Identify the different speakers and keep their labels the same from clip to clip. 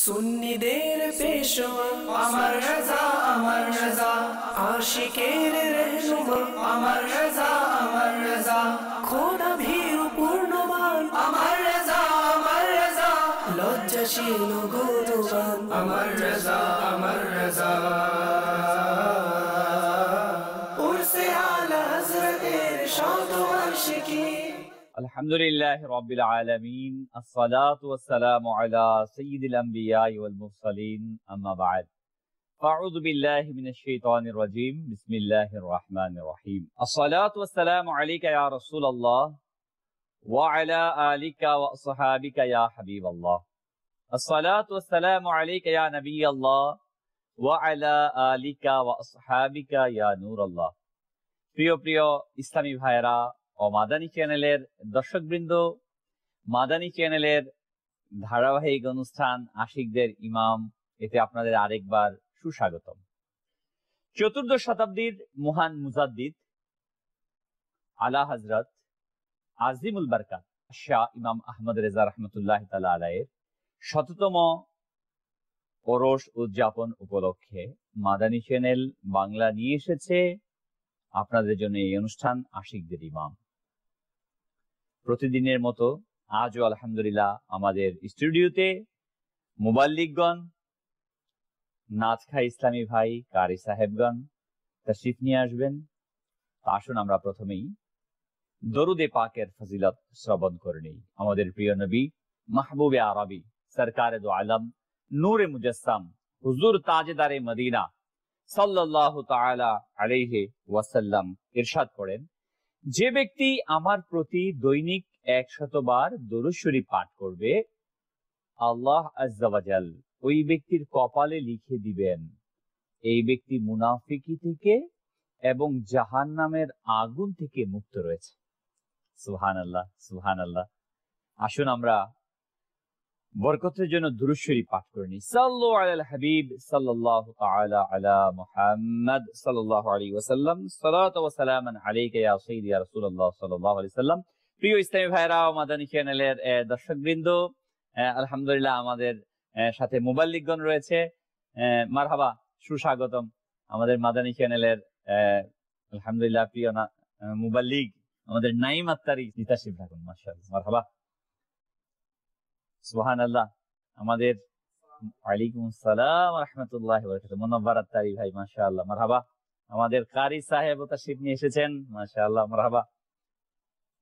Speaker 1: সুন্নিদের পেশোয়া আমার রাজা আশিকের রহনুমা আমার রাজা খোদা ভীরু পূর্ণবান আমার রাজা লজ্জাশীল গুণবান আমার রাজা উরসে আলা হযরতের শাদ আশিকি
Speaker 2: الحمد لله رب العالمين الصلاة والسلام على سيد الأنبياء والمرسلين أما بعد فأعوذ بالله من الشيطان الرجيم بسم الله الرحمن الرحيم الصلاة والسلام عليك يا رسول الله وعلى آلك وأصحابك يا حبيب الله الصلاة والسلام عليك يا نبي الله وعلى آلك وأصحابك يا نور الله প্রিয় প্রিয় ইসলামী ভাইরা ও মাদানী চ্যানেলের দর্শকবৃন্দ, মাদানী চ্যানেলের ধারাবাহিক অনুষ্ঠান আশিকদের ইমাম এতে আপনাদের আরেকবার সুস্বাগতম। চতুর্দশ শতাব্দীর মহান মুজাদ্দিদ আলা হযরত আজিমুল বারকাত শাহ ইমাম আহমদ রেজা রহমতুল্লাহ তাআলা আলাইহির শততম ওরস উদযাপন উপলক্ষে মাদানী চ্যানেল বাংলা নিয়ে এসেছে আপনাদের জন্য এই অনুষ্ঠান আশিকদের ইমাম। প্রতিদিনের মতো আজও আলহামদুলিল্লাহ আমাদের স্টুডিওতে মুবাল্লিগগণ, নাচখা ইসলামী ভাই, কারি সাহেবগণ তাশরিফ নিয়ে আসবেন। আসুন আমরা প্রথমেই দরুদে পাকের ফজিলত শ্রবণ করে নেই। আমাদের প্রিয় নবী মাহবুবে আরবি সরকারে দো আলম নূরে মুজাসসাম হুজুর তাজেদারে মদিনা সাল্লাল্লাহু তাআলা আলাইহি ওয়াসাল্লাম ইরশাদ করেন, যে ব্যক্তি আমার প্রতি দৈনিক 100 বার দরুদ শরীফ পাঠ করবে, আল্লাহ আজ্জা ওয়া জাল ওই ব্যক্তির কপালে লিখে দিবেন এই ব্যক্তি মুনাফিকি থেকে এবং জাহান্নামের আগুন থেকে মুক্ত রয়েছে। সুবহানাল্লাহ, সুবহানাল্লাহ। আসুন আমরা বরকতের জন্য দুরূদ শরীফ পাঠ করে নিই। সাল্লু আলাল হাবিব সাল্লাল্লাহু তাআলা আলা মুহাম্মদ সাল্লাল্লাহু আলাইহি ওয়াসাল্লাম, সালাতু ওয়া সালামান আলাইকা ইয়া সাইয়্যিদি ইয়া রাসূলুল্লাহ সাল্লাল্লাহু আলাইহি ওয়াসাল্লাম। প্রিয় ইসলামী ভাইরা ও মাদানী চ্যানেলের দর্শকবৃন্দ, আলহামদুলিল্লাহ আমাদের সাথে মুবাল্লিগগণ রয়েছে। মারহাবা, সুস্বাগতম আমাদের মাদানী চ্যানেলের আলহামদুলিল্লাহ প্রিয় মুবাল্লিগ আমাদের নাঈম আত্তারি তাশরিফ রাখুন। মাশাআল্লাহ, মারহাবা, সুবহানাল্লাহ। আমাদের ওয়ালাইকুম আসসালাম ওয়া রাহমাতুল্লাহি ওয়া বারাকাতুহু মুনাব্বার আত্তারি ভাই, মাশাআল্লাহ, মারহাবা। আমাদের কারি সাহেব তাশরিফ নিয়ে এসেছেন, মাশাআল্লাহ, মারহাবা,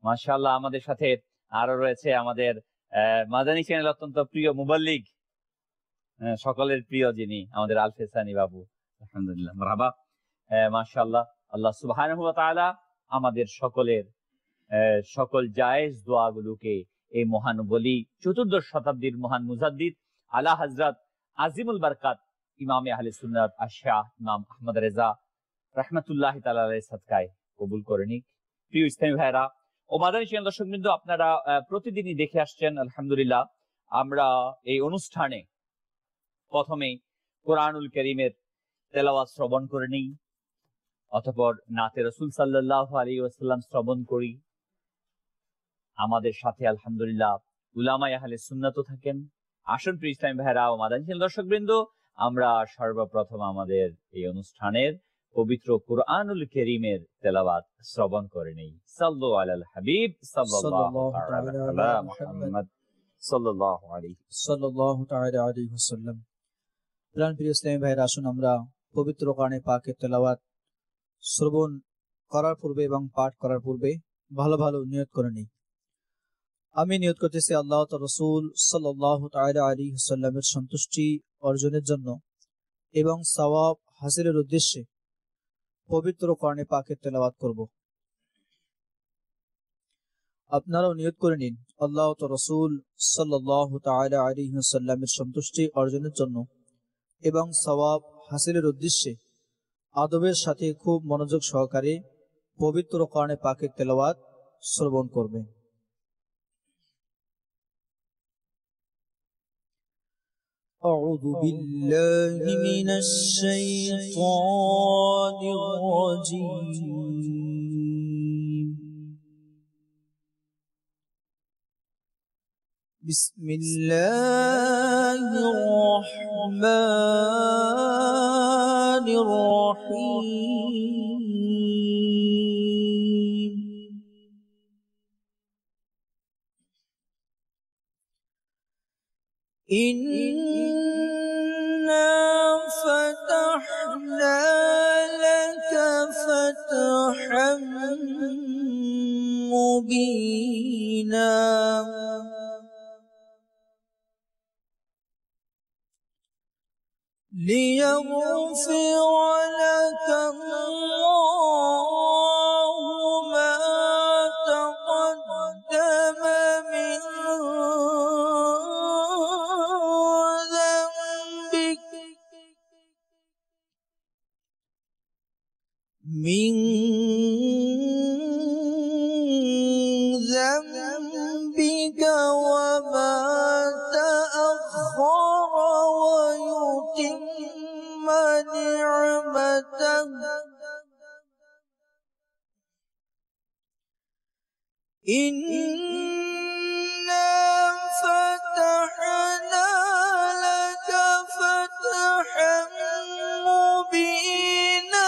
Speaker 2: মাশাআল্লাহ। আমাদের সাথে আরো রয়েছে আমাদের মাদানী চ্যানেল অত্যন্ত প্রিয় মুবাল্লিগ, সকলের প্রিয় যিনি আমাদের আলফেসানি বাবু, আলহামদুলিল্লাহ, মারহাবা, মাশাআল্লাহ। আল্লাহ সুবহানাহু ওয়া তাআলা আমাদের সকলের সকল জায়েজ দোয়াগুলোকে এই মহান বলি চতুর্দশ শতাব্দীর মহান মুজাদ্দিদ আলা হযরত আজিমুল বারকাত ইমামে আহলে সুন্নাত শাহ ইমাম আহমদ রেজা রাহমাতুল্লাহি তাআলা আলাইহির সাদকায় কবুল করে নিক। প্রিয় ইসলামী ভাইরা ও মাদানী চ্যানেল দর্শকবৃন্দ, আপনারা প্রতিদিনই দেখে আসছেন আলহামদুলিল্লাহ। আমরা এই অনুষ্ঠানে প্রথমে কোরআনুল কারীমের তেলাওয়াত শ্রবণ করে নিই, অতঃপর নাতে রাসূল সাল্লাল্লাহু আলাইহি ওয়াসাল্লাম শ্রবণ করি। আমাদের সাথে আলহামদুলিল্লাহ উলামায়ে আহলে সুন্নাতও থাকেন। আসুন প্রিয় ইসলামী ভাইরা ও মাদানী চ্যানেল দর্শকবৃন্দ, আমরা সর্বপ্রথম আমাদের এই অনুষ্ঠানের পবিত্র কুরআনুল কারীমের তেলাওয়াত শ্রবণ করে নেই। সাল্লু আলাল হাবিব সাল্লাল্লাহু তাআলা আলা মুহাম্মদ সাল্লাল্লাহু তাআলা আলাইহি ওয়াসাল্লাম। প্রিয় ইসলামী ভাইরা, আসুন আমরা পবিত্র কোরআনে পাকের তেলাওয়াত শ্রবণ করার পূর্বে এবং পাঠ করার পূর্বে ভালো ভালো নিয়ত করে নিই। আমি নিয়ত করতেছি আল্লাহ ও রাসূল সাল্লাল্লাহু তাআলা আলাইহি ওয়াসাল্লামের সন্তুষ্টি অর্জনের জন্য এবং সওয়াব হাসিলের উদ্দেশ্যে পবিত্র কোরআনে পাকের তেলাওয়াত করব। আপনারাও নিয়ত করে নিন আল্লাহ ও রাসূল সাল্লাল্লাহু তাআলা আলাইহি ওয়াসাল্লামের সন্তুষ্টি অর্জনের জন্য এবং সওয়াব হাসিলের উদ্দেশ্যে আদবের সাথে খুব মনোযোগ সহকারে পবিত্র কোরআনে পাকের তেলাওয়াত শ্রবণ করবেন। أعوذ بالله من الشيطان الرجيم بسم الله الرحمن
Speaker 3: الرحمن الرحيم إنا فتحنا لك فتحا مبينا ليغفر لك الله ما تقدم من ذنبك وما تأخر ويتم نعمته إنا فتحنا لك فتحا مبينا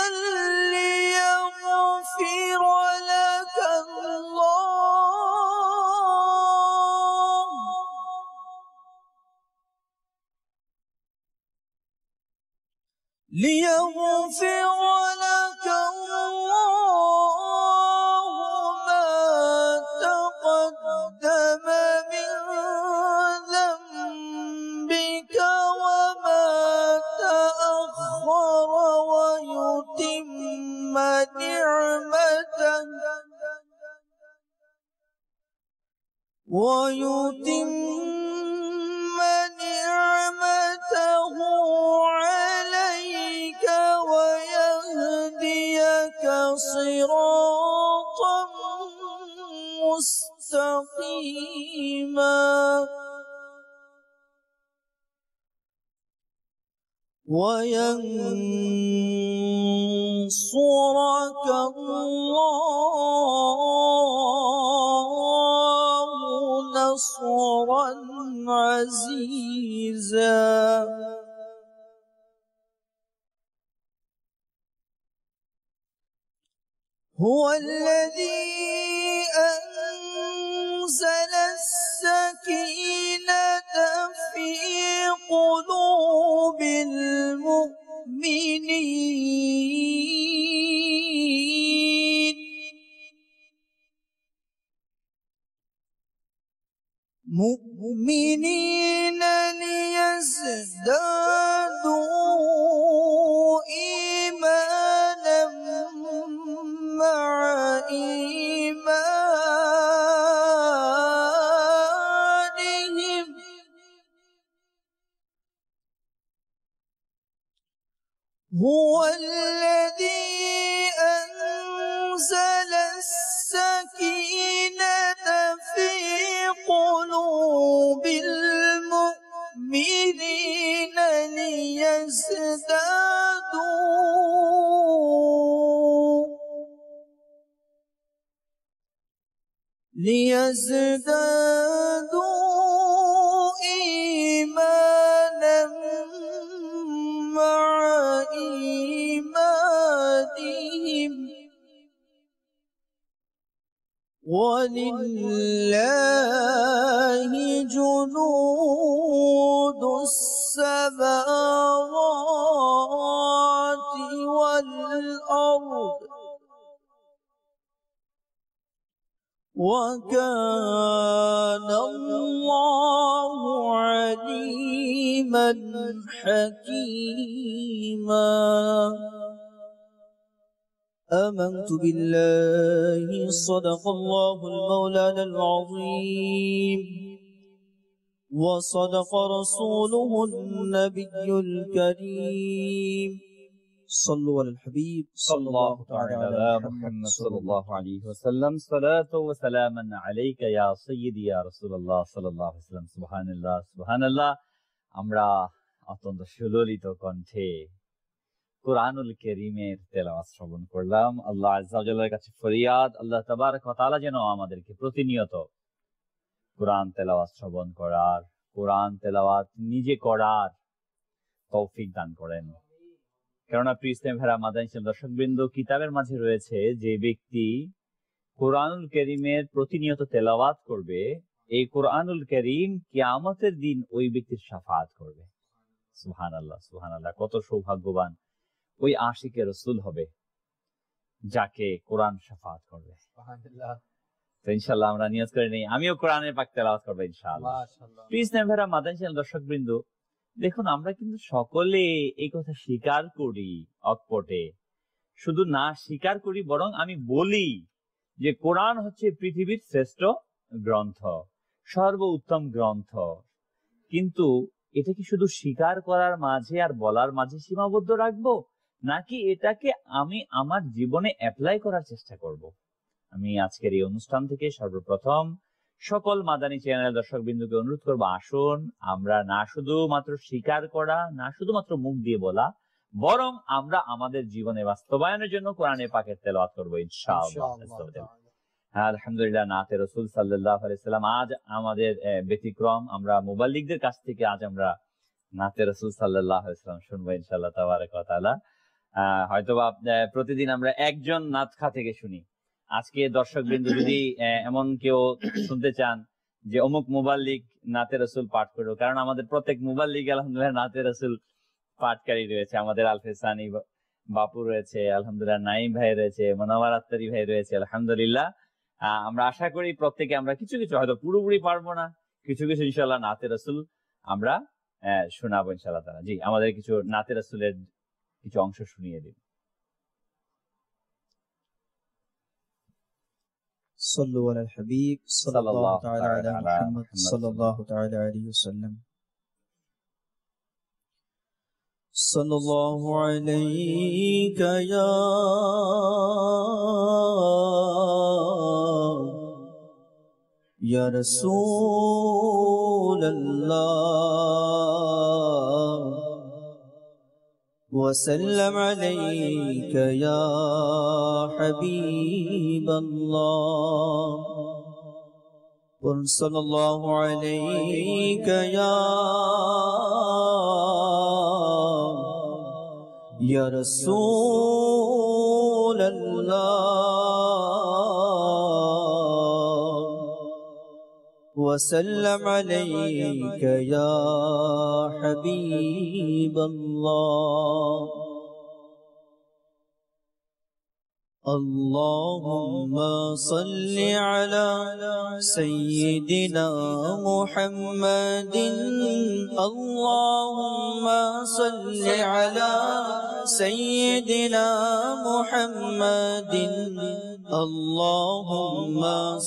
Speaker 3: ليغفر لك الله ما تقدم من ذنبك وما تأخر ويتم نعمته عليك ويهديك صراطا مستقيما وينصرك الله نصرا عزيزا هو الذي أنزل السكينة في قلوب المؤمنين ليزدادوا إيمانا مع إيمانهم هو الذي أنزل السكينة في قلوب المؤمنين ليزدادوا إيمانا مع إيمانهم ولله جنود السماوات والأرض وكان الله عليما حكيما آمنت بالله صدق الله المولانا العظيم وصدق رسوله النبي الكريم صلوا على الحبيب
Speaker 2: صلى الله تعالى على محمد صلى الله عليه وسلم صلاة وسلاما عليك يا سيدي يا رسول الله صلى الله عليه وسلم সুবহানাল্লাহ সুবহানাল্লাহ আমরা অত্যন্ত সুললিত কণ্ঠে কুরআনুল কারীমের তেলাওয়াত শ্রবণ করলাম। আল্লাহ আযজা ওয়া জাল্লার কাছে ফরিয়াদ, আল্লাহ তাবারক ওয়া তাআলা যেন আমাদেরকে প্রতিনিয়ত কুরআন তেলাওয়াত শ্রবণ করার, কুরআন তেলাওয়াত নিজে করার তৌফিক দান করেন। কেননা প্রিয় ইসলামী ভাইরা, মাদানী দর্শকবৃন্দ, কিতাবের মাঝে রয়েছে যে ব্যক্তি কোরআনুল কারীমের প্রতিনিয়ত তেলাওয়াত করবে, এই কোরআনুল কারীম কিয়ামতের দিন ওই ব্যক্তির শাফাআত করবে। সুবহানাল্লাহ, সুবহানাল্লাহ, কত সৌভাগ্যবান ওই আশিকে রাসূল হবে যাকে কোরআন শাফাআত করবে। সুবহানাল্লাহ। তো ইনশাআল্লাহ আমরা নিয়ত করে নেই, আমিও কোরআনের পাক তেলাওয়াত করব ইনশাআল্লাহ। মাশাআল্লাহ। প্রিয় ইসলামী ভাইরা, মাদানী দর্শকবৃন্দ, দেখুন আমরা কিন্তু সকলে এই কথা স্বীকার করি অকপটে, শুধু না স্বীকার করি বরং আমি বলি যে কোরআন হচ্ছে পৃথিবীর শ্রেষ্ঠ গ্রন্থ, সর্বোত্তম গ্রন্থ। কিন্তু এটা কি শুধু স্বীকার করার মাঝে আর বলার মাঝে সীমাবদ্ধ রাখবো, নাকি এটাকে আমি আমার জীবনে অ্যাপ্লাই করার চেষ্টা করব? আমি আজকের এই অনুষ্ঠান থেকে সর্বপ্রথম সকল মাদানী চ্যানেল দর্শক বিন্দুকে অনুরোধ করবো, আসুন আমরা না শুধুমাত্র স্বীকার করা, না শুধুমাত্র মুখ দিয়ে বলা, বরং আমরা আমাদের জীবনে বাস্তবায়নের জন্য কোরআনের পাকের তেলাওয়াত করবো ইনশাআল্লাহ। আলহামদুলিল্লাহ, নাতে রাসূল সাল্লাল্লাহু আলাইহি সাল্লাম আজ আমাদের ব্যতিক্রম। আমরা মুবাল্লিগদের কাছ থেকে আজ আমরা নাতে রাসূল সাল্লাল্লাহু আলাইহি সাল্লাম শুনবো ইনশাআল্লাহ তাবারাক ওয়া তাআলা। হয়তোবা প্রতিদিন আমরা একজন নাতখা থেকে শুনি। আজকে দর্শকবৃন্দ যদি এমন কেউ শুনতে চান যে অমুক মুবাল্লিগ নাতে রাসূল পাঠ করো, কারণ আমাদের প্রত্যেক মুবাল্লিগ আলহামদুলিল্লাহ নাতে রাসূল পাঠকারী রয়েছে। আমাদের আলফেসানি বাপু রয়েছে, আলহামদুলিল্লাহ নাইম ভাই রয়েছে, মনোয়ার আত্তারি ভাই রয়েছে, আলহামদুলিল্লাহ। আমরা আশা করি প্রত্যেকে আমরা কিছু কিছু, হয়তো পুরোপুরি পারবো না, কিছু কিছু ইনশাআল্লাহ নাতে রাসূল আমরা শোনাবো ইনশাআল্লাহ তাআলা। জি, আমাদের কিছু নাতে রাসূলের কিছু অংশ শুনিয়ে দিন।
Speaker 3: صلوا على الحبيب صلى الله تعالى على محمد صلى الله تعالى عليه وسلم. صلى الله عليك يا رسول الله، وسلم عليك يا حبيب الله. صلى الله عليك يا رسول الله، وسلم عليك يا حبيب الله. اللهم صل على سيدنا محمد، اللهم صل على سيدنا محمد، اللهم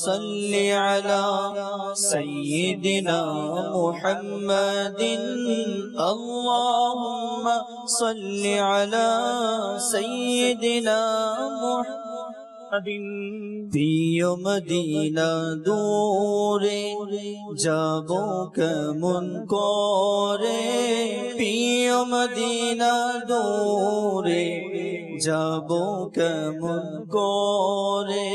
Speaker 3: صل على سيدنا محمد، اللهم صل على سيدنا محمد। প্রিয় মদিনা দূরে যাবো কেমন করে, প্রিয় মদিনা দূরে যাবো কেমন করে,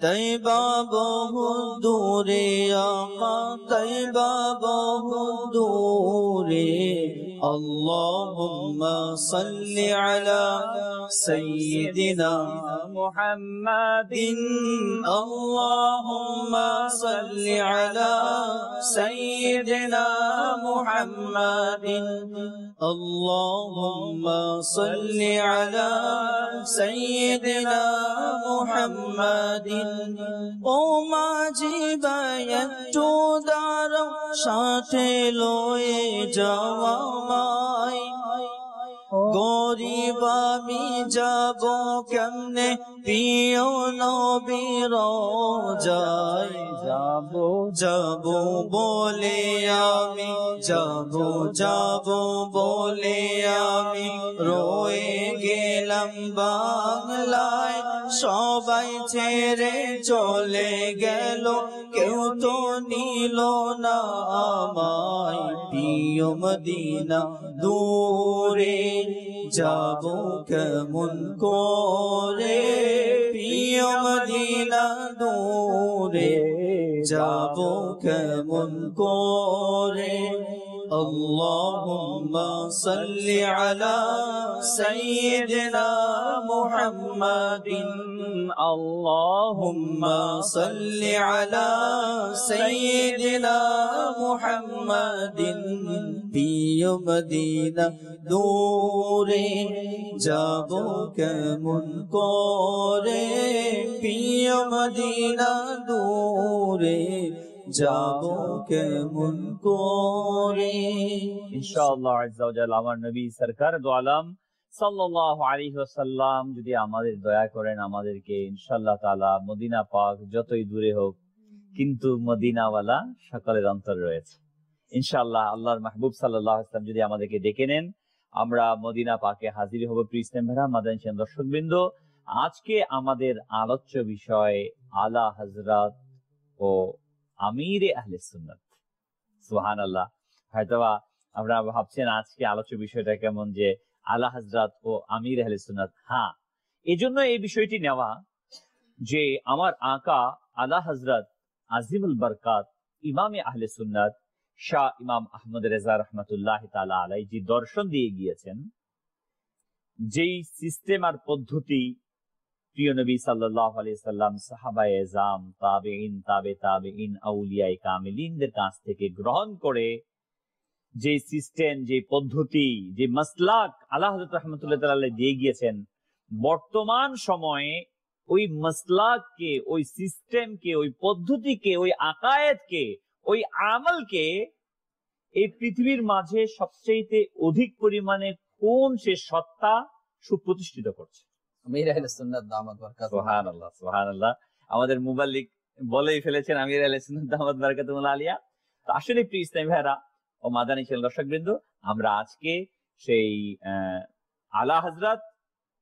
Speaker 3: তৈবা বহু দূরে আকা তৈবা বহু দূরে। اللهم صل على سيدنا محمد، اللهم صل على سيدنا محمد، اللهم صل على سيدنا محمد। ও মাঝি ভাই একটু দাঁড়াও, সাথে লয়ে যাওয়া মাই, গরিব আমি যাব কেমনে প্রিয় নবীর রওজায়, যাব বলে আমি যাব বলে আমি রয়ে গেলাম বাংলায়, সবাই ছেড়ে চলে গেল কেউ তো নিল না আমায়, প্রিয় মদিনা দূরে যাব কেমন করে, প্রিয় মদিনা দূরে যাব কেমন করে। اللهم صل على سيدنا محمد اللهم صل على سيدنا محمد প্রিয় মদিনা দূরে যাব কেমন করে প্রিয় মদিনা দূরে যাব কেমন করে
Speaker 2: ইনশাআল্লাহ আজ্জা ওয়া জাল্লা আমার নবী সরকার দু আলম সাল্লাল্লাহু আলাইহি ওয়াসাল্লাম যদি আমাদের দয়া করেন আমাদেরকে ইনশাআল্লাহ তাআলা মদিনা পাক যতই দূরে হোক কিন্তু মদিনাওয়ালা সকলের অন্তরে রয়েছে ইনশাআল্লাহ আল্লাহর মাহবুব সাল্লাল্লাহু আলাইহি ওয়াসাল্লাম যদি আমাদেরকে ডেকে নেন আমরা মদিনা পাকে হাজির হব। প্রিয় ইসলাম ভাইরা, মাদানী চ্যানেল দর্শকবৃন্দ, আজকে আমাদের আলোচ্য বিষয় আলা হযরত ও আমিরে আহলে সুন্নাত। সুবহানাল্লাহ। হয়তোবা আপনারা ভাবছেন আজকে আলোচ্য বিষয়টা কেমন, যে আলা হযরত ও আমির আহলে সুন্নাত। হ্যাঁ, এজন্য এই বিষয়টি নেওয়া যে আমার আকা আলা হযরত আজিমুল বরকাত ইমামে আহলে সুন্নাত শাহ ইমাম আহমদ রেজা রহমাতুল্লাহি তাআলা আলাইহি যে দর্শন দিয়ে গিয়েছেন, যেই সিস্টেম আর পদ্ধতি প্রিয় নবী সাল্লাল্লাহু আলাইহি সাল্লাম, সাহাবায়ে এজাম, তাবেঈন, তাবেঈন, আউলিয়ায়ে কামিলিনদের কাছ থেকে গ্রহণ করে যে সিস্টেম, যে পদ্ধতি, যে মাসলাক আলা হযরত রাহমাতুল্লাহি তাআলা আলাইহি দিয়ে গিয়েছেন, বর্তমান সময়ে ওই মাসলাককে, ওই সিস্টেমকে, ওই পদ্ধতিকে, ওই আকায়েদকে, ওই আমলকে এই পৃথিবীর মাঝে সবচেয়ে অধিক পরিমাণে কোন সে সত্তা সুপ্রতিষ্ঠিত করছে?
Speaker 4: আমির আহলে সুন্নাত দামাত বারাকাতুহু।
Speaker 2: সুবহানাল্লাহ, সুবহানাল্লাহ। আমাদের মুবাল্লিগ বলেই ফেলেছেন আমির আহলে সুন্নাত দামাত বারাকাতুহু আলিয়া। তো আসলে প্রিয় ইসলামী ভাইরা ও মাদানী চ্যানেল দর্শকবৃন্দ, আমরা আজকে সেই আলা হযরত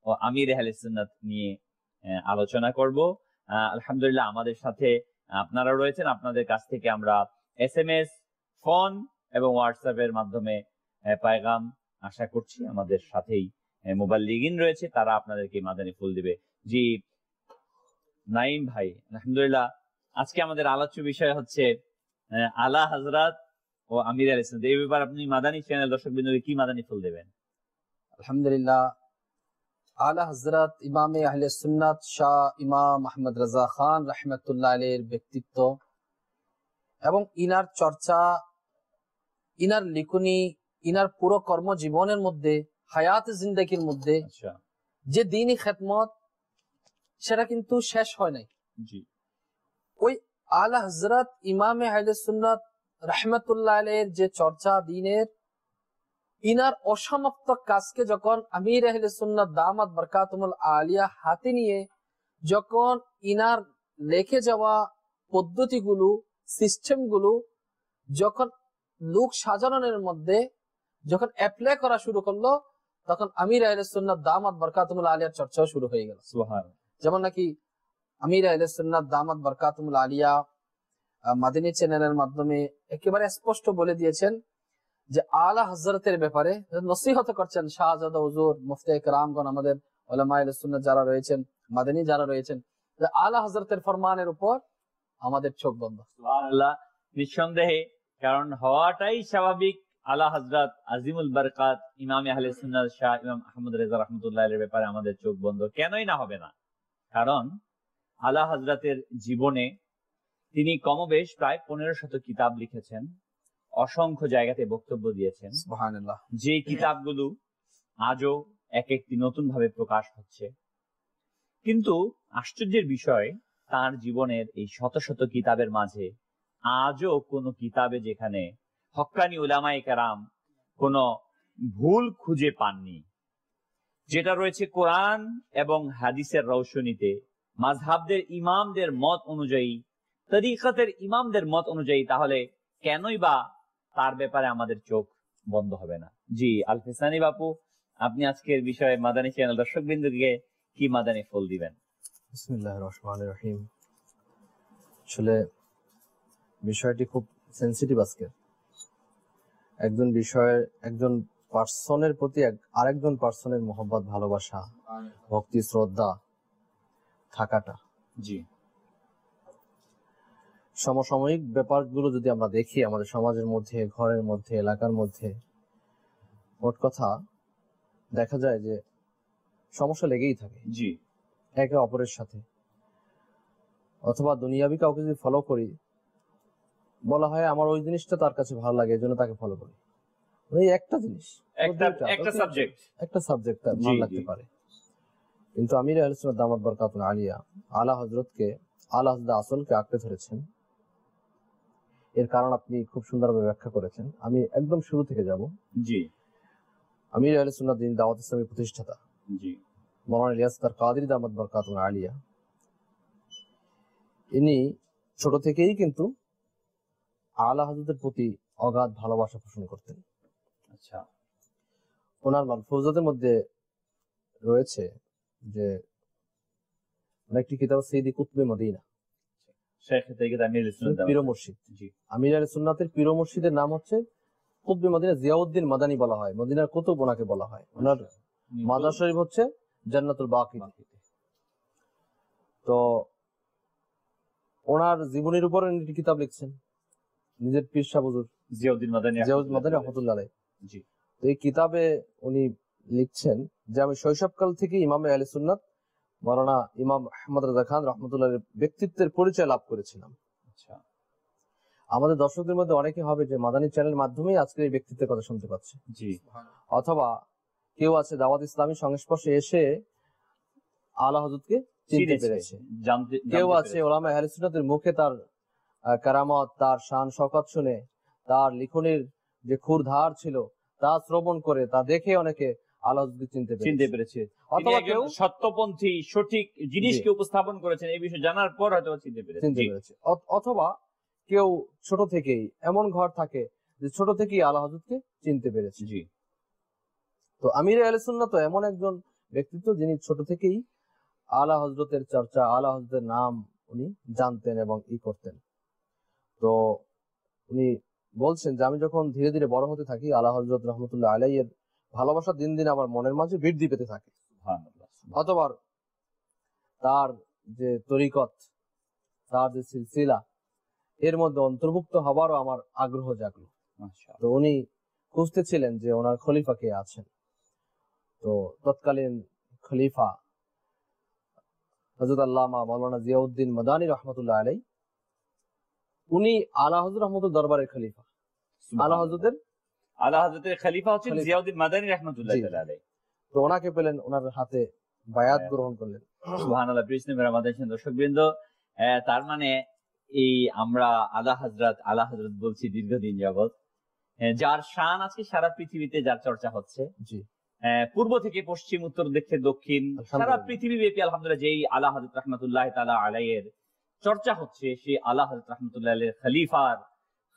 Speaker 2: ও আমির আহলে সুন্নাত নিয়ে আলোচনা করব। আলহামদুলিল্লাহ আমাদের সাথে আপনারা রয়েছেন, আপনাদের কাছ থেকে আমরা SMS, ফোন এবং হোয়াটসঅ্যাপ এর মাধ্যমে পায়গাম আশা করছি। আমাদের সাথেই মুবাল্লিগিন রয়েছে, তারা আপনাদেরকে মাদানী ফুল দিবে। জি নাইম ভাই, আলহামদুলিল্লাহ আজকে আমাদের আলোচ্য বিষয় হচ্ছে আলা হযরত ও আমির আহলে সুন্নাত। এই ব্যাপারে আপনি মাদানী চ্যানেল দর্শকবৃন্দকে কি মাদানী ফুল দেবেন?
Speaker 4: আলহামদুলিল্লাহ, আলা হযরত ইমামে আহলে সুন্নাত শাহ ইমাম আহমদ রাজা খান রাহমাতুল্লাহ আলাইহির ব্যক্তিত্ব এবং ইনার চর্চা, ইনার লিখনি, ইনার পুরো কর্মজীবনের মধ্যে, হায়াত জিন্দেগির মধ্যে যে দ্বীনি খেদমত, সেটা কিন্তু শেষ হয় নাই।
Speaker 2: জি,
Speaker 4: ওই আলা হযরত ইমামে আহলে সুন্নাত রাহমাতুল্লাহ আলাইহির যে চর্চা দ্বীনের, ইনার অসমাপ্ত কাজকে যখন আমির আহলে সুন্নাত দামাত বারাকাতুহুল আলিয়া হাতে নিয়ে যখন ইনার লেখে যাওয়া পদ্ধতিগুলো, সিস্টেমগুলো যখন লোক সাজানোর মধ্যে যখন অ্যাপ্লাই করা শুরু করলো, তখন আমির আহলে সুন্নাত দামাত বারাকাতুহুল আলিয়ার চর্চাও শুরু হয়ে গেল।
Speaker 2: সুবহানাল্লাহ।
Speaker 4: যেমন নাকি আমির আহলে সুন্নাত দামাত বারাকাতুহুল আলিয়া মাদানী চ্যানেলের মাধ্যমে একেবারে স্পষ্ট বলে দিয়েছেন যে আলা হযরতের ব্যাপারে নসিহত করছেন শাহজাদা হুজুর, মুফতি ইকরামগণ, আমাদের উলামায়ে আহলে সুন্নাত যারা রয়েছেন, মাদানী যারা রয়েছেন, যে আলা হযরতের ফরমানের উপর আমাদের চোখ বন্ধ।
Speaker 2: সুবহানাল্লাহ, নিঃসন্দেহে, কারণ হওয়াটাই স্বাভাবিক। আলা হযরত আজিমুল বরকাত ইমামে আহলে সুন্নাত শাহ ইমাম আহমদ রেজা রাহমাতুল্লাহ আলাইহির ব্যাপারে আমাদের চোখ বন্ধ কেনই না হবে না? কারণ আলা হযরতের জীবনে তিনি কমবেশ প্রায় 1500 কিতাব লিখেছেন, অসংখ্য জায়গাতে বক্তব্য দিয়েছেন।
Speaker 4: সুবহানাল্লাহ।
Speaker 2: যে কিতাবগুলো আজও এক একটি নতুন ভাবে প্রকাশ হচ্ছে। কিন্তু আশ্চর্যের বিষয়, তার জীবনের এই শত শত কিতাবের মাঝে আজও কোন কিতাবে যেখানে হক্কানি উলামায়ে কেরাম কোন ভুল খুঁজে পাননি, যেটা রয়েছে কোরআন এবং হাদিসের রৌশনীতে, মাযহাবদের ইমামদের মত অনুযায়ী, তরিকতের ইমামদের মত অনুযায়ী, তাহলে কেনই বা তার ব্যাপারে আমাদের চোখ বন্ধ হবে না? জি আল ফিসানি বাপু, আপনি আজকের বিষয়ে মাদানী চ্যানেল দর্শকবৃন্দকে কি মাদানী ফুল দিবেন?
Speaker 4: বিসমিল্লাহির রহমানির রহিম। আসলে বিষয়টি খুব সেনসিটিভ আজকে। একজন বিষয়ের, একজন পার্সনের প্রতি আরেকজন পার্সনের মোহব্বত, ভালোবাসা, ভক্তি, শ্রদ্ধা থাকাটা,
Speaker 2: জি
Speaker 4: সমসাময়িক ব্যাপারগুলো যদি আমরা দেখি আমাদের সমাজের মধ্যে, ঘরের মধ্যে, এলাকার মধ্যে, মোট কথা দেখা যায় যে সমস্যা লেগেই থাকে
Speaker 2: জি
Speaker 4: একে অপরের সাথে। অথবা দুনিয়াবি কাউকে যদি ফলো করি, বলা হয় আমার ওই জিনিসটা তার কাছে ভালো লাগে, এজন্য তাকে ফলো করি। এই একটা জিনিস, একটা সাবজেক্ট তার ভালো লাগতে পারে। কিন্তু আমির আহলে সুন্নাত দামাত বরকাতুল আলিয়া আলা হযরতকে, আলা হযরত আসলকে আঁকড়ে ধরেছেন। এর কারণ আপনি খুব সুন্দরভাবে ব্যাখ্যা করেছেন। আমি একদম শুরু থেকে যাব।
Speaker 2: জি
Speaker 4: আমির আহলে সুন্নাত দ্বীন দাওয়াত ইসলামের প্রতিষ্ঠাতা
Speaker 2: জি
Speaker 4: মাওলানা ইলিয়াস তার কাদরি দামাত বরকাতুল আলিয়া, ইনি ছোট থেকেই কিন্তু আলা হযরতের প্রতি অগাধ ভালোবাসা পোষণ করতেন।
Speaker 2: আচ্ছা,
Speaker 4: ওনার মালফুজাতের মধ্যে রয়েছে যে একটি কিতাব সৈয়দি কুতুবে মদিনা,
Speaker 2: শেখ তরিকত আমির আহলে সুন্নাত
Speaker 4: পীর মুর্শিদ।
Speaker 2: জি
Speaker 4: আমির আহলে সুন্নাতের পীর মুর্শিদের নাম হচ্ছে কুতুবে মদিনা জিয়াউদ্দিন মাদানী বলা হয়, মদিনার কুতুব ওনাকে বলা হয়। ওনার মাজার শরীফ হচ্ছে জান্নাতুল বাকি। তো ওনার জীবনের উপর একটি কিতাব লিখছেন নিজের পীর সাহেব হুজুর
Speaker 2: জিয়াউদ্দিন মাদানী
Speaker 4: রাহমাতুল্লাহ আলাইহি।
Speaker 2: জি
Speaker 4: তো এই কিতাবে উনি লিখছেন যে আমি শৈশবকাল থেকে ইমামে আহলে সুন্নাত মাওলানা ইমাম আহমদ রাজা খান রাহমাতুল্লাহর ব্যক্তিত্বের পরিচয় লাভ করেছিলাম।
Speaker 2: আচ্ছা,
Speaker 4: আমাদের দর্শকদের মধ্যে অনেকে হবে যে মাদানী চ্যানেলের মাধ্যমেই আজকের এই ব্যক্তিত্বের কথা শুনতে পাচ্ছে,
Speaker 2: জি
Speaker 4: অথবা কেউ আছে দাওয়াত ইসলামী সংস্পর্শে এসে আলা হযরতকে চিনতে পেরেছে, কেউ আছে ওলামা আহলে সুন্নাতের মুখে তার কারামত, তার শান শওকত শুনে, তার লিখনের যে ক্ষুরধার ছিল তা শ্রবণ করে, তা দেখে অনেকে আলা হযরতকে চিনতে পেরেছে। অথবা কেউ
Speaker 2: সত্যপন্থী সঠিক জিনিসকে উপস্থাপন করেছেন এই বিষয় জানার পর হয়তো চিনতে পেরেছে।
Speaker 4: অথবা কেউ ছোট থেকেই এমন ঘর থাকে যে ছোট থেকেই আলা হযরতকে চিনতে পেরেছে।
Speaker 2: জি,
Speaker 4: তো আমির আহলে সুন্নাত তো এমন একজন ব্যক্তিত্ব যিনি ছোট থেকেই আলা হযরতের চর্চা, আলা হযরতের নাম উনি জানতেন এবং করতেন। তো উনি বলছেন যে আমি যখন ধীরে ধীরে বড় হতে থাকি, আলা হযরত রহমতুল্লাহ আলাইহির ভালোবাসা দিন দিন আমার মনের মাঝে বৃদ্ধি পেতে থাকে। অথবা তার যে তরিকত, তার যে সিলসিলা, এর মধ্যে অন্তর্ভুক্ত হবারও আমার আগ্রহ জাগলো। তো উনি খুঁজতেছিলেন যে ওনার খলিফা কে আছেন। তো তৎকালীন খলিফা হযরত আল্লামা মাওলানা জিয়াউদ্দিন মাদানী রাহমাতুল্লাহ আলাইহি, উনি আলা হযরত রহমতুল্লাহ দরবারের খলিফা। আলা হযরতের
Speaker 2: খলিফা হচ্ছেন জিয়াউদ্দিন মাদানী রাহমাতুল্লাহ আলাইহি।
Speaker 4: তো ওনাকে পেলেন, ওনার হাতে বায়াত গ্রহণ করলেন।
Speaker 2: সুবহানাল্লাহ। প্রিয় আমাদের দর্শকবৃন্দ, তার মানে এই আমরা আলা হযরত বলছি দীর্ঘদিন যাবত, যার শান আজকে সারা পৃথিবীতে যার চর্চা হচ্ছে,
Speaker 4: জি,
Speaker 2: পূর্ব থেকে পশ্চিম, উত্তর থেকে দক্ষিণ, সারা পৃথিবী ব্যাপী আলহামদুলিল্লাহ যেই আলা হযরত রাহমাতুল্লাহ তাআলা আলাইহির চর্চা হচ্ছে, সেই আলা হযরত রাহমাতুল্লাহ আলাইহির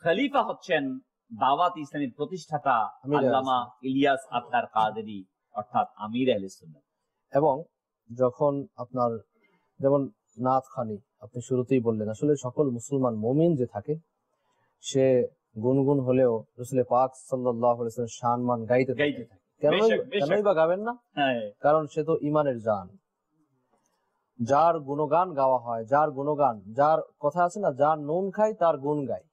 Speaker 2: খলিফা হচ্ছেন দাওয়াত ইসলামের প্রতিষ্ঠাতা আল্লামা ইলিয়াস আত্তার কাদেরী, অর্থাৎ আমির আহলে সুন্নাত।
Speaker 4: এবং যখন আপনার যেমন নাত খানি আপনি শুরুতেই বললেন, আসলে সকল মুসলমান মুমিন যে থাকে সে গুনগুন হলেও রাসূল পাক সাল্লাল্লাহু আলাইহি ওয়াসাল্লাম শানমান গাইতে থাকে। কেনই বা গাবেন না? কারণ সে তো ঈমানের জান। যার গুণগান গাওয়া হয়, যার গুণগান, যার কথা আছে না, যার নুন খায় তার গুণ গায়।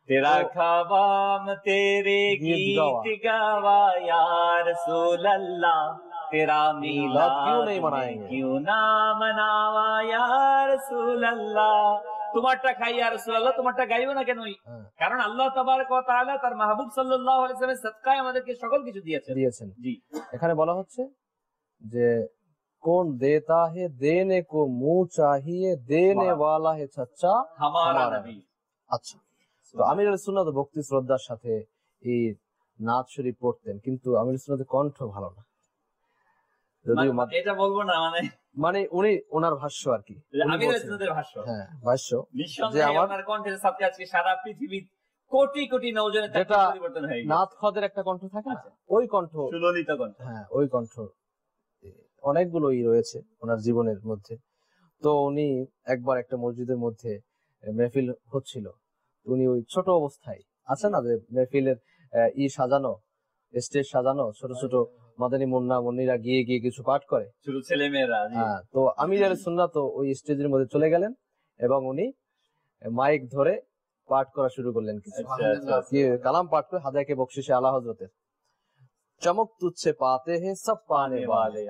Speaker 2: তেরা খাবাম তেরে গীত গাওয়া ইয়া রাসূলুল্লাহ, তেরা মিলাদ क्यों ना मनावा या রাসূলুল্লাহ। তোমারটা খাই ইয়া রাসূলুল্লাহ, তোমারটা গাইবো না কেন? কারণ আল্লাহ তাবারক ওয়া তাআলা তার মাহবুব সাল্লাল্লাহু আলাইহি ওয়াসাল্লামের সাদকায় আমাদেরকে সকল কিছু দিয়েছেন। জি,
Speaker 4: এখানে বলা হচ্ছে যে কোন দেতা হে দেনে কো মুহ চাহিয়ে, দেনে ওয়ালা হে সচ্চা
Speaker 2: হামারা নবী।
Speaker 4: আচ্ছা, তো আমির আহলে সুন্নাত ভক্তি শ্রদ্ধার সাথে এই নাত শরীফ পড়তেন, কিন্তু আমির সুন্নাতের কণ্ঠ ভালো না। যদিও
Speaker 2: এটা বলবো না,
Speaker 4: মানে উনি ওনার ভাষ্য আর কি,
Speaker 2: আমির সুন্নাতের ভাষ্য,
Speaker 4: হ্যাঁ ভাষ্য,
Speaker 2: যে আমার কণ্ঠের সাথে আজকে সারা পৃথিবীর কোটি কোটি নওজনের পরিবর্তন হয়ে গেছে।
Speaker 4: নাত খদের একটা কণ্ঠ থাকে না, ওই কণ্ঠ,
Speaker 2: সুললিত কণ্ঠ,
Speaker 4: হ্যাঁ ওই কণ্ঠ অনেকগুলোই রয়েছে ওনার জীবনের মধ্যে। তো উনি একবার একটা মসজিদের মধ্যে মেহফিল হচ্ছিল, উনি ওই ছোট অবস্থায় আছে না যে মেহফিলের সাজানো, স্টেজ সাজানো, ছোট ছোট মাদানী মুন্না মুন্নিরা গিয়ে গিয়ে কিছু পাঠ করে,
Speaker 2: ছোট ছেলে মেয়েরা।
Speaker 4: হ্যাঁ, তো আমির আহলে সুন্নাত ওই স্টেজের মধ্যে চলে গেলেন এবং উনি
Speaker 5: মাইক ধরে পাঠ করা শুরু করলেন কিছু কি কালাম পাঠ করে হাদায়ে বকশিশে আলা হযরতের चमक तुझसे पाते हैं सब पाने वाले,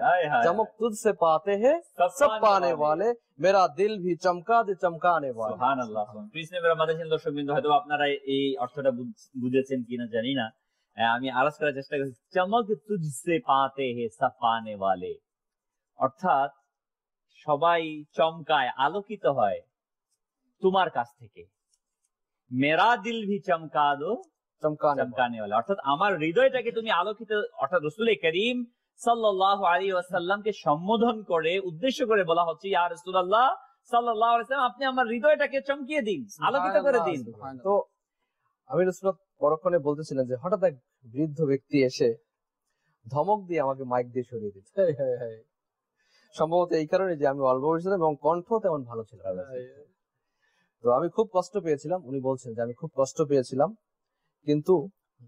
Speaker 5: चमक तुझसे पाते हैं सब पाने वाले, मेरा दिल भी चमका दे चमकाने वाले।
Speaker 2: সুবহানাল্লাহ। প্রিয় মেরা মাদ্রাসার দর্শকবৃন্দ, হয়তো আপনারা এই অর্থটা বুঝেছেন কিনা জানি না, আমি আরজ করার চেষ্টা করছি। চমক তুঝসে পাতে হে সব পানে ওয়ালে, অর্থাৎ সবাই চমকায়, আলোকিত হয় তোমার কাছ থেকে। মেরা দিল ভি চমকা দো চমকানে ওয়ালা, অর্থাৎ আমার হৃদয়টাকে তুমি আলোকিত, অর্থাৎ রাসূল করিম সাল্লাল্লাহু আলাইহি ওয়াসাল্লামকে সম্বোধন করে উদ্দেশ্য করে বলা হচ্ছে, ইয়া রাসূলুল্লাহ সাল্লাল্লাহু আলাইহি ওয়াসাল্লাম, আপনি আমার হৃদয়টাকে চমকিয়ে দিন, আলোকিত করে দিন।
Speaker 5: তো আমি রাসূল পরক্ষণে বলতেছিলেন যে হঠাৎ এক বৃদ্ধ ব্যক্তি এসে ধমক দিয়ে আমাকে মাইক দিয়ে সরিয়ে দিল। সম্ভবত এই কারণে যে আমি অল্প বয়সী ছিলাম এবং কণ্ঠ তেমন ভালো ছিল। তো আমি খুব কষ্ট পেয়েছিলাম। উনি বলছেন যে আমি খুব কষ্ট পেয়েছিলাম, কিন্তু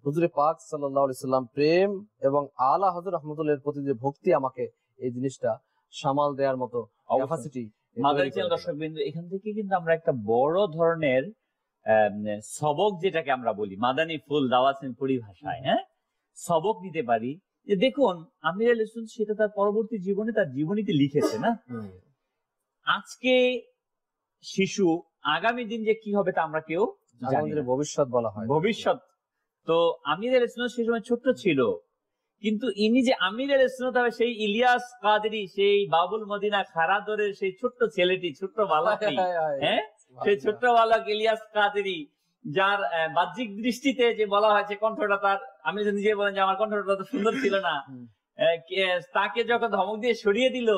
Speaker 5: হুজুরে পাক সাল্লাল্লাহু আলাইহি সাল্লাম প্রেম এবং আলা হযরত রাহমাতুল্লাহর প্রতি যে ভক্তি আমাকে এই জিনিসটা সামাল দেওয়ার মতো ক্যাপাসিটি।
Speaker 2: মাদানী দর্শকবৃন্দ, এখান থেকে কিন্তু আমরা একটা বড় ধরনের সবক, যেটাকে আমরা বলি মাদানী ফুল দাওয়াতের পরিভাষায়, সবক নিতে পারি। যে দেখুন, আমির আলী রাসূল সেটা তার পরবর্তী জীবনে, তার জীবনীতে লিখেছে না। আজকে শিশু, আগামী দিন যে কি হবে তা আমরা কেউ জানি না।
Speaker 5: ভবিষ্যৎ বলা হয়, ভবিষ্যৎ।
Speaker 2: তো আমির আলী রাসূল সেই সময় ছোট্ট ছিল, কিন্তু ইনি যে আমির আলী রাসূল, তবে সেই ইলিয়াস কাদেরী, সেই বাবুল মদিনা খারাদরের সেই ছোট্ট ছেলেটি, ছোট্ট বালকটি, সেই ছোট্ট বালক ইলিয়াস কাদেরী, যার বাহ্যিক দৃষ্টিতে যে বলা হয়েছে কণ্ঠটা তার, আমি নিজে বলেন যে আমার কণ্ঠটা তো সুন্দর ছিল না, তাকে যখন ধমক দিয়ে সরিয়ে দিল,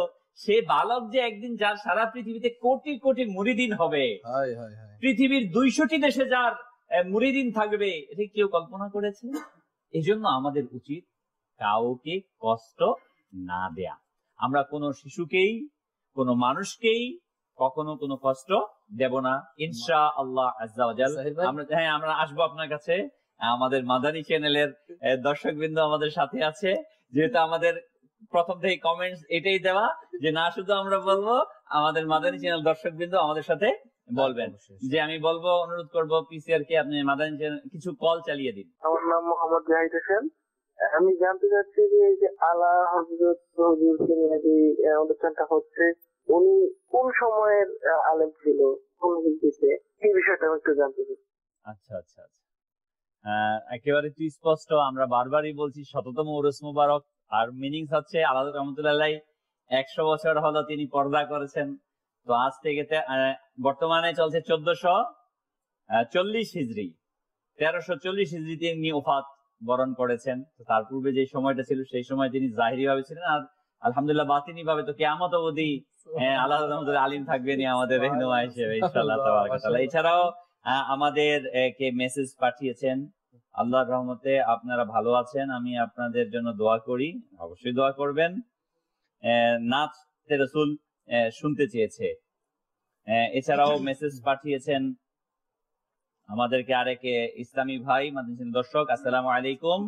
Speaker 2: সে বালক যে একদিন যার সারা পৃথিবীতে কোটি কোটি মুরিদিন হবে, পৃথিবীর 200টি দেশে যার মুরিদিন থাকবে, এটা কেউ কল্পনা করেছে? এই জন্য আমাদের উচিত কাউকে কষ্ট না দেয়া। আমরা কোনো শিশুকেই, কোনো মানুষকেই কখনো কোনো কষ্ট দেব না, ইনশাআল্লাহ আজ্জা ওয়া জাল। আমরা আসবো আপনার কাছে। আমাদের মাদানী চ্যানেলের দর্শকবৃন্দ আমাদের সাথে আছে, যেহেতু আমাদের প্রথম থেকে কমেন্টস এটাই দেওয়া যে না শুধু আমরা বলবো, আমাদের মাদানী চ্যানেল দর্শকবৃন্দ আমাদের সাথে বলবেন। যে আমি বলবো, অনুরোধ করবো পিসিআর কে, আপনি মাদানী চ্যানেল কিছু কল চালিয়ে দিন।
Speaker 6: আমার নাম মোহাম্মদ জাহিদ হোসেন। আমি জানতে চাচ্ছি যে এই যে আলা হযরত হুজুরকে নিয়ে যে অনুষ্ঠানটা হচ্ছে, উনি কোন সময়ের আলেম ছিল, কোন ভিত্তিতে, এই বিষয়টা একটু জানতে চাই।
Speaker 2: আচ্ছা আচ্ছা আচ্ছা, একেবারে তুই স্পষ্ট। আমরা বারবারই বলছি 100তম উরুস মুবারক, আর মিনিংস হচ্ছে আলা হযরত রাহমাতুল্লাহ 100 বছর হলো তিনি পর্দা করেছেন। তো আজ থেকে বর্তমানে চলছে 1440 হিজরি, 1340 হিজরিতে তিনি ওফাত বরণ করেছেন। তার পূর্বে যে সময়টা ছিল, সেই সময় তিনি জাহিরি ভাবে ছিলেন, আর আলহামদুলিল্লাহ বাতিনি ভাবে তো কিয়ামত অবধি আল্লাহ রাহমাতুল্লাহ আলিম থাকবেন আমাদের রহনুমা হিসেবে ইনশাআল্লাহ তাবারাক ওয়া তাআলা। এছাড়াও আমাদের কে মেসেজ পাঠিয়েছেন, আল্লাহর রহমতে আপনারা ভালো আছেন, আমি আপনাদের জন্য দোয়া করি। অবশ্যই দোয়া করবেন। নাত রাসূল শুনতে চেয়েছে। এছাড়াও মেসেজ পাঠিয়েছেন আমাদেরকে আরেক ইসলামী ভাই, মাদানী দর্শক, আসসালামু আলাইকুম।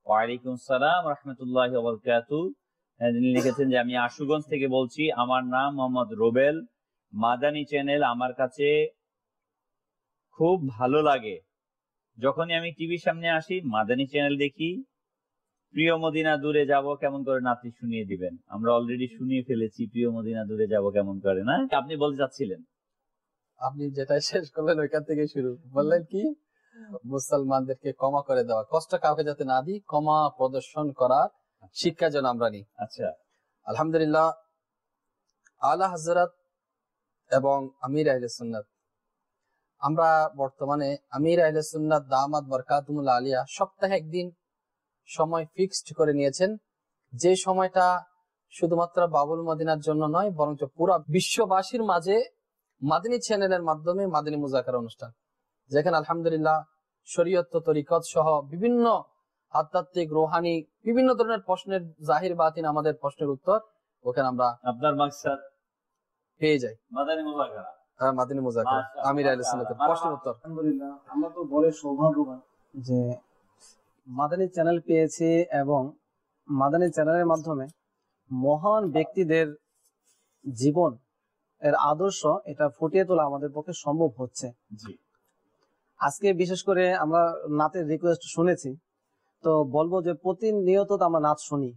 Speaker 2: ওয়া আলাইকুম আসসালাম ওয়া রাহমাতুল্লাহি ওয়া বারাকাতুহু। তিনি লিখেছেন যে আমি আশুগঞ্জ থেকে বলছি, আমার নাম মোহাম্মদ রুবেল। মাদানী চ্যানেল আমার কাছে খুব ভালো লাগে। যখনই আমি টিভির সামনে আসি মাদানী চ্যানেল দেখি। প্রিয় মদিনা দূরে যাব কেমন করে, নাতি শুনিয়ে দিবেন। আমরা অলরেডি শুনিয়ে ফেলেছি প্রিয় মদিনা দূরে যাব কেমন করে, না? আপনি বলতে চাচ্ছিলেন?
Speaker 4: আপনি যেটা শেষ করলেন ওইখান থেকে শুরু বললেন কি, মুসলমানদেরকে ক্ষমা করে দেওয়া, কষ্ট কাউকে যাতে না দিই, ক্ষমা প্রদর্শন করার শিক্ষা যেন আমরা নিই।
Speaker 2: আচ্ছা,
Speaker 4: আলহামদুলিল্লাহ, আলা হযরত এবং আমির আহলে সুন্নাত, আমরা বর্তমানে আমির আহলে সুন্নাত দামাত বরকাতুল আলিয়া সপ্তাহে একদিন সময় ফিক্সড করে নিয়েছেন, যে সময়টা শুধুমাত্র বাবুল মদিনার জন্য নয়, বরঞ্চ পুরা বিশ্ববাসীর মাঝে মাদানী চ্যানেলের মাধ্যমে মাদানী মুযাকারা অনুষ্ঠান, যেখানে আলহামদুলিল্লাহ শরীয়ত, তরিকত সহ বিভিন্ন আধ্যাত্মিক, রোহানি বিভিন্ন ধরনের প্রশ্নের জাহির বাতিন আমাদের প্রশ্নের উত্তর ওখানে আমরা
Speaker 2: আপনার মাকসাদ
Speaker 4: পেয়ে যাই।
Speaker 2: মাদানী মুযাকারা,
Speaker 4: মাদানী মুযাকারা, আমির আহলে সুন্নাতের প্রশ্নের উত্তর।
Speaker 3: আলহামদুলিল্লাহ, আমরা তো বড় সৌভাগ্যবান যে মাদানী চ্যানেল পেয়েছি এবং মাদানী চ্যানেলের মাধ্যমে মহান ব্যক্তিদের জীবন
Speaker 7: এর আদর্শ এটা ফুটিয়ে তোলা আমাদের পক্ষে সম্ভব হচ্ছে।
Speaker 2: জি
Speaker 7: আজকে বিশেষ করে আমরা নাচের রিকোয়েস্ট শুনেছি, তো বলবো যে প্রতিনিয়ত তো আমরা নাচ শুনি,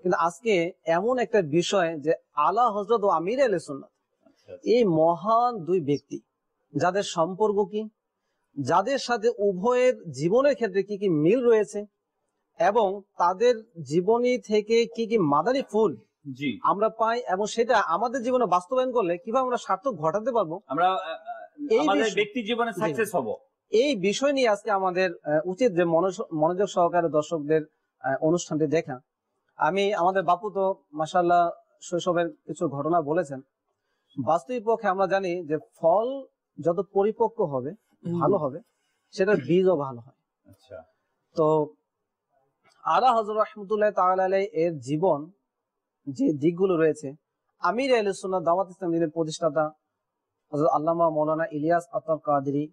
Speaker 7: কিন্তু আজকে এমন একটা বিষয় যে আলা হযরত ও আমির আহলে সুন্নাত, এই মহান দুই ব্যক্তি যাদের সম্পর্ক কি, যাদের সাথে উভয়ের জীবনের ক্ষেত্রে কি কি মিল রয়েছে এবং তাদের জীবনী থেকে কি কি মাদানী ফুল
Speaker 2: জি
Speaker 7: আমরা পাই এবং সেটা আমাদের জীবনে বাস্তবায়ন করলে কিভাবে আমরা সার্থক ঘটাতে পারবো,
Speaker 2: আমরা
Speaker 7: এই
Speaker 2: আমাদের
Speaker 7: বিষয়-
Speaker 2: ব্যক্তি জীবনে সাকসেস হব।
Speaker 7: এই বিষয় নিয়ে আজকে আমাদের উচিত যে মনোযোগ সহকারে দর্শকদের অনুষ্ঠানটি দেখা। আমি আমাদের বাপু তো মাশাআল্লাহ শৈশবের কিছু ঘটনা বলেছেন। বাস্তবিক পক্ষে আমরা জানি যে ফল যত পরিপক্ক হবে ভালো হবে, সেটার বীজও ভালো হয়।
Speaker 2: আচ্ছা
Speaker 7: তো আলা হযরত রাহমাতুল্লাহ তাআলা আলাইহি এর জীবন যে দিকগুলো রয়েছে, আমির আহলে সুন্নাত দাওয়াত ইসলাম দিনের প্রতিষ্ঠাতা হযরত আল্লামা মাওলানা ইলিয়াস আতার কাদেরী,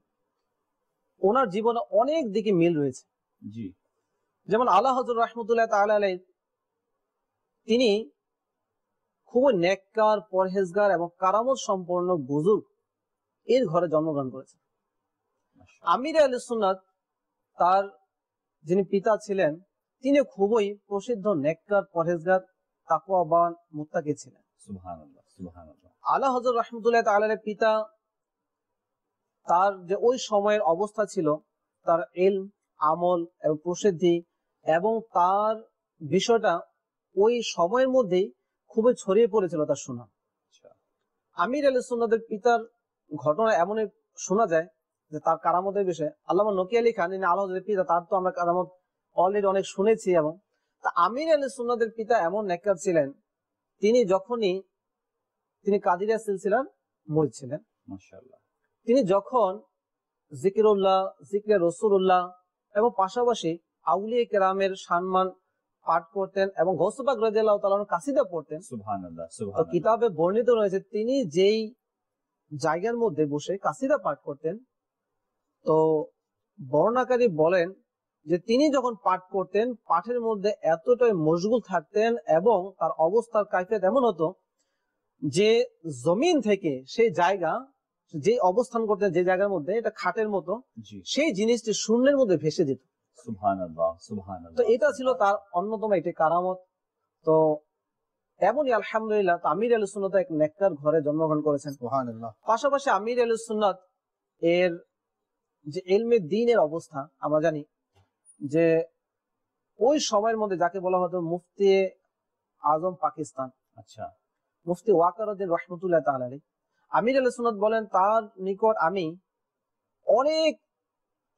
Speaker 7: ওনার জীবনে অনেক দিকে মিল রয়েছে।
Speaker 2: জি
Speaker 7: যেমন আলা হযরত রাহমাতুল্লাহ তাআলা আলাইহি তিনি খুবই নেককার, পরহেজগার এবং কারামত সম্পন্ন বুজুর্গ এর ঘরে জন্মগ্রহণ করেছেন। আমির আহলে সুন্নাত তার যিনি পিতা ছিলেন তিনি খুবই প্রসিদ্ধ নেককার, পরহেজগার, তাকওয়াবান, মুত্তাকি ছিলেন।
Speaker 2: সুবহানাল্লাহ সুবহানাল্লাহ।
Speaker 7: আলা হযরত রাহমাতুল্লাহ তাআলা আলাইহির পিতা তার যে ওই সময়ের অবস্থা ছিল, তার ইলম, আমল এবং প্রসিদ্ধি এবং তার বিষয়টা ওই সময়ের মধ্যেই খুবই ছড়িয়ে পড়েছিল তার সুনাম। আমির আহলে সুন্নাতের পিতার ঘটনা এমন শোনা যায় যে তার কারামতের বিষয়ে আল্লামা নকি আলী খান, যিনি আলা হযরতের পিতা, তার তো আমরা কারামত অলরেডি অনেক শুনেছি। এবং তা আমির আহলে সুন্নাতের পিতা এমন নেককার ছিলেন, তিনি কাদিরিয়া সিলসিলার মুরিদ ছিলেন।
Speaker 2: মাশাআল্লাহ।
Speaker 7: তিনি যখন জিকিরুল্লাহ, জিকরে রাসূলুল্লাহ এবং পাশাপাশি আউলিয়া কেরামের সম্মান পাঠ করতেন এবং গৌস পাক রাদিয়াল্লাহু তাআলা আনহু কাসিদা পড়তেন।
Speaker 2: সুবহানাল্লাহ
Speaker 7: তো
Speaker 2: সুবহানাল্লাহ।
Speaker 7: কিতাবে বর্ণিত রয়েছে তিনি যেই জায়গার মধ্যে বসে কাসিদা পাঠ করতেন, তো বর্ণনাকারী বলেন যে তিনি যখন পাঠ করতেন পাঠের মধ্যে এতটাই মশগুল থাকতেন এবং তার অবস্থার কাইফিয়ত এমন হতো যে জমিন থেকে সেই জায়গা, যে অবস্থান করতেন যে জায়গার মধ্যে, এটা খাটের মতো,
Speaker 2: জি
Speaker 7: সেই জিনিসটি শূন্যের মধ্যে ভেসে যেত।
Speaker 2: সুবহানাল্লাহ সুবহানাল্লাহ।
Speaker 7: তো এটা ছিল তার অন্যতম একটি কারামত। তো এমনই আলহামদুলিল্লাহ আমির আহলে সুন্নাত এক নেককার ঘরে জন্মগ্রহণ করেছেন।
Speaker 3: সুবহানাল্লাহ।
Speaker 7: পাশাপাশি আমির আহলে সুন্নাত এর যে ইলমে দ্বীনের অবস্থা আমরা জানি যে ওই সময়ের মধ্যে যাকে বলা হতো মুফতি আজম পাকিস্তান,
Speaker 2: আচ্ছা
Speaker 7: মুফতি ওয়াকারউদ্দিন রাহমাতুল্লাহ তাআলা আলাইহি, আমির আহলে সুন্নাত বলেন তার নিকট আমি অনেক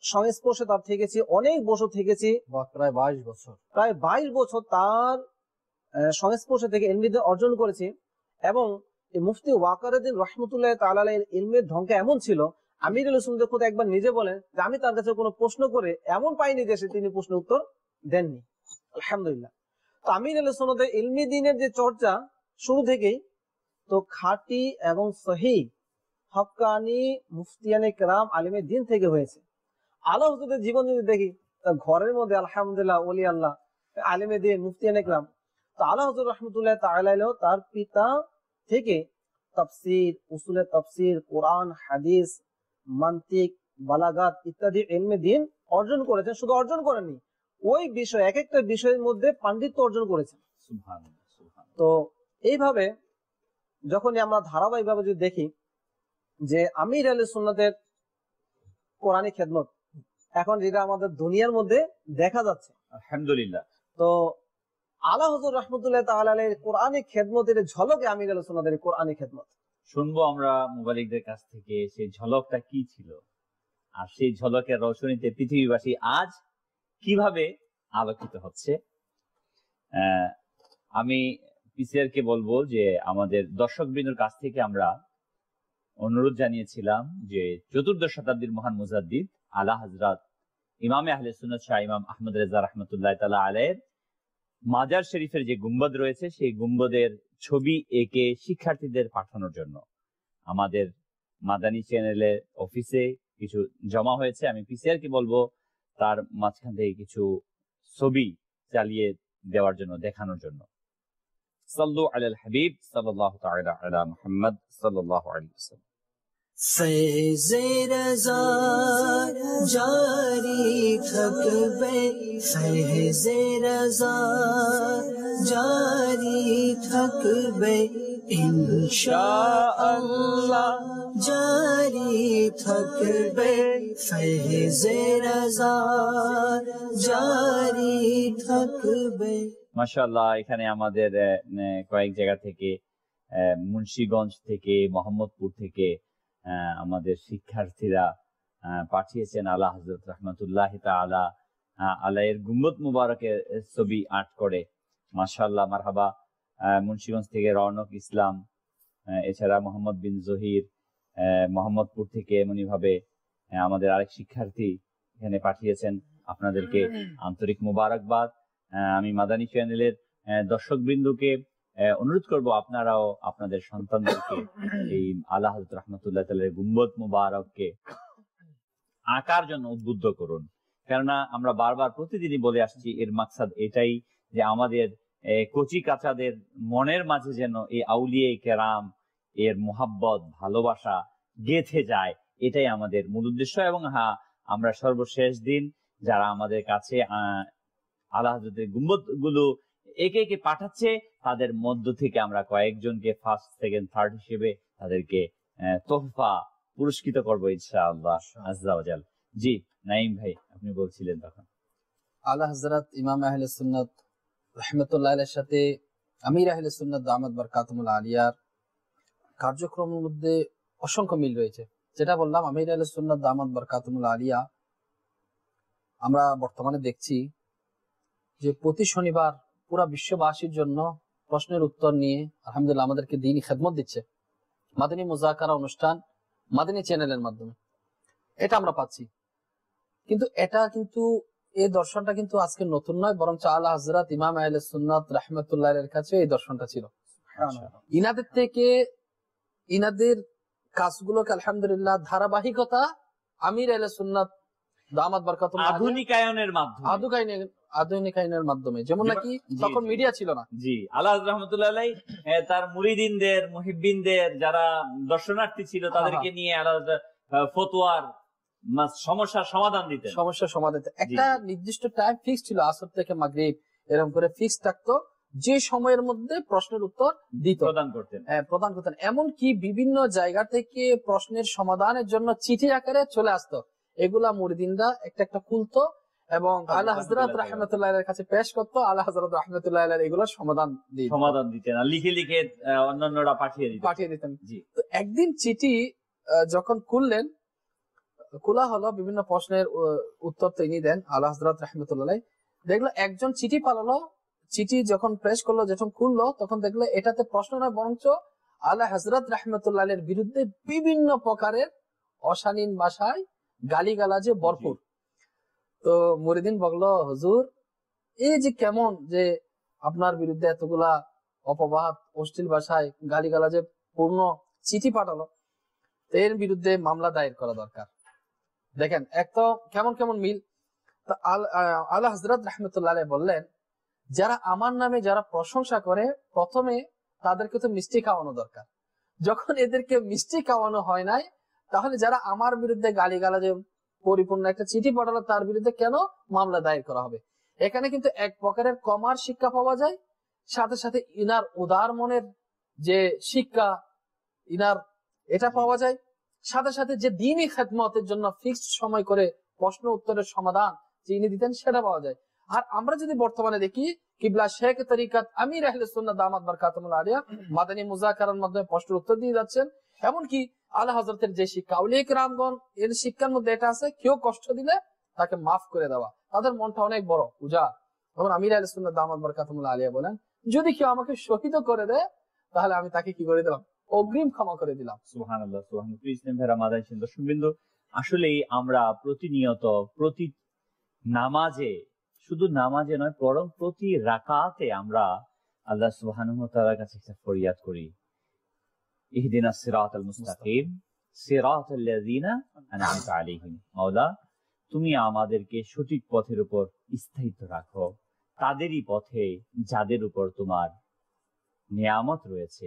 Speaker 7: সংস্পর্শে তার থেকেছি, অনেক বছর থেকেছি,
Speaker 5: প্রায় 22 বছর।
Speaker 7: প্রায় 22 বছর তার সংস্পর্শে থেকে ইলমি অর্জন করেছি। এবং এই মুফতি ওয়াকারউদ্দিন রাহমাতুল্লাহ তাআলা আলাইহির ইলমের ঢঙ্কা এমন ছিল, আমির আহলে সুন্নাত খোদ একবার নিজে বলেন যে আমি তার কাছে কোনো প্রশ্ন করে এমন পাইনি যে তিনি প্রশ্নের উত্তর দেননি। আলহামদুলিল্লাহ। তো আমির আহলে সুন্নাতের ইলমি দ্বীনের যে চর্চা শুরু থেকেই তো খাঁটি এবং সহি হক্কানি মুফতিয়ানে কেরাম আলিমে দ্বীন থেকে হয়েছে। আলা হযরতের জীবন যদি দেখি, তার ঘরের মধ্যে আলহামদুলিল্লাহ ওলি আল্লাহ, আলিমে দ্বীন, মুফতিয়ানে কেরাম। তো আলা হযরত রাহমাতুল্লাহ তাআলা আলাইহি তার পিতা থেকে তাফসীর, উসুলে তাফসীর, কোরআন, হাদিস, মান্তিক, বালাগাত ইত্যাদি ইলমে দ্বীন অর্জন করেছেন। শুধু অর্জন করেননি, ওই বিষয় এক একটা বিষয়ের মধ্যে পাণ্ডিত্য অর্জন করেছেন।
Speaker 2: সুবহানাল্লাহ সুবহানাল্লাহ।
Speaker 7: তো এইভাবে যখনই আমরা ধারাবাহিকভাবে যদি দেখি যে আমির আহলে সুন্নাতের কোরআনী খেদমত এখন যেটা আমাদের দুনিয়ার মধ্যে দেখা যাচ্ছে,
Speaker 2: আলহামদুলিল্লাহ।
Speaker 7: তো আলা হযরত রাহমাতুল্লাহ তাআলা আলাইহির কোরআনী খেদমতের ঝলকে আমির আহলে সুন্নাতের কোরআনী খেদমত
Speaker 2: শুনবো আমরা মুবালিকদের কাছ থেকে সেই ঝলকটা কি ছিল, আর সেই ঝলকের রৌশনীতে পৃথিবীবাসী আজ কিভাবে আলোকিত হচ্ছে। আমি পিসিআর কে বলবো যে আমাদের দর্শকবৃন্দর কাছ থেকে আমরা অনুরোধ জানিয়েছিলাম যে চতুর্দশ শতাব্দীর মহান মুজাদ্দিদ আলা হযরত ইমামে আহলে সুন্নাত শাহ ইমাম আহমদ রেজা রাহমাতুল্লাহ তাআলা আলাইহির মাজার শরীফের যে গুম্বদ রয়েছে, সেই গুম্বদের ছবি এঁকে শিক্ষার্থীদের পাঠানোর জন্য আমাদের মাদানী চ্যানেলের অফিসে কিছু জমা হয়েছে। আমি পিসিআর কে বলবো তার মাঝখান থেকে কিছু ছবি চালিয়ে দেওয়ার জন্য, দেখানোর জন্য। সাল্লু আলাল হাবিব সাল্লাল্লাহু তাআলা আলা মুহাম্মদ সাল্লাল্লাহু আলাইহি ওয়াসাল্লাম।
Speaker 1: फैज़ रज़ा जारी थकबे, फैज़ रज़ा जारी थकबे, इंशाअल्लाह जारी थकबे, फैज़ रज़ा जारी थकबे।
Speaker 2: মাশাআল্লাহ, এখানে আমাদের কয়েক জায়গা থেকে, মুন্সিগঞ্জ থেকে, মোহাম্মদপুর থেকে আমাদের শিক্ষার্থীরা পাঠিয়েছেন আলা হযরত রাহমাতুল্লাহি তাআলা আলাইহির গুম্বদ মুবারকের ছবি আর্ট করে। মাশাআল্লাহ, মারহাবা। মুন্সিগঞ্জ থেকে রওনক ইসলাম, এছাড়া মোহাম্মদ বিন জহির, মোহাম্মদপুর থেকে এমনিভাবে আমাদের আরেক শিক্ষার্থী এখানে পাঠিয়েছেন। আপনাদেরকে আন্তরিক মুবারকবাদ। আমি মাদানী চ্যানেলের দর্শক বৃন্দকে অনুরোধ করব, আপনারাও আপনাদের সন্তানদেরকে এই আলা হযরত রাহমাতুল্লাহি তাআলার গুম্বদ মুবারককে আঁকার জন্য উদ্বুদ্ধ করুন। কেননা আমরা বারবার প্রতিদিনই বলে আসছি, এর মাকসাদ এটাই যে আমাদের কচি কাচাদের মনের মাঝে যেন এই আউলিয়া কেরাম এর মুহাব্বত, ভালোবাসা গেঁথে যায়, এটাই আমাদের মূল উদ্দেশ্য। এবং হ্যাঁ, আমরা সর্বশেষ দিন যারা আমাদের কাছে আলা হযরতের গুম্বদ গুলো একে একে পাঠাচ্ছে, তাদের মধ্য থেকে আমরা কয়েকজনকে ফার্স্ট, সেকেন্ড, থার্ড হিসেবে তাদেরকে তোহফা পুরস্কৃত করবো ইনশাআল্লাহ আযজা ওয়া জাল। জি নাঈম ভাই, আপনি বলছিলেন তখন।
Speaker 4: আলা হযরত ইমাম আহলে সুন্নাত রাহমাতুল্লাহ আলাইহির সাথে আমির আহলে সুন্নাত দামাত বারকাতুল আলিয়ার কার্যক্রমের মধ্যে অসংখ্য মিল রয়েছে। যেটা বললাম, আমির আহলে সুন্নাত দামাত বারকাতুল আলিয়া আমরা বর্তমানে দেখছি যে প্রতি শনিবার পুরা বিশ্ববাসীর জন্য প্রশ্নের উত্তর নিয়ে আলহামদুলিল্লাহ আমাদেরকে দ্বীনি খেদমত দিচ্ছে মাদানী মুযাকারা অনুষ্ঠান মাদানী চ্যানেলের মাধ্যমে। এটা আমরা পাচ্ছি, কিন্তু এই দর্শনটা কিন্তু আজকে নতুন নয়, বরং আলা হযরত ইমাম আহলে সুন্নাত রাহমাতুল্লাহ আলাইহির কাছে এই দর্শনটা ছিল। ইনাদের থেকে ইনাদের কাজগুলোকে আলহামদুলিল্লাহ ধারাবাহিকতা আমির আহলে সুন্নাত দামাত বারকাতুল্লাহ আধুনিকায়নের মাধ্যমে, যেমন নাকি তখন মিডিয়া ছিল না।
Speaker 2: জি, আলা হযরত রাহমাতুল্লাহ আলাইহি তার মুরিদিনদের, মুহিব্বিনদের, যারা দর্শনার্থী ছিল, তাদেরকে নিয়ে আলা হযরত ফতোয়ার সমস্যার সমাধান দিতেন।
Speaker 4: একটা নির্দিষ্ট টাইম ফিক্স ছিল, আসর থেকে মাগরিব এরকম করে ফিক্স থাকতো, যে সময়ের মধ্যে প্রশ্নের উত্তর প্রদান করতেন। এমনকি বিভিন্ন জায়গা থেকে প্রশ্নের সমাধানের জন্য চিঠি আকারে চলে আসতো, এগুলা মুরিদিনরা একটা একটা খুলতো এবং আলা হযরত রাহমাতুল্লাহ আলাইহির কাছে পেশ করতো। আলা হযরত রাহমাতুল্লাহ আলাইহি এগুলো সমাধান
Speaker 2: দিতেন, আর লিখে লিখে অন্যান্যরা পাঠিয়ে দিতেন।
Speaker 4: তো একদিন চিঠি যখন খোলা হলো, বিভিন্ন প্রশ্নের উত্তর তিনি দেন আলা হযরত রাহমাতুল্লাহ আলাইহি। দেখলো একজন চিঠি পাঠালো, চিঠি যখন প্রেস করলো, যখন খুললো, তখন দেখলো এটাতে প্রশ্ন নয়, বরঞ্চ আলা হযরত রাহমাতুল্লাহ আলাইহির বিরুদ্ধে বিভিন্ন প্রকারের অশালীন ভাষায় গালিগালাজে ভরপুর। তো মুরিদিন বললো, হুজুর এই যে কেমন যে আপনার বিরুদ্ধে এতগুলা অপবাদ, অশ্লীল ভাষায় গালিগালাজে পূর্ণ চিঠি পাঠালো, এর বিরুদ্ধে মামলা দায়ের করা দরকার। দেখেন এক তো কেমন কেমন মিল। আলা হযরত রাহমাতুল্লাহ আলাইহি বললেন, যারা আমার নামে যারা প্রশংসা করে, প্রথমে তাদেরকে তো মিষ্টি খাওয়ানো দরকার। যখন এদেরকে মিষ্টি খাওয়ানো হয় নাই, তাহলে যারা আমার বিরুদ্ধে গালিগালাজে পরিপূর্ণ একটা চিঠি পাঠালো, তার বিরুদ্ধে কেন মামলা দায়ের করা হবে? এখানে কিন্তু এক প্রকারের কমার শিক্ষা পাওয়া যায়, সাথে সাথে ইনার উদার মনের যে শিক্ষা ইনার এটা পাওয়া যায়, সাথে সাথে যে দ্বীনি খেদমতের জন্য ফিক্সড সময় করে প্রশ্ন উত্তরের সমাধান যিনি দিতেন সেটা পাওয়া যায়। আর আমরা যদি বর্তমানে দেখি, কিবলা শেখ তরিকাত আমির আহলে সুন্নাত দামাত বারকাতুল আলিয়া মাদানী মুযাকারার মাধ্যমে প্রশ্নের উত্তর দিয়ে যাচ্ছেন। এমনকি আলা হযরতের যে শিক্ষা, আউলিয়া কিরামগণ এর শিক্ষার মধ্যে এটা আছে, কেউ কষ্ট দিলে তাকে মাফ করে দেওয়া, তাদের মনটা অনেক বড় উজাড়। তখন আমির আহলে সুন্নাত দামাত বারকাতুল আলিয়া বলেন, যদি কেউ আমাকে শহীদ করে দেয়, তাহলে আমি তাকে কি করে দিলাম? অগ্রিম ক্ষমা করে দিলাম।
Speaker 2: সুবহানাল্লাহ, সুবহানাল্লাহ। ইসলাম ভাইরা, মাদানী দর্শকবৃন্দ, আসলেই আমরা প্রতিনিয়ত প্রতি নামাজে, শুধু নামাজে নয়, বরং প্রতি রাকাতে আমরা আল্লাহ সুবহানাহু ওয়া তাআলার কাছে একটা ফরিয়াদ করি, ইহদিনাস সিরাতাল মুস্তাকিম সিরাতাল লাযিনা আনআমতা আলাইহিম। মাওলা, তুমি আমাদেরকে সঠিক পথের উপর স্থায়িত্ব রাখো, তাদেরই পথে যাদের উপর তোমার নিয়ামত রয়েছে।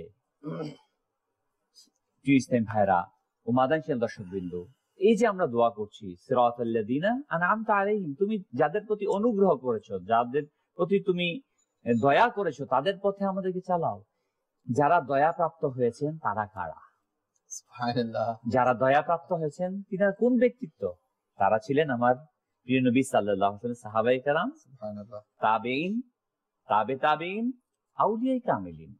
Speaker 2: প্রিয় ইসলাম ভাইরা ও মাদানশীল দর্শকবৃন্দ, এই যে আমরা দোয়া করছি সিরাতাল্লাযিনা আনআমতা আলাইহিম, তুমি যাদের প্রতি অনুগ্রহ করেছো, যাদের প্রতি তুমি দয়া করেছো, তাদের পথে আমাদেরকে চালাও। যারা দয়া প্রাপ্ত হয়েছেন তারা কারা?
Speaker 4: সুবহানাল্লাহ।
Speaker 2: যারা দয়া প্রাপ্ত হয়েছেন তিনার কোন ব্যক্তিত্ব? তারা ছিলেন আমার প্রিয় নবী সাল্লাল্লাহু আলাইহি ওয়াসাল্লাম, সাহাবায়ে কেরাম,
Speaker 4: সুবহানাল্লাহ,
Speaker 2: তাবেঈন, তাবেঈন, আউলিয়ায়ে কামিলিন।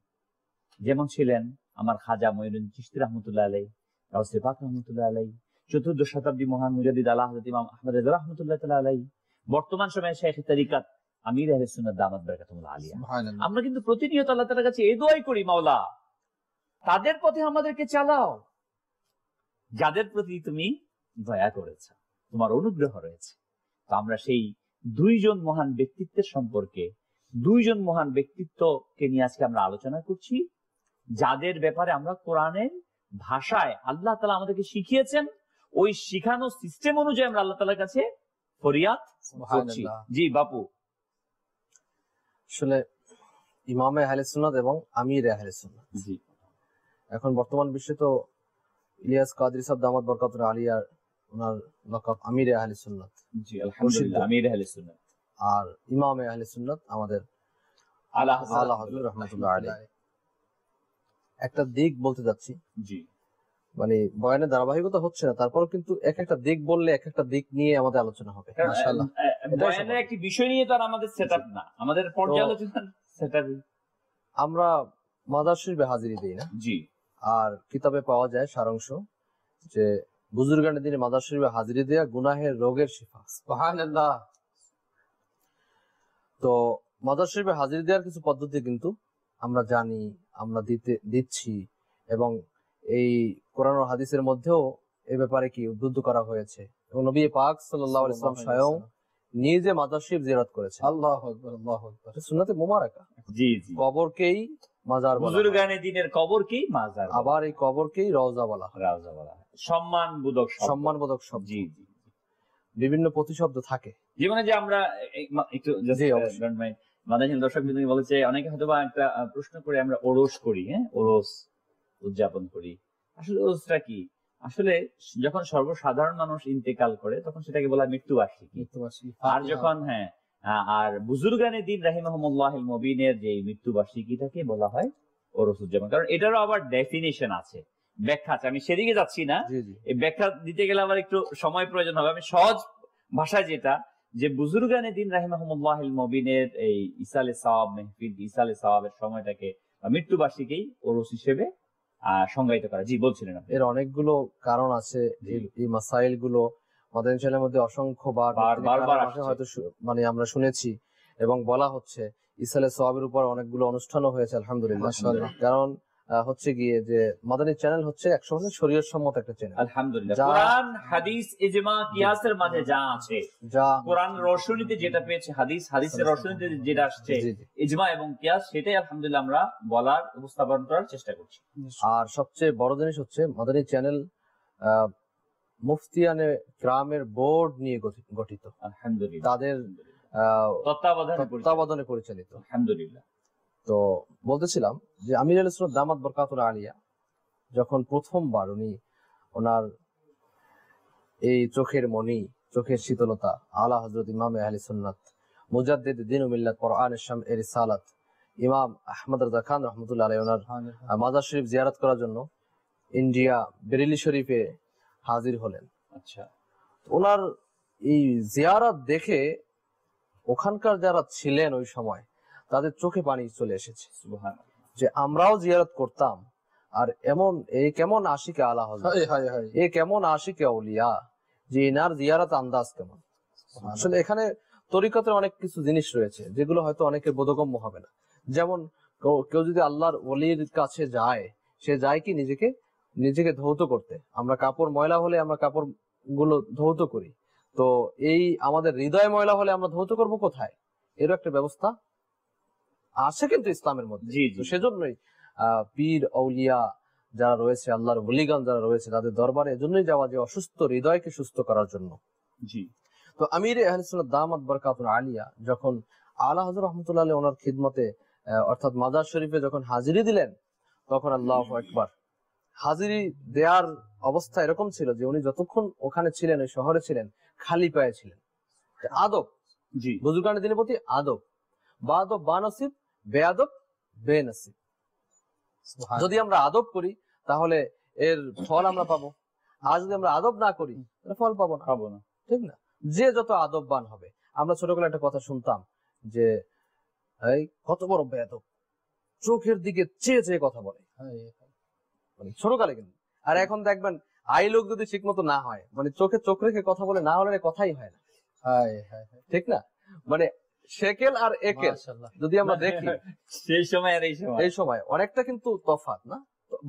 Speaker 2: যেমন ছিলেন আমার খাজা মঈনুদ্দিন চিশতি রাহমাতুল্লাহ আলাইহি, গাউসে পাক রাহমাতুল্লাহ আলাইহি, চতুর্থ শতাব্দী মহান মুজাদ্দিদ আলা হযরত ইমাম আহমদ রেজা রাহমাতুল্লাহ তাআলা আলাইহি, বর্তমান সময়ে শাইখ তরিকাত আমির আহলে সুন্নাত দামাত বারাকাতুহুল আলিয়া।
Speaker 4: সুবহানাল্লাহ।
Speaker 2: আমরা কিন্তু প্রতিনিয়ত আল্লাহ তাআলার কাছে এই দোয়াই করি, মাওলা তাদের পথে আমাদেরকে চালাও যাদের প্রতি তুমি দয়া করেছো, তোমার অনুগ্রহ রয়েছে। তো আমরা সেই দুইজন মহান ব্যক্তিত্বের সম্পর্কে, দুইজন মহান ব্যক্তিত্বকে নিয়ে আজকে আমরা আলোচনা করছি, যাদের ব্যাপারে আমরা কোরআনের ভাষায় আল্লাহ তাআলা আমাদেরকে শিখিয়েছেন, ওই শিখানো সিস্টেম অনুযায়ী আমরা আল্লাহ তাআলার কাছে ফরিয়াদ করছি। জি বাপু।
Speaker 5: আসলে ইমামে আহলে সুন্নাত এবং আমিরে আহলে সুন্নাত,
Speaker 2: জি,
Speaker 5: এখন বর্তমান বিশ্বে তো ইলিয়াস কাদরি সাহেব দামাত বরকাতুল আলিয়ার ওনার লকাব আমিরে আহলে সুন্নাত,
Speaker 2: জি আলহামদুলিল্লাহ, আমির আহলে সুন্নাত।
Speaker 5: আর ইমামে আহলে সুন্নাত আমাদের
Speaker 2: আলা
Speaker 5: হযরত রাহমাতুল্লাহ আলাইহি। একটা দিক বলতে যাচ্ছি,
Speaker 2: জি,
Speaker 5: মানে বয়ানের ধারাবাহিকতা হচ্ছে না, তারপরেও কিন্তু এক একটা দিক বললে এক একটা দিক নিয়ে আমাদের আলোচনা হবে। মাশাআল্লাহ,
Speaker 2: বয়ানের একটি বিষয় নিয়ে তো আর আমাদের সেটআপ না, আমাদের পর্যালোচনার সেটআপ।
Speaker 5: আমরা মাদার শরীফে হাজিরি দেই না,
Speaker 2: জি,
Speaker 5: আর কিতাবে পাওয়া যায় সারাংশ যে বুজুর্গানের দিনে মাদার শরীফে হাজিরি দেয়া গুনাহের রোগের শিফা।
Speaker 4: সুবহানাল্লাহ।
Speaker 5: তো মাদার শরীফে হাজিরি দেওয়ার কিছু পদ্ধতি কিন্তু আমরা জানি, আমরা দিচ্ছি, এবং এই কোরআন ও হাদিসের মধ্যেও এই ব্যাপারে কি উদ্বুদ্ধ করা হয়েছে, এবং নবী পাক সাল্লাল্লাহু আলাইহি ওয়াসাল্লাম স্বয়ং নিজে মাদার শরীফ জিয়ারত করেছেন।
Speaker 4: আল্লাহু আকবার, আল্লাহু আকবার।
Speaker 5: সুন্নাতে মুবারাকা,
Speaker 2: জি, জি,
Speaker 5: কবরকেই মাজার বলা হয়,
Speaker 2: বুজুর্গানে দিনের কবরকেই মাজার,
Speaker 5: আবার এই কবরকেই রওজা বলা হয়,
Speaker 2: রাজা বলা হয়, সম্মানবোধক শব্দ।
Speaker 5: সম্মানবোধক শব্দ।
Speaker 2: জি, জি,
Speaker 5: বিভিন্ন প্রতিশব্দ থাকে
Speaker 2: জীবনে যে আমরা একটু মাদানীন দর্শক বিন্দু বলেছে, অনেকে হয়তো বা একটা প্রশ্ন করে আমরা ওরস করি, হ্যাঁ, ওরস উদযাপন করি। আসলে ওরসটা কি? আসলে যখন সর্বসাধারণ মানুষ ইন্তেকাল করে তখন সেটাকে বলা হয় মৃত্যুবার্ষিকী। আর যখন আর বুজুর্গানে দিন রাহিমাহুমুল্লাহিল মুবিনের যে মৃত্যুবার্ষিকীটাকে বলা হয় ওরস উদযাপন। কারণ এটারও আবার ডেফিনিশন আছে, ব্যাখ্যা আছে। আমি সেদিকে যাচ্ছি না, এই ব্যাখ্যা দিতে গেলে আবার একটু সময় প্রয়োজন হবে। আমি সহজ ভাষায় যেটা, যে বুজুর্গানে দিন রাহিমাহুমুল্লাহিল মুবিনের এই ইসালে সাওয়াব মাহফিল, ইসালে সাওয়াবের সময়টাকে মৃত্যুবার্ষিকী ওরস হিসেবে সংজ্ঞায়িত করা। জি, বলছিলেন আপনি।
Speaker 5: এর অনেকগুলো কারণ আছে, এই মাসাইল গুলো মাদানী চ্যানেলের মধ্যে অসংখ্য বারবার হয়তো মানে আমরা শুনেছি এবং বলা হচ্ছে। ইসালে সাওয়াবের উপর অনেকগুলো অনুষ্ঠানও হয়েছে আলহামদুলিল্লাহ। কারণ হচ্ছে গিয়ে যে মাদানী চ্যানেল হচ্ছে 100% শরীয়ত সম্মত একটা চ্যানেল।
Speaker 2: আলহামদুলিল্লাহ, কোরআন হাদিস ইজমা কিয়াসের মাঝে যা আছে, যা কোরআন রশনীতে যেটা পেয়েছে, হাদিসের রশনীতে যেটা আসছে, ইজমা এবং কিয়াস, সেটাই আলহামদুলিল্লাহ আমরা বলার, উপস্থাপন করার চেষ্টা করছি।
Speaker 5: আর সবচেয়ে বড় জিনিস হচ্ছে মাদানী চ্যানেল মুফতিয়ানে কিরামের বোর্ড নিয়ে গঠিত, আলহামদুলিল্লাহ, তাদের তত্ত্বাবধানে পরিচালিত, আলহামদুলিল্লাহ। তো বলতেছিলাম যে আমির আহলে সুন্নাত দামাত বরকাতুল আলিয়া যখন প্রথমবার ওনার এই চোখের মনি, চোখের শীতলতা, আলা হযরত ইমামে আহলে সুন্নাত মুজাদ্দিদ দ্বীন ও মিল্লাত কোরআনের শাম এর রিসালাত ইমাম আহমদ রাজা খান রাহমাতুল্লাহ আলাইহি ওনার মাজার শরীফ জিয়ারত করার জন্য ইন্ডিয়া বেরেলি শরীফে হাজির হলেন। আচ্ছা, ওনার এই জিয়ারত দেখে ওখানকার যারা ছিলেন ওই সময় তাদের চোখে পানি চলে এসেছে, যে আমরাও জিয়ারত করতাম, আর এই কেমন আশিকে আলা হযরত, এই কেমন আশিকে আউলিয়া, যে ইনার জিয়ারত আন্দাজ কেমন। আসলে এখানে তরিকতের অনেক কিছু জিনিস রয়েছে যেগুলো হয়তো অনেকের বোধগম্য হবে না। যেমন কেউ যদি আল্লাহর ওলির কাছে যায়, সে যায় কি নিজেকে ধৌত করতে। আমরা কাপড় ময়লা হলে আমরা কাপড় গুলো ধৌত করি, তো এই আমাদের হৃদয় ময়লা হলে আমরা ধৌত করব কোথায়? এরও একটা ব্যবস্থা আছে কিন্তু ইসলামের মধ্যে। সেজন্যই পীর আউলিয়া যারা রয়েছে, আল্লাহর ওলিগান যারা রয়েছে, তাদের দরবারে এজন্যই যাওয়া যে অসুস্থ হৃদয়কে সুস্থ করার জন্য। জি, তো আমির আহলে সুন্নাত দামাত বরকাতুল আলিয়া যখন আলা হযরত রাহমাতুল্লাহ আলাইহি ওনার খিদমতে অর্থাৎ মাজার শরীফে যখন হাজিরি দিলেন তখন আল্লাহু আকবার, হাজিরি দেওয়ার অবস্থা এরকম ছিল যে উনি যতক্ষণ ওখানে ছিলেন, ওই শহরে ছিলেন, খালি পায়ে ছিলেন। আদব,
Speaker 2: জি,
Speaker 5: বুজুর্গানের দিনের প্রতি আদব, বাদব বানসিব, বেআদব বেনসিব। যদি আমরা আদব করি তাহলে এর ফল আমরা পাবো, আর যদি আমরা আদব না করি তাহলে ফল পাবো না, ঠিক না? যে যত আদববান হবে। আমরা ছোটবেলায় একটা কথা শুনতাম যে এই কত বড় বেয়াদব, চোখের দিকে চেয়ে চেয়ে কথা বলে, মানে ছোটকালে কিন্তু। আর এখন দেখবেন আই লোক যদি ঠিক মতো না হয়, মানে চোখে চোখ রেখে কথা বলে, না হলে কথাই হয় না, ঠিক না? মানে সেকেল আর একেল যদি আমরা দেখি
Speaker 2: সেই সময় আর এই
Speaker 5: সময় অনেকটা কিন্তু তফাৎ না?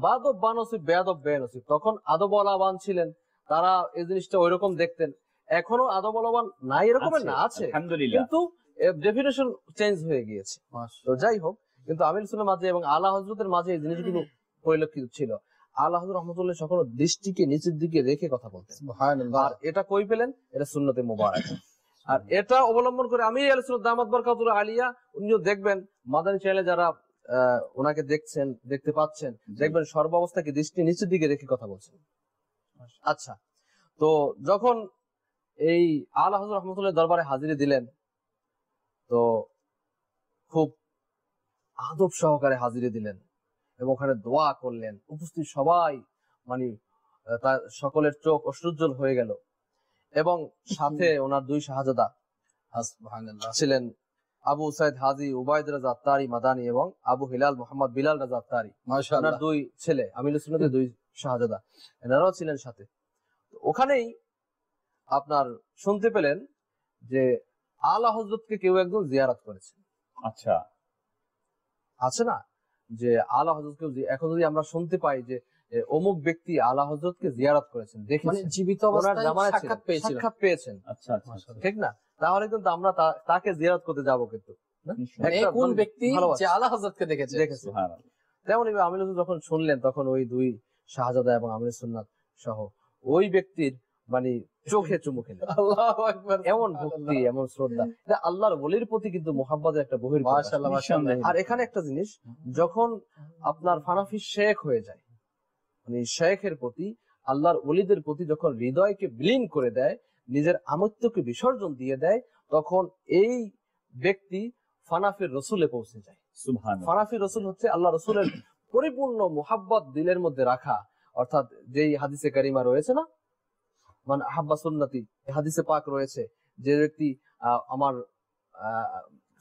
Speaker 5: বাদব বানসিব বেয়াদব বেনসিব, তখন আদবওয়ালাবান ছিলেন, তারা এই জিনিসটা ওইরকম দেখতেন। এখনো আদবওয়ালাবান নাই এরকমের না, আছে, কিন্তু ডেফিনেশন চেঞ্জ হয়ে গিয়েছে। তো যাই হোক, কিন্তু আমির সুন্নাহর মাঝে এবং আলা হযরতের মাঝে এই জিনিসগুলো পরিলক্ষিত ছিল। আলা হযরত রাহমাতুল্লাহ সকল দৃষ্টিকে নিচের দিকে রেখে কথা বলতেন। আর এটা কই পেলেন? এটা সুন্নতে মুবারাক। আর এটা অবলম্বন করে আমির আহলে সুন্নাত দামাত বারকাতুল আলিয়া, উনিও দেখবেন মাদানী চ্যানেলে যারা ওনাকে দেখছেন, দেখতে পাচ্ছেন, দেখবেন সর্বাবস্থাকে দৃষ্টি নিচের দিকে রেখে কথা বলছেন। আচ্ছা, তো যখন এই আলা হযরত রাহমাতুল্লাহ দরবারে হাজিরি দিলেন, তো খুব আদব সহকারে হাজিরি দিলেন এবং ওখানে দোয়া করলেন। উপস্থিত সবাই মানে তার সকলের চোখ অশ্রুজ্জ্বল হয়ে গেল। এবং সাথে ওনার দুই শাহজাদা ছিলেন, আবু সাইদ হাজি উবাইদ রাজা আত্তারি মাদানী এবং আবু হিলাল মোহাম্মদ বিলাল রাজা আত্তারি, ওনার দুই ছেলে, আমিরুস সুন্নাতের দুই শাহজাদা, এনারাও ছিলেন সাথে। ওখানেই আপনার শুনতে পেলেন যে আলা হযরতকে কেউ একজন জিয়ারত করেছে।
Speaker 2: আচ্ছা,
Speaker 5: আছে না যে আলা হযরতকে এখন যদি আমরা শুনতে পাই যে অমুক ব্যক্তি আলা হযরতকে জিয়ারত করেছেন, দেখেছেন,
Speaker 4: জীবিত অবস্থায়
Speaker 5: সাক্ষাৎ পেয়েছেন,
Speaker 2: আচ্ছা আচ্ছা,
Speaker 5: ঠিক না? তাহলে কিন্তু আমরা তাকে জিয়ারত করতে যাব, কিন্তু
Speaker 4: কোন ব্যক্তি যে আলা হযরতকে দেখেছে।
Speaker 5: তেমনি আমির হুজুর যখন শুনলেন, তখন ওই দুই শাহজাদা এবং আমির সুন্নাত সহ ওই ব্যক্তির মানে চোখে চুমু খেলেন। আল্লাহু আকবার, এমন ভক্তি, এমন শ্রদ্ধা, এটা আল্লাহর ওলির প্রতি কিন্তু মুহাব্বতের একটা বহির্প্রকাশ। আর এখানে একটা জিনিস, যখন আপনার ফানাফি শেখ হয়ে যায়, মানে শেখের প্রতি, আল্লাহর ওলিদের প্রতি যখন হৃদয়কে বিলীন করে দেয়, নিজের আমৃত্যুকে বিসর্জন দিয়ে দেয়, তখন এই ব্যক্তি ফানাফির রসুলে পৌঁছে যায়। ফানাফির রসুল হচ্ছে আল্লাহ রসুলের পরিপূর্ণ মুহাব্বত দিলের মধ্যে রাখা। অর্থাৎ যেই হাদিসে কারিমা রয়েছে না, মানে আহাব্বা সুন্নতি, হাদিসে পাক রয়েছে, যে ব্যক্তি আমার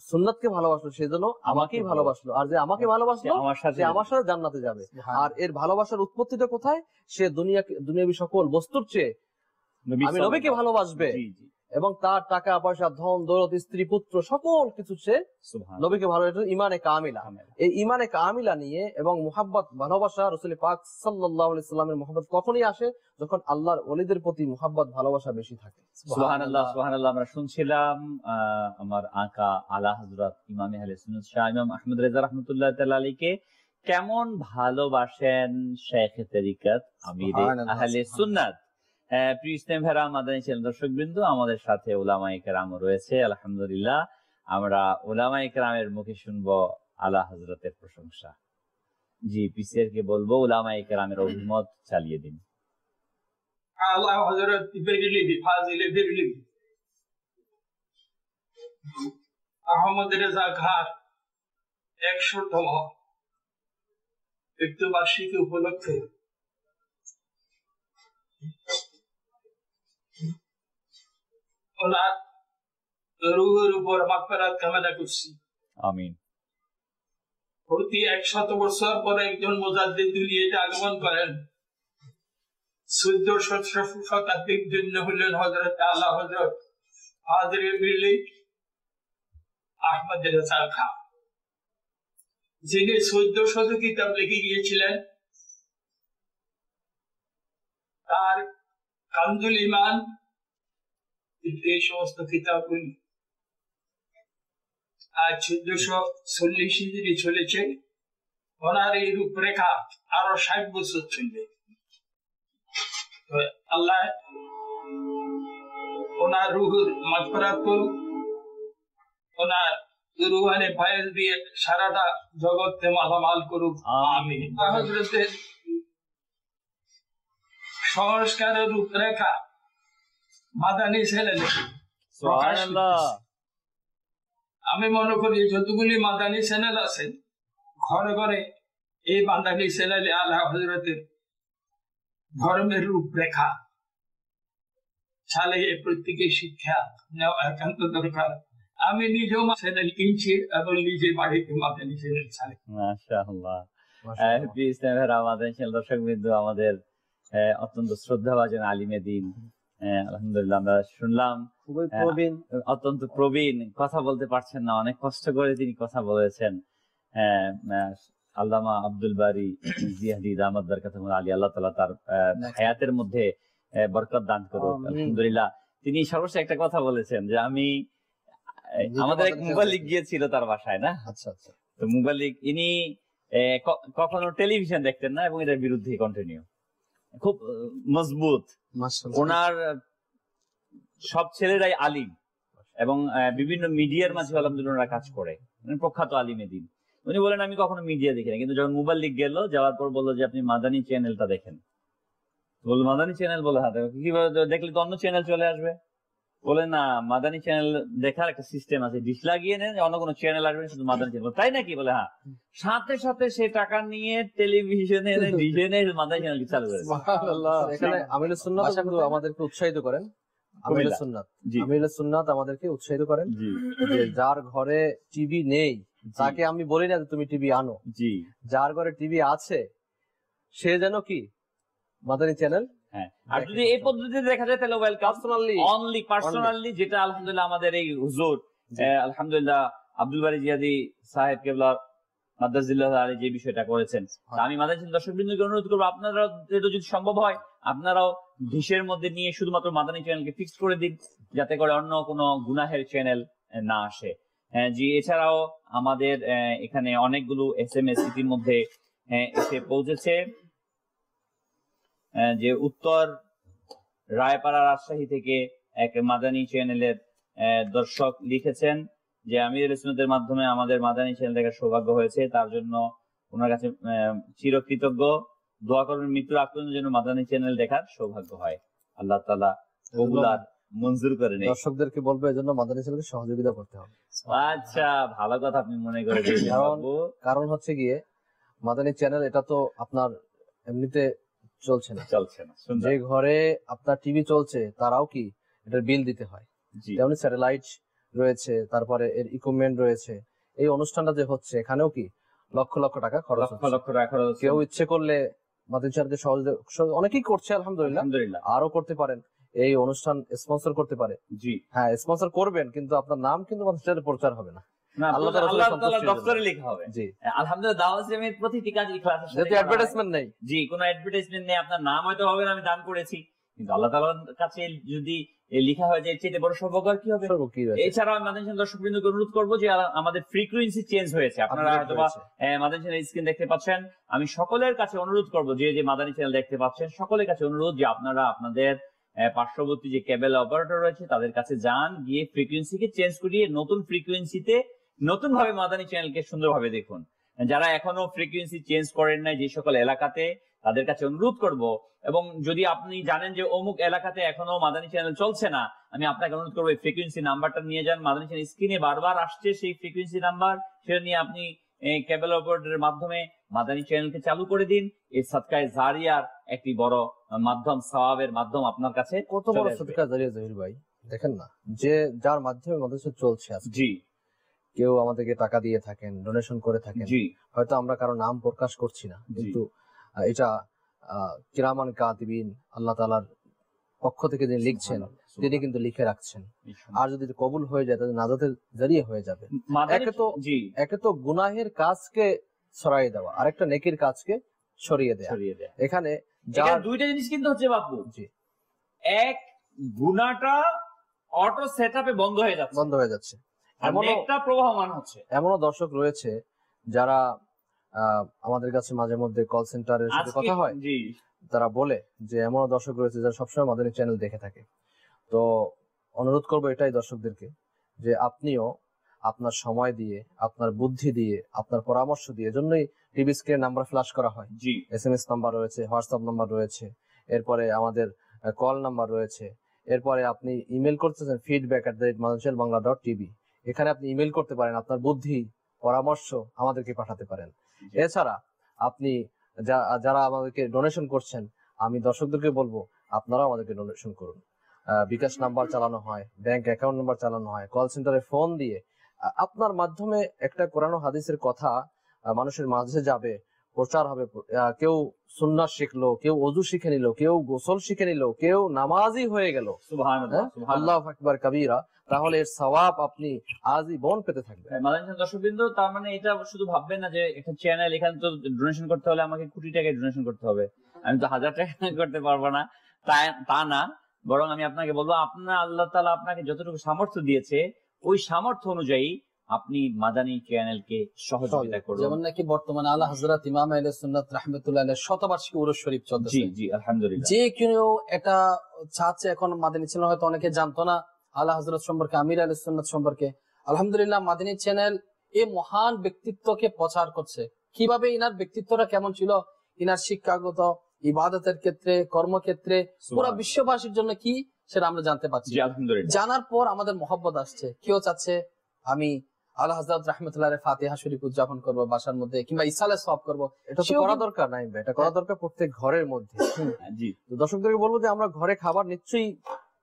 Speaker 5: সুন্নাতকে ভালোবাসলো সেজন্য আমাকেই ভালোবাসলো, আর যে আমাকে ভালোবাসলো সে আমার সাথে জান্নাতে যাবে। আর এর ভালোবাসার উৎপত্তিটা কোথায়? সে দুনিয়াবি সকল বস্তুর চেয়ে আমি নবীকে ভালোবাসবে, এবং তার টাকা পয়সা, ধন দৌলত, স্ত্রী পুত্র, সকল কিছু সে নবীকে ভালোবাসে। ইমানে কামিলা, এই ইমানে কামিলা নিয়ে এবং মুহাব্বত, ভালোবাসা, রাসূল পাক সাল্লাল্লাহু আলাইহি সাল্লামের মুহাব্বত কখনই আসে যখন আল্লাহর ওলিদের প্রতি মুহাব্বত, ভালোবাসা বেশি থাকে।
Speaker 2: সুবহানাল্লাহ, সুবহানাল্লাহ। আমরা শুনছিলাম আমার আকা আলা হযরত ইমাম আহলে সুন্নাত শাহ ইমাম আহমদ রেজা রাহমাতুল্লাহ তাআলা আলাইহিকে কেমন ভালোবাসেন শাইখে তরিকত আমির আহলে সুন্নাত। প্রিয় ইসলাম ভাইরা, মাদানী চ্যানেল দর্শক বিন্দু, আমাদের সাথে উলামায়ে কেরাম রয়েছে। আলহামদুলিল্লাহ, আমরা উলামায়ে কেরামের মুখে শুনবো আলা হযরতের প্রশংসা। জি, পিসিআর কে বলবো উলামায়ে কেরামের অভিমত চালিয়ে দিন।
Speaker 8: আলা হযরত বেরিলি ফাজিল বেরিলি আহমদ রেজা ঘাট 100তম মৃত্যুবার্ষিকী উপলক্ষে ওনার রূহের উপর মাগফিরাত কামনা করছি।
Speaker 2: আমিন।
Speaker 8: প্রতি 100 বছর পরে একজন মুজাদ্দিদ দুনিয়াতে আগমন করেন। 1400 শতাব্দীর জন্য হলেন হযরত আলা হযরত ফাজিল বিরলি আহমদ রেজা খান, যিনি 1400 কিতাব লিখে গিয়েছিলেন। তার কানজুল ঈমান, এই সমস্ত কিতাবগুলি আজ 1440 হিজরি চলেছে। ওনার এই রূপরেখা আরো 60 বছর চলবে। আল্লাহ ওনার রূহের মাগফিরাত করুন, ওনার রুহানি ফায়েজ দিয়ে সারাটা জগৎকে মালামাল করুক, আমিন। হযরতের সংস্কারের রূপরেখা মাদানী চ্যানেলে প্রকাশ করতেছে। আমি মনে করি যতগুলি মাদানী চ্যানেল আছে ঘরে ঘরে এই মাদানী চ্যানেলে আলা হযরতের ধর্মের রূপরেখা চালিয়ে প্রত্যেকের শিক্ষা নেওয়া একান্ত দরকার। আমি নিজেও চ্যানেল কিনছি এবং নিজে বাড়িতে মাদানী চ্যানেল চালাই।
Speaker 2: মাশাআল্লাহ। আমাদের দর্শক বিন্দু, আমাদের অত্যন্ত শ্রদ্ধাভাজন আলিমে দিন, আলহামদুলিল্লাহ আমরা শুনলাম অত্যন্ত প্রবীণ, কথা বলতে পারছেন না, অনেক কষ্ট করে তিনি কথা বলেছেন। আল্লামা আব্দুল বারী জিয়াদি দামাত বরকাতুহুল আলী, আল্লাহ তাআলা তার হায়াতের মধ্যে বরকত দান করুক। আলহামদুলিল্লাহ। তিনি সর্বশেষ একটা কথা বলেছেন যে আমি, আমাদের এক মুবাল্লিগ গিয়েছিল তার বাসায়, না?
Speaker 5: আচ্ছা আচ্ছা।
Speaker 2: তো মুবাল্লিগ ইনি কখনো টেলিভিশন দেখতেন না এবং এটার বিরুদ্ধে কন্টিনিউ, খুব মজবুত। ওনার সব ছেলেরাই আলিম এবং বিভিন্ন মিডিয়ার মাঝে আলহামদুলিল্লাহ ওনারা কাজ করে, প্রখ্যাত আলিমে দিন। উনি বলেন আমি কখনো মিডিয়া দেখি না, কিন্তু যখন মুবাল্লিগ গেল, যাওয়ার পর বললো যে আপনি মাদানী চ্যানেলটা দেখেন। বলল মাদানী চ্যানেল, বলে হ্যাঁ কিভাবে দেখলে তো অন্য চ্যানেল চলে আসবে। বলে না, মাদানী চ্যানেল দেখার একটা সিস্টেম আছে, ডিশ লাগিয়ে নেন, অন্য কোনো চ্যানেল আসবে, শুধু মাদানী চ্যানেল। তাই নাকি? বলে হ্যাঁ। সাথে সাথে সে টাকা নিয়ে টেলিভিশনে মাদানী চ্যানেল চালু করে।
Speaker 5: এখানে আমিরুস সুন্নাত কিন্তু আমাদেরকে উৎসাহিত করেন, আমিরুস সুন্নাত আমাদেরকে উৎসাহিত করেন যে যার ঘরে টিভি নেই তাকে আমি বলি না যে তুমি টিভি আনো, যার ঘরে টিভি আছে সে যেন কি মাদানী চ্যানেল।
Speaker 2: আর যদি এই পদ্ধতিতে দেখা যায় তাহলে ওয়েলকাম, পার্সোনালি, যেটা আলহামদুলিল্লাহ আমাদের এই হুজুর আলহামদুলিল্লাহ আব্দুল বারী জিয়াদি সাহেব কেবলা মাদ্দাজিল্লাহ আলী যে বিষয়টা করেছেন, আমি মাদানী দর্শকবৃন্দকে অনুরোধ করবো আপনারা যদি সম্ভব হয় আপনারাও ডিশের মধ্যে নিয়ে শুধুমাত্র মাদানী চ্যানেলকে ফিক্স করে দিন, যাতে করে অন্য কোনো গুনাহের চ্যানেল না আসে। জি, এছাড়াও আমাদের এখানে অনেকগুলো SMS ইতিমধ্যে এসে পৌঁছেছে। যে উত্তর রায়পাড়া রাজশাহী থেকে এক মাদানী চ্যানেলের দর্শক লিখেছেন যে আমিরুল সুন্নাতের মাধ্যমে আমাদের মাদানী চ্যানেল দেখার সৌভাগ্য হয়েছে, তার জন্য ওনার কাছে চিরকৃতজ্ঞ। দোয়া করবেন মৃত্যুর আগ পর্যন্ত যেন মাদানী চ্যানেল দেখার সৌভাগ্য হয়, আল্লাহ তাআলা কবুল আর মঞ্জুর করে নেন।
Speaker 5: দর্শকদেরকে বলবো এজন্য মাদানী চ্যানেলকে সহযোগিতা করতে হবে।
Speaker 2: আচ্ছা, ভালো কথা আপনি মনে করে দিয়েছেন।
Speaker 5: কারণ হচ্ছে গিয়ে মাদানী চ্যানেল এটা তো আপনার এমনিতে চলছে না। যে ঘরে আপনার টিভি চলছে তারাও কি এটার বিল দিতে হয়, যেমন স্যাটেলাইট রয়েছে, তারপরে এর ইকুইপমেন্ট রয়েছে। এই অনুষ্ঠানটা যে হচ্ছে এখানেও কি লক্ষ লক্ষ টাকা খরচ, কেউ ইচ্ছে করলে মাদানী চ্যানেলকে অনেকেই করছে আলহামদুলিল্লাহ, আরো করতে পারেন, এই অনুষ্ঠান স্পন্সর করতে পারে। জি হ্যাঁ, স্পন্সর করবেন, কিন্তু আপনার নাম কিন্তু মাদানী চ্যানেলে প্রচার হবে না, আল্লাহ তাআলার দফতরে লেখা হবে। জি
Speaker 2: আলহামদুলিল্লাহ, দাওয়াত ইসলামের প্রতিটি কাজ ইখলাসের সাথে,
Speaker 5: যেহেতু অ্যাডভার্টাইজমেন্ট নেই।
Speaker 2: জি, কোনো অ্যাডভার্টাইজমেন্ট নেই, আপনার নাম হয়তো হবে না আমি দান করেছি, কিন্তু আল্লাহ তাআলার কাছে যদি লেখা হয় যে এর চেয়ে বড় সৌভাগ্য কি হবে। এছাড়াও আমি মাদানী চ্যানেল দর্শকবৃন্দকে অনুরোধ করবো যে আমাদের ফ্রিকোয়েন্সি চেঞ্জ হয়েছে, আপনারা হয়তোবা মাদানী চ্যানেল স্ক্রিন দেখতে পাচ্ছেন। আমি সকলের কাছে অনুরোধ করবো যে মাদানী চ্যানেল দেখতে পাচ্ছেন, সকলের কাছে অনুরোধ যে আপনারা আপনাদের পার্শ্ববর্তী যে কেবল অপারেটর রয়েছে তাদের কাছে যান, গিয়ে ফ্রিকোয়েন্সিকে চেঞ্জ করিয়ে নতুন ফ্রিকোয়েন্সিতে নতুন ভাবে মাদানী চ্যানেলকে সুন্দরভাবে দেখুন। যারা এখনো ফ্রিকোয়েন্সি চেঞ্জ করেন নাই যে সকল এলাকাতে, তাদের কাছে অনুরোধ করব, এবং যদি আপনি জানেন যে অমুক এলাকাতে এখনো মাদানী চ্যানেল চলছে না, আমি আপনাকে অনুরোধ করবো এই ফ্রিকোয়েন্সি নাম্বারটা নিয়ে যান। মাদানী চ্যানেল স্ক্রিনে বারবার আসছে সেই ফ্রিকোয়েন্সি নাম্বার, সেটা নিয়ে আপনি কেবল অপারেটরের মাধ্যমে মাদানী চ্যানেলকে চালু করে দিন। এই সাদকায়ে জারিয়ার একটি বড় মাধ্যম, সওয়াবের মাধ্যম আপনার কাছে।
Speaker 5: কত বড় সাদকায়ে জারিয়া জহির ভাই, দেখেন না যে যার মাধ্যমে মাদ্রাসা চলছে। জি, কেউ আমাদেরকে টাকা দিয়ে থাকেন, ডোনেশন করে থাকেন, হয়তো আমরা কারো নাম প্রকাশ করছি না, কিন্তু এটা কিরামান কাতিবিন আল্লাহ তাআলার পক্ষ থেকে যিনি লিখছেন তিনি কিন্তু লিখে রাখছেন। আর যদি কবুল হয়ে যায় তাহলে নাজাতের জরিয়া হয়ে যাবে। একে তো গুনাহের কাজকে ছড়াইয়ে দেওয়া, আরেকটা নেকির কাজকে ছড়িয়ে দেওয়া। এখানে
Speaker 2: দুইটা জিনিস কিন্তু হচ্ছে বাপু। জি, এক, গুনাহটা অটো সেটআপে বন্ধ হয়ে যাচ্ছে,
Speaker 5: এমনও দর্শক রয়েছে যারা আমাদের কাছে মাঝে মধ্যে কল সেন্টারের সাথে কথা হয়, তারা বলে যে এমনও দর্শক রয়েছে যারা সবসময় মাদানী চ্যানেল দেখে থাকে। তো অনুরোধ করবো এটাই দর্শকদেরকে যে আপনিও আপনার সময় দিয়ে, আপনার বুদ্ধি দিয়ে, আপনার পরামর্শ দিয়ে, এজন্যই টিভি স্ক্রিন নাম্বার ফ্ল্যাশ করা হয়,
Speaker 2: জি
Speaker 5: SMS নাম্বার রয়েছে, হোয়াটসঅ্যাপ নাম্বার রয়েছে, এরপরে আমাদের কল নাম্বার রয়েছে, এরপরে আপনি ইমেল করতেছেন feedback@madanchellbangla.tv, এখানে আপনি ইমেল করতে পারেন, আপনার বুদ্ধি পরামর্শ আমাদেরকে পাঠাতে পারেন। এছাড়া আপনি যারা আমাদেরকে ডোনেশন করছেন, আমি দর্শকদেরকে বলবো আপনারাও আমাদেরকে ডোনেশন করুন। বিকাশ নাম্বার চালানো হয়, ব্যাংক অ্যাকাউন্ট নাম্বার চালানো হয়, কল সেন্টারে ফোন দিয়ে আপনার মাধ্যমে একটা কোরআন ও হাদিসের কথা মানুষের মাঝে যাবে, প্রচার হবে। কেউ সুন্নাত শিখলো, কেউ ওযু শিখে নিল, কেউ গোসল শিখে নিল, কেউ নামাজি হয়ে গেল,
Speaker 2: সুবহানাল্লাহ
Speaker 5: আল্লাহু আকবার কাবীরা, তাহলে এর সওয়াব আপনি আজীবন পেতে থাকবেন।
Speaker 2: মাদানী দর্শকবৃন্দ, তার মানে এটা শুধু ভাববেন না যে একটা চ্যানেল, এখানে তো ডোনেশন করতে হলে আমাকে কোটি টাকা ডোনেশন করতে হবে, আমি তো 1000 টাকা করতে পারবো না, তা না। বরং আমি আপনাকে বলবো, আপনার আল্লাহ তাআলা আপনাকে যতটুকু সামর্থ্য দিয়েছে, ওই সামর্থ্য অনুযায়ী আপনি মাদানী চ্যানেলকে সহযোগিতা করুন।
Speaker 4: যেমন নাকি বর্তমানে আলা হযরত ইমাম আহলে সুন্নাত রাহমাতুল্লাহ আলাইহির শতবার্ষিকী উরুস শরীফ চলতেছে।
Speaker 2: জি জি আলহামদুলিল্লাহ।
Speaker 4: যে কেউ এটা চাচ্ছে, এখন মাদানী চ্যানেল হয়তো অনেকে জানতো না আলা হযরত সম্পর্কে, আমির আহলে সুন্নাত সম্পর্কে। আলহামদুলিল্লাহ মাদানী চ্যানেল এই মহান ব্যক্তিত্বকে প্রচার করছে। কিভাবে ইনার ব্যক্তিত্বটা কেমন ছিল, ইনার শিক্ষাগত, ইবাদতের ক্ষেত্রে, কর্মক্ষেত্রে, পুরো বিশ্ববাসীর জন্য কি, সেটা আমরা জানতে পারছি। জানার পর আমাদের মহব্বত আসছে। কেউ চাচ্ছে আমি আলা হযরত রাহমাতুল্লাহ আলাইহি ফাতিহা শরীফ উদযাপন করব বাসার মধ্যে, কিংবা ইসালে সওয়াব করব।
Speaker 5: এটা তো করা দরকার নাই, এটা করা দরকার প্রত্যেক ঘরের মধ্যে।
Speaker 2: জি,
Speaker 5: তো দর্শকদেরকে বলবো যে আমরা ঘরে খাবার নিশ্চয়ই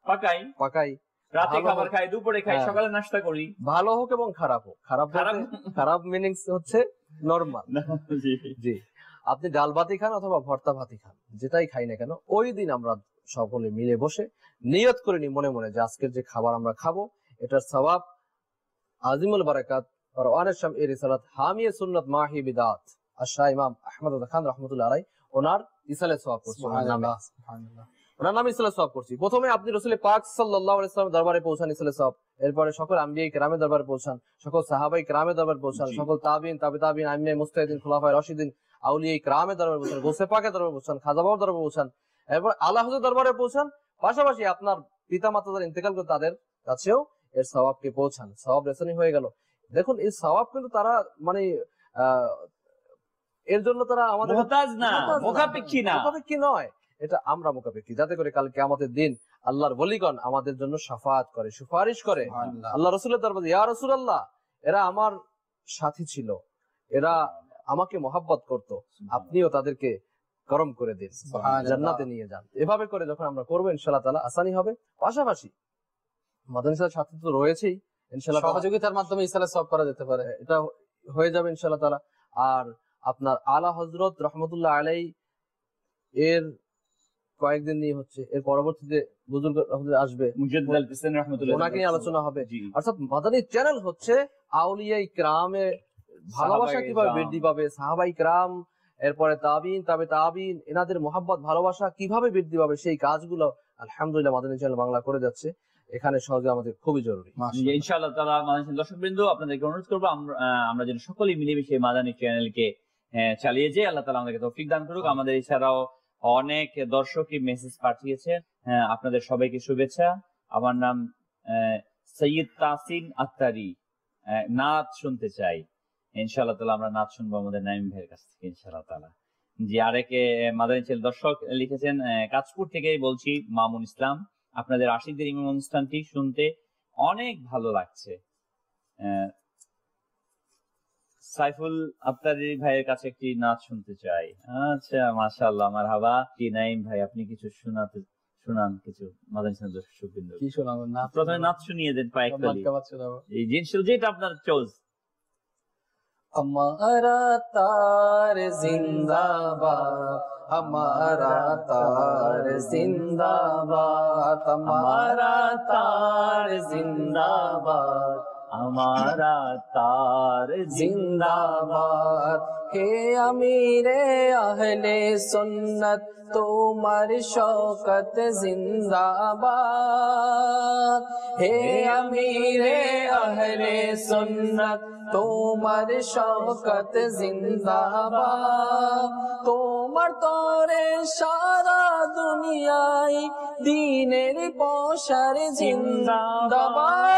Speaker 5: পাকাই,
Speaker 2: রাতে খাবার খাই, দুপুরে খাই, সকালে নাস্তা করি,
Speaker 5: ভালো হোক এবং খারাপ হোক। খারাপ মিনিংস হচ্ছে নরমাল। জি, আপনি ডাল ভাতি খান অথবা ভর্তা ভাতি খান, যেটাই খাই না কেন, ওই দিন আমরা সকলে মিলে বসে নিয়ত করে নি মনে মনে যে আজকের যে খাবার আমরা খাবো, এটার সওয়াব আজিমুল বারাকাত ওয়ানের শাম এর রিসালাত হামিয়ে সুন্নাত মাহি বিদাত আশা ইমাম আহমদ খান রাহমাতুল্লাহ আলাইহি ওনার ইসালে সওয়াব করছি,
Speaker 4: সুবহানাল্লাহ সুবহানাল্লাহ,
Speaker 5: ওনার নামে ইসালে সওয়াব করছি। প্রথমে আপনি রাসূল পাক সাল্লাল্লাহু আলাইহি ওয়াসাল্লাম দরবারে পৌঁছান, ইসালে সওয়াব। এরপরে সকল আম্বিয়া কিরামের দরবারে পৌঁছান, সকল সাহাবায়ে কিরামের দরবারে পৌঁছান, সকল তাবিঈন, তাবে তাবিঈন, আইম্মে মুজতাহিদিন, খুলাফায়ে রাশিদিন, আউলিয়া কিরামের দরবারে পৌঁছান, গোসে পাকের দরবারে পৌঁছান, খাজা বাবার দরবারে পৌঁছান, এরপর আলা হযরত দরবারে পৌঁছান। পাশাপাশি আপনার পিতা মাতা যারা ইন্তেকাল করে তাদের কাছেও এর সওয়াবকে পৌঁছান। সওয়াব রেসনি হয়ে গেল। দেখুন এই সওয়াব কিন্তু তারা মানে এর জন্য তারা আমাদের
Speaker 2: মুহতাজ না, মুখাপেক্ষী
Speaker 5: নয়, এটা আমরা মুখাপেক্ষী, যাতে করে কাল কিয়ামতের দিন আল্লাহর ওলিগণ আমাদের জন্য শাফাআত করে, সুপারিশ করে। আল্লাহ রাসূলের দরবারে, ইয়া রাসূলুল্লাহ, এরা আমার সাথী ছিল, এরা আমাকে মহব্বত করত, আপনিও তাদেরকে করম করে দিন, জান্নাতে নিয়ে যান। এভাবে করে যখন আমরা করবো, ইনশাআল্লাহ তাআলা আসানি হবে। পাশাপাশি মাদানী সাথে তো রয়েছেই, ইনশাআল্লাহ
Speaker 4: সহযোগিতার মাধ্যমে ইসালে সওয়াব করা যেতে পারে,
Speaker 5: এটা হয়ে যাবে ইনশাআল্লাহ তাআলা। আর আপনার আলা হযরত রাহমাতুল্লাহ আলাইহি এর কয়েকদিন নিয়ে হচ্ছে, এর পরবর্তীতে বুজুর্গ আসবে, মুজাদ্দিদ আল ফিসানি রাহমাতুল্লাহ, ওনাকে নিয়ে আলোচনা হবে। অর্থাৎ মাদানী চ্যানেল হচ্ছে আউলিয়া ইকরামের ভালোবাসা কিভাবে বৃদ্ধি পাবে, সাহাবায়ে কিরাম, এরপরে তাবিঈন, তাবে তাবিঈন, এনাদের মহব্বত ভালোবাসা কিভাবে বৃদ্ধি পাবে, সেই কাজগুলো আলহামদুলিল্লাহ মাদানী চ্যানেল বাংলা করে যাচ্ছে। এখানে সহজে আমাদের খুবই জরুরি।
Speaker 2: ইনশাআল্লাহ তাআলা মাদানী দর্শকবৃন্দ, আপনাদেরকে অনুরোধ করবো আমরা যেন সকলেই মিলেমিশে মাদানী চ্যানেলকে চালিয়ে যাই। আল্লাহ তাআলা আমাদেরকে তৌফিক দান করুক। আমাদের এছাড়াও অনেক দর্শকই মেসেজ পাঠিয়েছেন, আপনাদের সবাইকে শুভেচ্ছা। আমার নাম সৈয়দ তাসিন আত্তারি, নাত শুনতে চাই। ইনশাআল্লাহ তাআলা আমরা নাত শুনবো আমাদের নাইম ভাইয়ের কাছ থেকে ইনশাআল্লাহ তাআলা। জি, আরেকে মাদানী চ্যানেল দর্শক লিখেছেন, কাঁচপুর থেকে বলছি মামুন ইসলাম, আপনাদের আশিকদের ইমাম অনুষ্ঠানটি শুনতে অনেক ভালো লাগছে। সাইফুল আত্তারি ভাইয়ের কাছে একটি নাচ শুনতে চাই। আচ্ছা, মাশাআল্লাহ, মারহাবা। কি নাইম ভাই, আপনি কিছু শুনান কিছু মাদানী চ্যানেল দর্শকবৃন্দ।
Speaker 4: কি শোনাবো?
Speaker 2: প্রথমে নাচ শুনিয়ে দেন কয়েকটি, এই জিনিস যেটা আপনার চয়েস।
Speaker 4: हमारा तार जिंदाबाद, हमारा तार जिंदाबाद, हमारा तार जिंदाबाद,
Speaker 2: हमारा तार
Speaker 4: जिंदाबाद। हे अमीरे अहले सुन्नत, तुम्हार शौकत जिंदाबाद। हे अमीरे अहले सुन्नत, তোমার শওকত জিন্দাবাদ। তোমার তরে সারা দুনিয়ায় দ্বীনের প্রসার জিন্দাবাদ।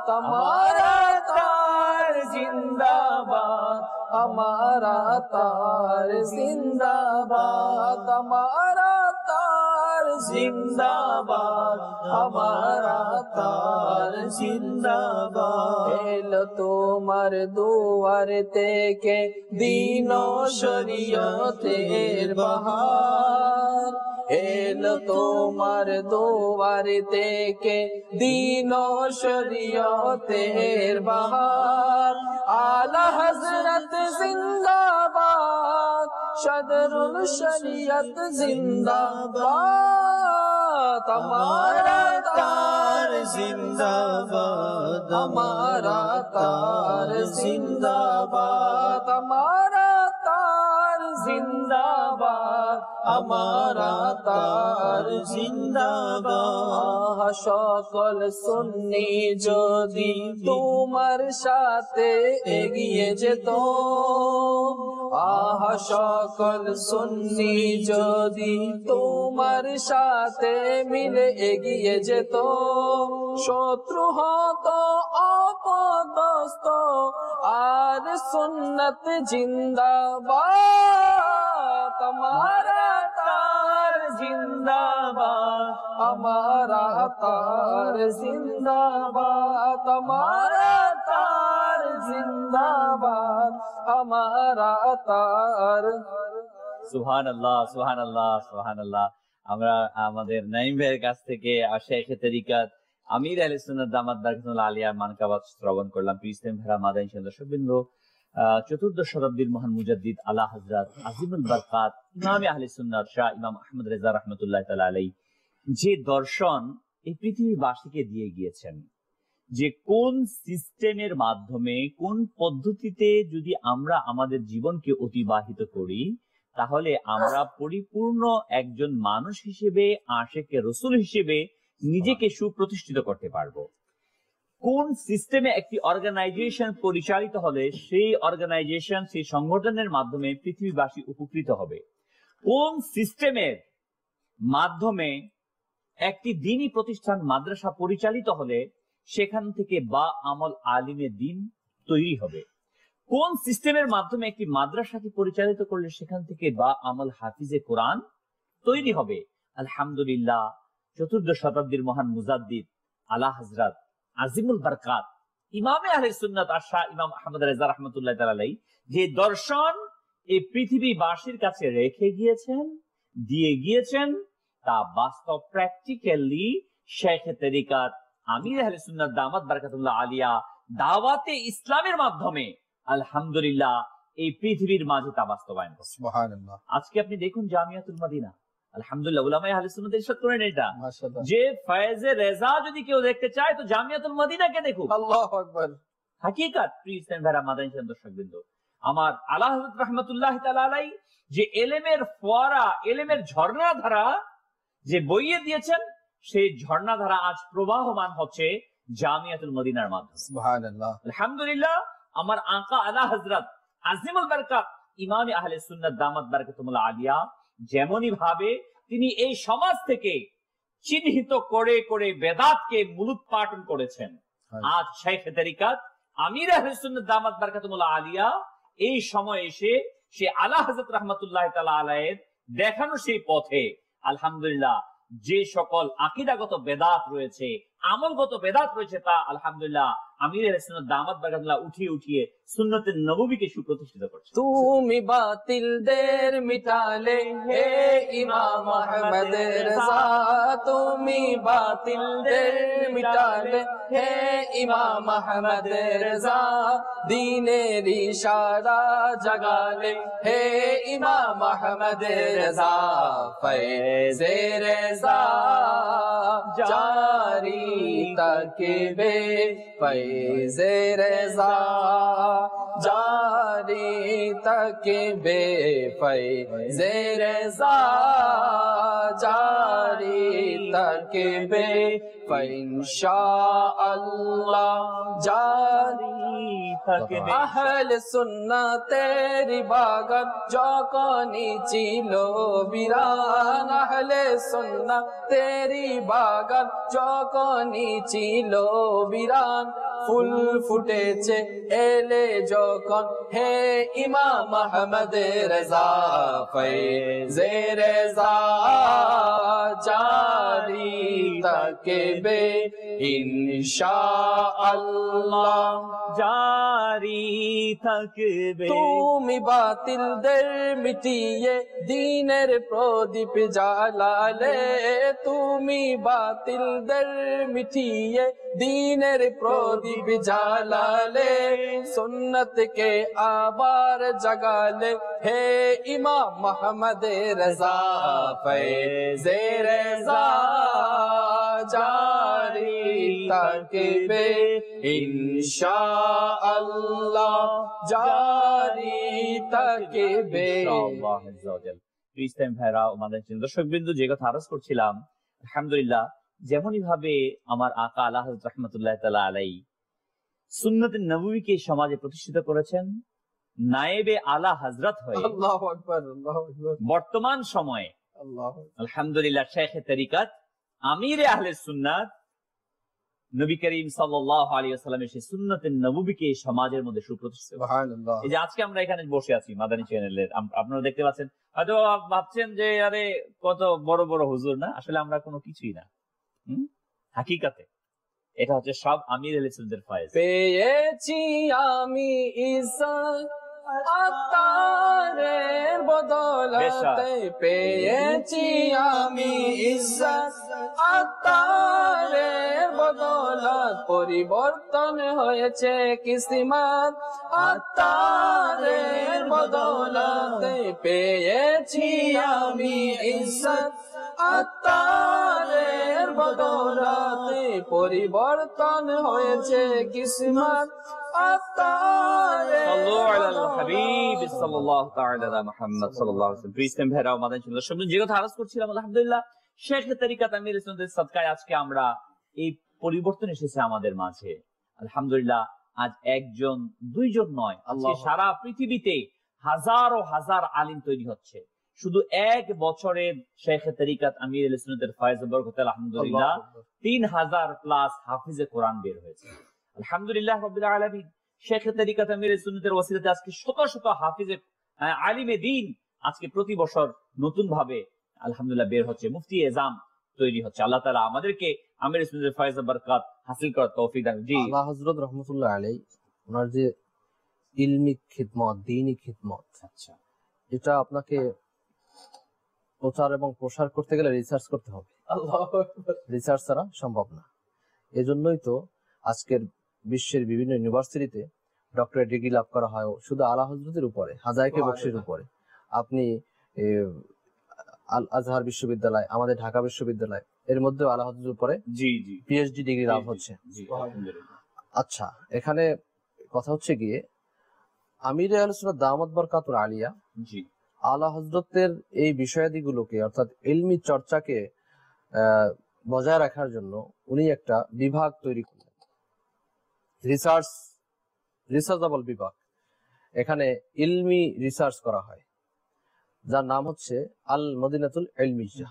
Speaker 4: हमारा तार जिंदाबाद, हमारा तार जिंदाबाद, हमारा तार जिंदाबाद, हमारा तार जिंदाबाद। एलो তোমার দুয়ারে থেকে দিন ও শরীয়তের বাহার, এলো তোমার দুয়ারে থেকে দিন ও শরীয়তের বাহার। আলা হযরত জিন্দাবাদ, সদরুল শরিয়ত জিন্দাবাদ, हमारा तार जिंदाबाद, हमारा तार जिंदाबाद, हमारा तार जिंदाबाद, हमारा तार जिंदाबाद। সকল সুন্নি যদি তোমার সাথে এগিয়ে যেত, আহা সকল সুন্নি যদি তোমার সাথে মিলে এগিয়ে যেত, শত্রু হতো অপদস্থ আর সুন্নত জিন্দাবাদ, हमारा तार जिंदाबाद, हमारा तार जिंदाबाद, हमारा तार जिंदाबाद, हमारा तार।
Speaker 2: সুবহানাল্লাহ, সুবহানাল্লাহ, সুবহানাল্লাহ। আমরা আমাদের নাঈম ভাইয়ের কাছ থেকে শেখে তরিকাত আমির আহলে সুন্নাত দামাত বারকাতুল আলিয়ার মানকাবাত শ্রবণ করলাম। প্রিয় ভাইরা, মাদানী দর্শকবৃন্দ, চতুর্দশ শতাব্দীর মহান মুজাদ্দিদ আলা হযরত আজিমুল বারকাত ইমাম আহলে সুন্নাত শাহ ইমাম আহমদ রেজা রাহমাতুল্লাহ তাআলা আলাইহি যে দর্শন এই পৃথিবীবাসীকে দিয়ে গিয়েছেন, যে কোন সিস্টেমের মাধ্যমে কোন পদ্ধতিতে যদি আমরা আমাদের জীবনকে অতিবাহিত করি তাহলে আমরা পরিপূর্ণ একজন মানুষ হিসেবে, আশিকে রাসূল হিসেবে নিজেকে সুপ্রতিষ্ঠিত করতে পারবো। কোন সিস্টেমে একটি অর্গানাইজেশন পরিচালিত হলে সেই অর্গানাইজেশন, সেই সংগঠনের মাধ্যমে পৃথিবীবাসী উপকৃত হবে। কোন সিস্টেমের মাধ্যমে একটি দ্বীনি প্রতিষ্ঠান, মাদ্রাসা পরিচালিত হলে সেখান থেকে বা আমল আলিমে দ্বীন তৈরি হবে। কোন সিস্টেমের মাধ্যমে একটি মাদ্রাসাকে পরিচালিত করলে সেখান থেকে বা আমল হাফিজে কোরআন তৈরি হবে। আলহামদুলিল্লাহ, চতুর্দশ শতাব্দীর মহান মুজাদ্দিদ আলা হযরত আজিমুল বারকাত ইমামে আহলে সুন্নাত শাহ ইমাম আহমদ রেজা রাহমাতুল্লাহ তাআলা আলাইহি যে দর্শন এই পৃথিবীবাসীর কাছে রেখে গিয়েছেন, দিয়ে গিয়েছেন, তা বাস্তব প্র্যাকটিক্যালি শেখে তরিকাত আমির আহলে সুন্নাত দামাত বারকাতুল্লাহ আলিয়া দাওয়াতে ইসলামের মাধ্যমে আলহামদুলিল্লাহ এই পৃথিবীর মাঝে তা বাস্তবায়ন করছে। সুবহানাল্লাহ। আজকে আপনি দেখুন জামিয়াতুল মদিনা, আলহামদুলিল্লাহ, উলামায়ে আহলে সুন্নাত ইরশাদ করেন এটা, মাশাআল্লাহ, যে ফয়েজে রেজা যদি কেউ দেখতে চায় তো জামিয়াতুল মদিনাকে দেখুক। আল্লাহু আকবার। হাকিকাত প্রিয় ইসলাম ভাইরা, মাদানী দর্শকবৃন্দ, আমার আলা হযরত রাহমাতুল্লাহ তাআলা আলাইহি যে ইলমের ফোয়ারা, ইলমের ঝর্ণাধারা যে বইয়ে দিয়েছেন, সেই ঝর্ণাধারা আজ প্রবাহমান হচ্ছে জামিয়াতুল মদিনার মাধ্যমে। সুবহানাল্লাহ। আলহামদুলিল্লাহ, আমার আকা আলা হযরত আজিমুল বারকাত ইমামে আহলে সুন্নাত দামাত বারকাতুল্লাহ আলিয়া যেমনই ভাবে তিনি এই সমাজ থেকে চিহ্নিত করে করে বেদাতকে মূলোৎপাটন করেছেন, আজ শেখে তরিকাত আমির আহলে সুন্নাত দামাত বারকাতুল্লাহ আলিয়া এই সময় এসে সে আলা হযরত রাহমাতুল্লাহ তাআলা আলাইহির দেখানো সেই পথে আলহামদুলিল্লাহ যে সকল আকীদাগত বেদাত রয়েছে, আমলগত বেদাত রয়েছে, তা আলহামদুলিল্লাহ আমির আহলে সুন্নাত দামাত বারকাতুল্লাহ উঠিয়ে উঠিয়ে সুন্নতে নববীকে সুপ্রতিষ্ঠিত করছে।
Speaker 4: তুমি বাতিলদের মিটালে হে ইমাম আহমদ রেজা, তুমি বাতিলদের মিটালে হে ইমাম আহমদ রেজা, দ্বীনের ইশারা জাগালে হে ইমাম আহমদ রেজা, ফয়েজে রেজা জারি তাকবে, ফয়েজে রেজা জারি তাকবে, ফয়েজে রেজা জারি তাকবে, ইনশাআল্লাহ জারি থাকবে। আহলে সুন্নাতের বাগান যখনই ছিল বিরান, আহলে সুন্নাতের বাগান যখনই ছিল বিরান, ফুল ফুটেছে এলে যখন হে ইমাম আহমদ রজা ফৈজে রেজা জারি থাকবে ইনশাআল্লাহ
Speaker 2: জারি থাকবে।
Speaker 4: তুমি বাতিলদের মিটিয়ে দ্বীনের প্রদীপ জ্বালালে, তুমি বাতিলদের মিটিয়ে দ্বীনের প্রদীপ জ্বালালে, সুন্নতকে আবার জাগালে হে ইমাম মুহাম্মদ রজা ফৈজে রেজা জারি থাকবে ইনশাআল্লাহ জারি থাকবে
Speaker 2: ইনশাআল্লাহ আজ্জা ওয়া জাল। ইসলাম ভাইরা ও মাদানী চ্যানেল দর্শকবৃন্দ, যে কথা আরজ করছিলাম, আলহামদুলিল্লাহ যেমনই ভাবে আমার আকা আলা হযরত রাহমাতুল্লাহ তাআলা আলাইহি সুন্নাতুন নববীকে সমাজে প্রতিষ্ঠিত করেছেন, নায়েবে আলা হযরত হয়ে
Speaker 4: আল্লাহু আকবার আল্লাহু আকবার
Speaker 2: বর্তমান সময়ে
Speaker 4: আল্লাহু
Speaker 2: আলহামদুলিল্লাহ শাইখে তরিকত আমিরে আহলে সুন্নাত নবী করিম সাল্লাল্লাহু আলাইহি ওয়াসাল্লামের সেই সুন্নাতুন নববীকে সমাজের মধ্যে সুপ্রতিষ্ঠিত।
Speaker 4: সুবহানাল্লাহ।
Speaker 2: এই যে আজকে আমরা এখানে বসে আছি মাদানী চ্যানেলের, আপনারা দেখতে পাচ্ছেন, হয়তো ভাবছেন যে আরে কত বড় বড় হুজুর, না আসলে আমরা কোনো কিছুই না। হাকিকাতে এটা হচ্ছে সব আমির আহলে সুন্নাতের ফয়েজ।
Speaker 4: পেয়েছি আমি ইজ্জত আতারের বদলতে, পেয়েছি আমি ইজ্জত আতারের বদলত, পরিবর্তন হয়েছে কিসমত আতারের বদলতে, পেয়েছি আমি ইজ্জত আতারের বদলতে, পরিবর্তন হয়েছে কিসমত আতারের
Speaker 2: সাল্লু আলাল হাবিব সাল্লাল্লাহু তাআলা আলা মুহাম্মদ সাল্লাল্লাহু আলাইহি ওয়াসাল্লাম। ইসলাম ভাইরা ও মাদানী চ্যানেল দর্শকবৃন্দ, যে কথা আরজ করছিলাম, আলহামদুলিল্লাহ শাইখে তরিকত আমির সুন্নাতের সাদকায় আজকে আমরা এই পরিবর্তন এসেছে আমাদের মাঝে। আলহামদুলিল্লাহ আজ একজন দুইজন নয়, আজকে সারা পৃথিবীতে হাজারো হাজার আলিম তৈরি হচ্ছে। শুধু এক বছরের শাইখে তরিকত আমির সুন্নাতের ফয়েজ বরকতে আলহামদুলিল্লাহ 3000 প্লাস হাফিজে কোরআন বের হয়েছে। আলহামদুলিল্লাহ রাব্বিল আলামিন। শাইখে তরিকত আমির সুন্নাতের ওসিলাতে আজকে শত শত হাফিজে আলিমে দ্বীন আজকে প্রতি বছর নতুন ভাবে আলহামদুলিল্লাহ বের হচ্ছে, মুফতি এজাম তৈরি হচ্ছে। আল্লাহ তাআলা আমাদেরকে আমির সুন্নাতের ফয়েজ বরকত হাসিল করার তৌফিক দান। জি,
Speaker 5: আলা হযরত রাহমাতুল্লাহ আলাইহি ওনার যে ইলমি খিদমত, দ্বীনি খিদমত,
Speaker 2: আচ্ছা,
Speaker 5: এটা আপনাকে প্রচার এবং প্রসার করতে গেলে রিসার্চ করতে হবে।
Speaker 4: আল্লাহু আকবার।
Speaker 5: রিসার্চ ছাড়া সম্ভব না। এজন্যই তো আজকের বিশ্বের বিভিন্ন ইউনিভার্সিটিতে ডক্টরেট ডিগ্রি লাভ করা হয় শুধু আলা হযরতের উপরে, হাজাইকে বকশির উপরে। আপনি আল আজহার বিশ্ববিদ্যালয়, আমাদের ঢাকা বিশ্ববিদ্যালয়, এর মধ্যে আলা হযরতের উপরে
Speaker 2: জি জি
Speaker 5: পিএইচডি ডিগ্রি লাভ হচ্ছে।
Speaker 2: জি, আলহামদুলিল্লাহ।
Speaker 5: আচ্ছা, এখানে কথা হচ্ছে গিয়ে আমির আহলে সুন্নাত দামাত বরকাতুল আলিয়া
Speaker 2: জি,
Speaker 5: আলা হযরতের এই বিষয়াদিগুলোকে অর্থাৎ ইলমি চর্চাকে বজায় রাখার জন্য উনি একটা বিভাগ তৈরি করলেন, রিসার্চেবল বিভাগ। এখানে ইলমি রিসার্চ করা হয়, যার নাম হচ্ছে আল মদিনাতুল ইলমিয়া।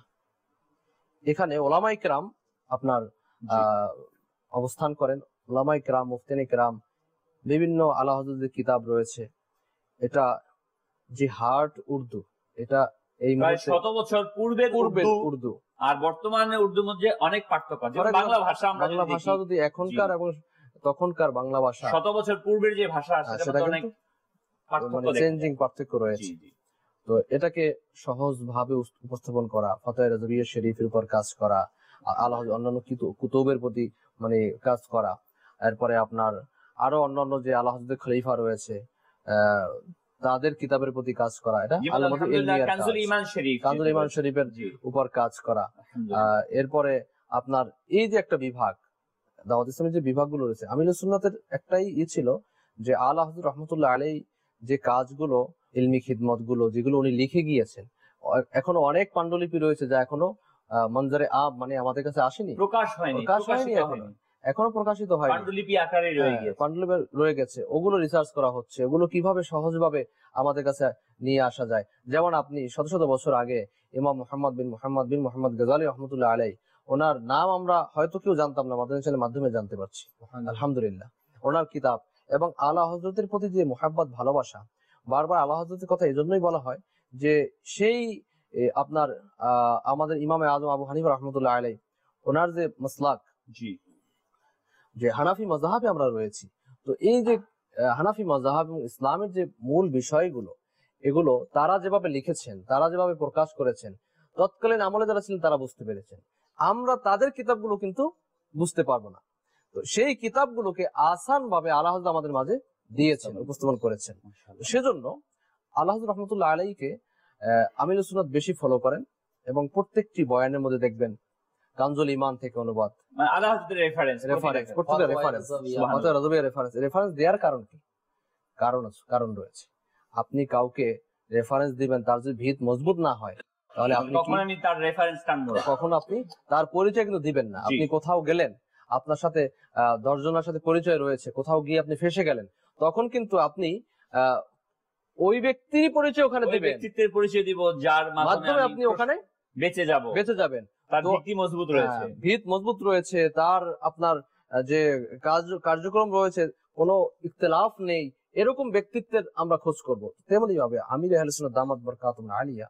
Speaker 5: এখানে ওলামায়ে কেরাম আপনার অবস্থান করেন, ওলামায়ে কেরাম, মুফতিনে কেরাম, বিভিন্ন আলা হযরতের কিতাব রয়েছে। এটা জিহাদ উর্দু, এটা এই
Speaker 2: প্রায় 100 বছর পূর্বের
Speaker 5: উর্দু
Speaker 2: আর বর্তমানে উর্দুর মধ্যে অনেক পার্থক্য আছে। বাংলা ভাষা, আমরা
Speaker 5: বাংলা ভাষা যদি এখনকার এবং তখনকার বাংলা ভাষা
Speaker 2: 100 বছর পূর্বের যে ভাষা সেটা অনেক পার্থক্য,
Speaker 5: চেঞ্জিং পার্থক্য রয়েছে। তো এটাকে সহজ ভাবে উপস্থাপন করা, ফাতোয়া রাজবিয়া শরীফের উপর কাজ করা, আল্লাহ অন্যান্য কুতুবের প্রতি মানে কাজ করা, এরপরে আপনার আরো অন্যান্য যে আল্লাহ হযরতের খলিফা রয়েছে তাদের কিতাবের প্রতি কাজ করা, এটা কানজুল ঈমান শরীফের উপর কাজ করা। এরপরে আপনার এই যে একটা বিভাগ, দাওয়াত ইসলামের যে বিভাগগুলো রয়েছে, আমিরুস সুন্নাতের একটাই ছিল যে আলা হযরত রাহমাতুল্লাহ আলাইহি যে কাজগুলো, ইলমি খিদমত গুলো যেগুলো উনি লিখে গিয়েছেন, এখনো অনেক পাণ্ডুলিপি রয়েছে যা এখনো মঞ্জরে আব মানে আমাদের কাছে আসেনি, প্রকাশ হয়নি এখনো প্রকাশিত হয়নি, পাণ্ডুলিপি আকারে রয়ে গেছে। ওগুলো রিসার্চ করা হচ্ছে, ওগুলো কিভাবে সহজভাবে আমাদের কাছে নিয়ে আসা যায়। যেমন আপনি শত শত বছর আগে ইমাম মুহাম্মদ বিন মুহাম্মদ গাজালি রাহমাতুল্লাহ আলাইহি, ওনার নাম আমরা হয়তো কেউ জানতাম না, মাদানী চ্যানেলের মাধ্যমে জানতে পারছি, আলহামদুলিল্লাহ। ওনার কিতাব এবং আলা হযরতের প্রতি যে মুহাব্বত ভালোবাসা, বারবার আলা হযরতের কথা এজন্যই বলা হয় যে সেই আপনার আমাদের ইমামে আজম আবু হানিফা রাহমাতুল্লাহ আলাইহি ওনার যে মাসলাক,
Speaker 2: জি,
Speaker 5: যে হানাফি মাযহাবে আমরা রয়েছি, তো এই যে হানাফি মাযহাব এবং ইসলামের যে মূল বিষয়গুলো, এগুলো তারা যেভাবে লিখেছেন, তারা যেভাবে প্রকাশ করেছেন, তৎকালীন আমলে যারা ছিলেন তারা বুঝতে পেরেছেন। আমরা তাদের কিতাবগুলো কিন্তু বুঝতে পারবো না। তো সেই কিতাবগুলোকে আসান ভাবে আলা হযরত আমাদের মাঝে দিয়েছেন, উপস্থাপন করেছেন। সেজন্য আলা হযরত রাহমাতুল্লাহ আলাইহিকে আমিরুস সুন্নাত বেশি ফলো করেন এবং প্রত্যেকটি বয়ানের মধ্যে দেখবেন কানজুল ঈমান থেকে অনুবাদ,
Speaker 2: আলা হযরতের রেফারেন্স
Speaker 5: রেফারেন্স দেওয়ার কারণ কি? কারণ রয়েছে। আপনি কাউকে রেফারেন্স দিবেন, তার যদি ভিত মজবুত না হয় তাহলে আপনি
Speaker 2: তার রেফারেন্স টানবো,
Speaker 5: কখনো আপনি তার পরিচয় কিন্তু দিবেন না। আপনি কোথাও গেলেন, আপনার সাথে 10 জনের সাথে পরিচয় রয়েছে, কোথাও গিয়ে আপনি ফেসে গেলেন, তখন কিন্তু আপনি ওই ব্যক্তির পরিচয় ওখানে দিবেন,
Speaker 2: ব্যক্তিত্বের পরিচয় দিব যার
Speaker 5: মাধ্যমে আপনি ওখানে বেঁচে যাবেন।
Speaker 2: তার ভিত্তি মজবুত রয়েছে,
Speaker 5: ভিত মজবুত রয়েছে, তার আপনার যে কার্যক্রম রয়েছে কোনো ইখতিলাফ নেই, এরকম ব্যক্তিত্বের আমরা খোঁজ করব। তেমনি ভাবে আমির আহলে সুন্নাত দামাত বরকাতুহুম আলিয়া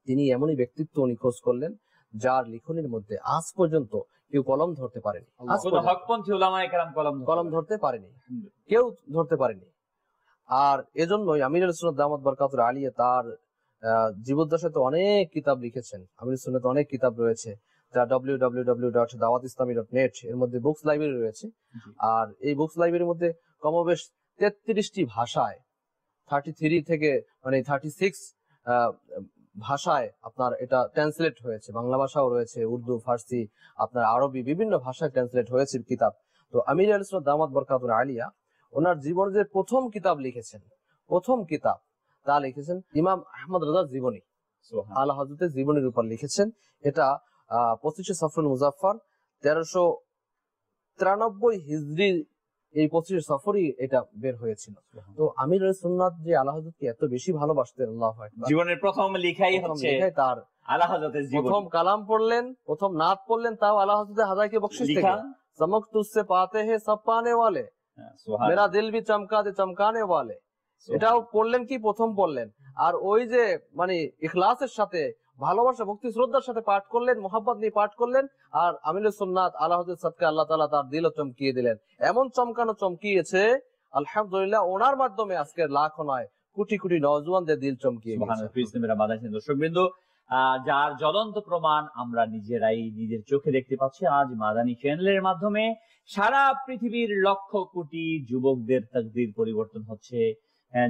Speaker 5: তিনি এমনই ব্যক্তিত্ব উনি খোঁজ করলেন যার লিখনের মধ্যে আজ পর্যন্ত কেউ কলম ধরতে পারেনি,
Speaker 2: হকপন্থী উলামায়ে কেরাম
Speaker 5: কলম ধরতে পারেনি, কেউ ধরতে পারেনি। আর এজন্যই আমির আহলে সুন্নাত দামাত বরকাতুহুম আলিয়া তার জীবদ্দশায় তো অনেক কিতাব লিখেছেন। আমির সুন্নাত অনেক কিতাব রয়েছে, যা www.dawatislami.net এর মধ্যে বুকস লাইব্রেরি রয়েছে। আর এই বুকস লাইব্রেরির মধ্যে কমবেশ 33টি ভাষায় 33 থেকে মানে 36 ভাষায় আপনার এটা ট্রান্সলেট হয়েছে। বাংলা ভাষাও রয়েছে, উর্দু, ফার্সি, আপনার আরবি, বিভিন্ন ভাষায় ট্রান্সলেট হয়েছে কিতাব। তো আমির আহলে সুন্নাত দামাত বরকাতুহুম আলিয়া ওনার জীবনের যে প্রথম কিতাব লিখেছেন, প্রথম কিতাব তা লিখেছেন ইমাম আহমদ রাজার জীবনী, আলা হযরতের জীবনীর উপর লিখেছেন। এটা 25 সফরুল মুজাফফর 1393 হিজরি, এই 25 সফরই এটা বের হয়েছিল। তো আমির সুন্নাত যে আলা হযরতকে এত বেশি ভালোবাসতেন, আল্লাহু আকবার,
Speaker 2: জীবনের প্রথম লেখাই হচ্ছে
Speaker 5: তার
Speaker 2: আলা হযরতের জীবনী।
Speaker 5: প্রথম কালাম পড়লেন, প্রথম নাত পড়লেন, তাও আলা হযরতের হাদায়ে বখশিশ থেকে, চমক তুঝসে পাতে হে সব পানে ওয়ালে, মেরা দিল ভি চমকা দে চমকানে ওয়ালে, এটাও পড়লেন কি প্রথম পড়লেন। আর ওই যে মানে ইখলাসের সাথে, ভালোবাসা, ভক্তি, শ্রদ্ধার সাথে পাঠ করলেন, মোহাব্বত নিয়ে পাঠ করলেন। আর আমিরুস সুন্নাত আলা হযরত সাদকা আল্লাহ তাআলা তার দিলও চমকিয়ে দিলেন, এমন চমকানো চমকিয়েছে আলহামদুলিল্লাহ, ওনার মাধ্যমে আজকে লাখো নয় কোটি কোটি নওজোয়ানদের দিল চমকিয়ে গেছে।
Speaker 2: দর্শকবৃন্দ, যার জ্বলন্ত প্রমাণ আমরা নিজেরাই নিজের চোখে দেখতে পাচ্ছি আজ মাদানী চ্যানেলের মাধ্যমে। সারা পৃথিবীর লক্ষ কোটি যুবকদের তাকদীর পরিবর্তন হচ্ছে।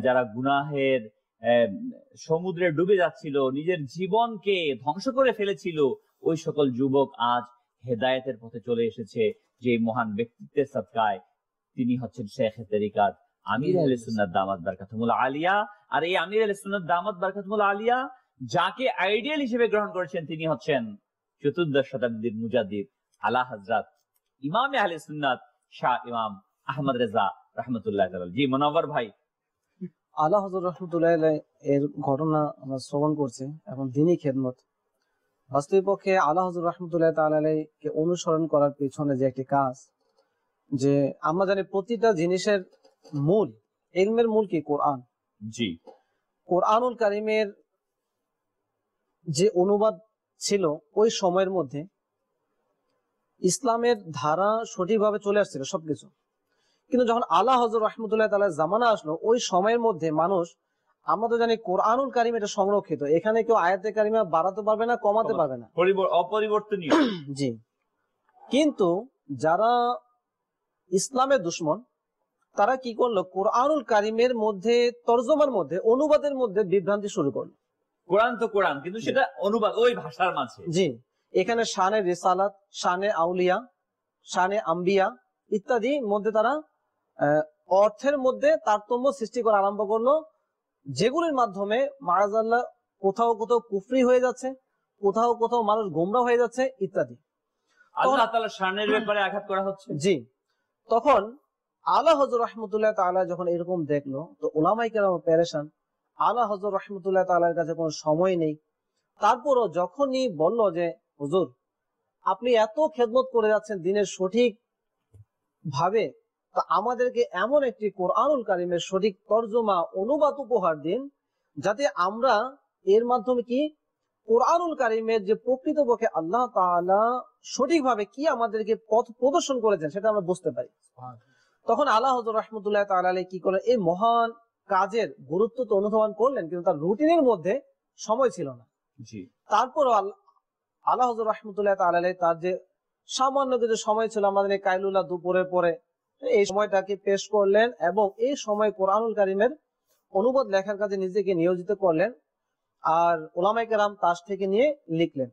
Speaker 2: যারা গুনাহের সমুদ্রে ডুবে যাচ্ছিল, নিজের জীবনকে ধ্বংস করে ফেলেছিল, ওই সকল যুবক আজ হেদায়েতের পথে চলে এসেছে যে মহান ব্যক্তিত্বের সাদকায়। তিনি হচ্ছেন শেখে তরিকাত আমির আহলে সুন্নাত দামাত বরকাতুহুল আলিয়া। আর এই আমির আহলে সুন্নাত দামাত বরকাতুহুল আলিয়া যাকে আইডিয়াল হিসেবে গ্রহণ করেছেন তিনি হচ্ছেন 14 শতাব্দীর মুজাদ্দিদ আলা হযরত ইমাম আহলে সুন্নাত শাহ ইমাম আহমদ রেজা রাহমাতুল্লাহ তাআলা। জি মুনাওয়ার ভাই,
Speaker 7: আলা হযরত রাহমাতুল্লাহ এর ঘটনা আমরা শ্রবণ করছি এবং দ্বীনি খেদমত, বাস্তবিকপক্ষে আলা হযরত রাহমাতুল্লাহ তাআলা কে অনুসরণ করার পেছনে যে একটি কাজ, যে আমরা জানি প্রতিটা জিনিসের মূল, ইলমের মূল কি? কোরআন।
Speaker 2: জি,
Speaker 7: কোরআনুল কারীমের যে অনুবাদ ছিল ওই সময়ের মধ্যে ইসলামের ধারা সঠিকভাবে চলে আসছিল সবকিছু, কিন্তু যখন আলা হযরত রাহমাতুল্লাহ তাআলার জামানা আসলো, ওই সময়ের মধ্যে মানুষ, আমরা তো জানি কোরআনুল কারীম এটা সংরক্ষিত, এখানে কেউ আয়াতে কারিমা বাড়াতে পারবে না, কমাতে পারবে না,
Speaker 2: অপরিবর্তনীয়।
Speaker 7: জি, কিন্তু যারা ইসলামের দুশমন তারা কি করলো, কোরআনুল কারীমের মধ্যে, তরজমার মধ্যে, অনুবাদের মধ্যে বিভ্রান্তি শুরু করলো।
Speaker 2: কোরআন তো কোরআন, কিন্তু সেটা অনুবাদ ওই ভাষার মাঝে।
Speaker 7: জি, এখানে শানে রিসালাত, শানে আউলিয়া, শানে আম্বিয়া ইত্যাদি মধ্যে তারা অর্থের মধ্যে তারতম্য সৃষ্টি করা আরম্ভ করলো, যেগুলির মাধ্যমে মাআযাল্লাহ কোথাও কোথাও কুফরি হয়ে যাচ্ছে, কোথাও কোথাও মানুষ গোমরা হয়ে যাচ্ছে ইত্যাদি।
Speaker 2: আল্লাহ তাআলার শানের ব্যাপারে আঘাত করা হচ্ছে।
Speaker 7: জি, তখন আলা হযরত রাহমাতুল্লাহ তাআলা যখন এরকম দেখলো, তো উলামায়ে কেরাম পেরেশান। আলা হযরত রাহমাতুল্লাহ তাআলার কাছে কোনো সময় নেই। তারপরও যখনই বলল যে হুজুর আপনি এত খেদমত করে যাচ্ছেন দিনের সঠিক ভাবে, তা আমাদেরকে এমন একটি কোরআনুল কারিমের সঠিক তর্জমা অনুবাদ উপহার দিন, যাতে আমরা এর মাধ্যমে কি কোরআনুল কারিমের যে প্রকৃতপক্ষে আল্লাহ তাআলা সঠিকভাবে কি আমাদেরকে পথ প্রদর্শন করেছেন সেটা আমরা বুঝতে পারি। তখন আলা হযরত রাহমাতুল্লাহ তাআলা আলাইহি কি করলেন, এই মহান কাজের গুরুত্ব তো অনুধাবন করলেন, কিন্তু তার রুটিনের মধ্যে সময় ছিল না। তারপরও আলা হযরত রাহমাতুল্লাহ তাআলা আলাইহি তার যে সামান্য কিছু সময় ছিল আমাদের এই কাইলুলা দুপুরের পরে, এই সময়টাকে পেশ করলেন এবং এই সময় কোরআনুল কারিমের অনুবাদ লেখার কাজে নিজেকে নিয়োজিত করলেন, আর উলামায়ে কেরাম তার থেকে নিয়ে লিখলেন।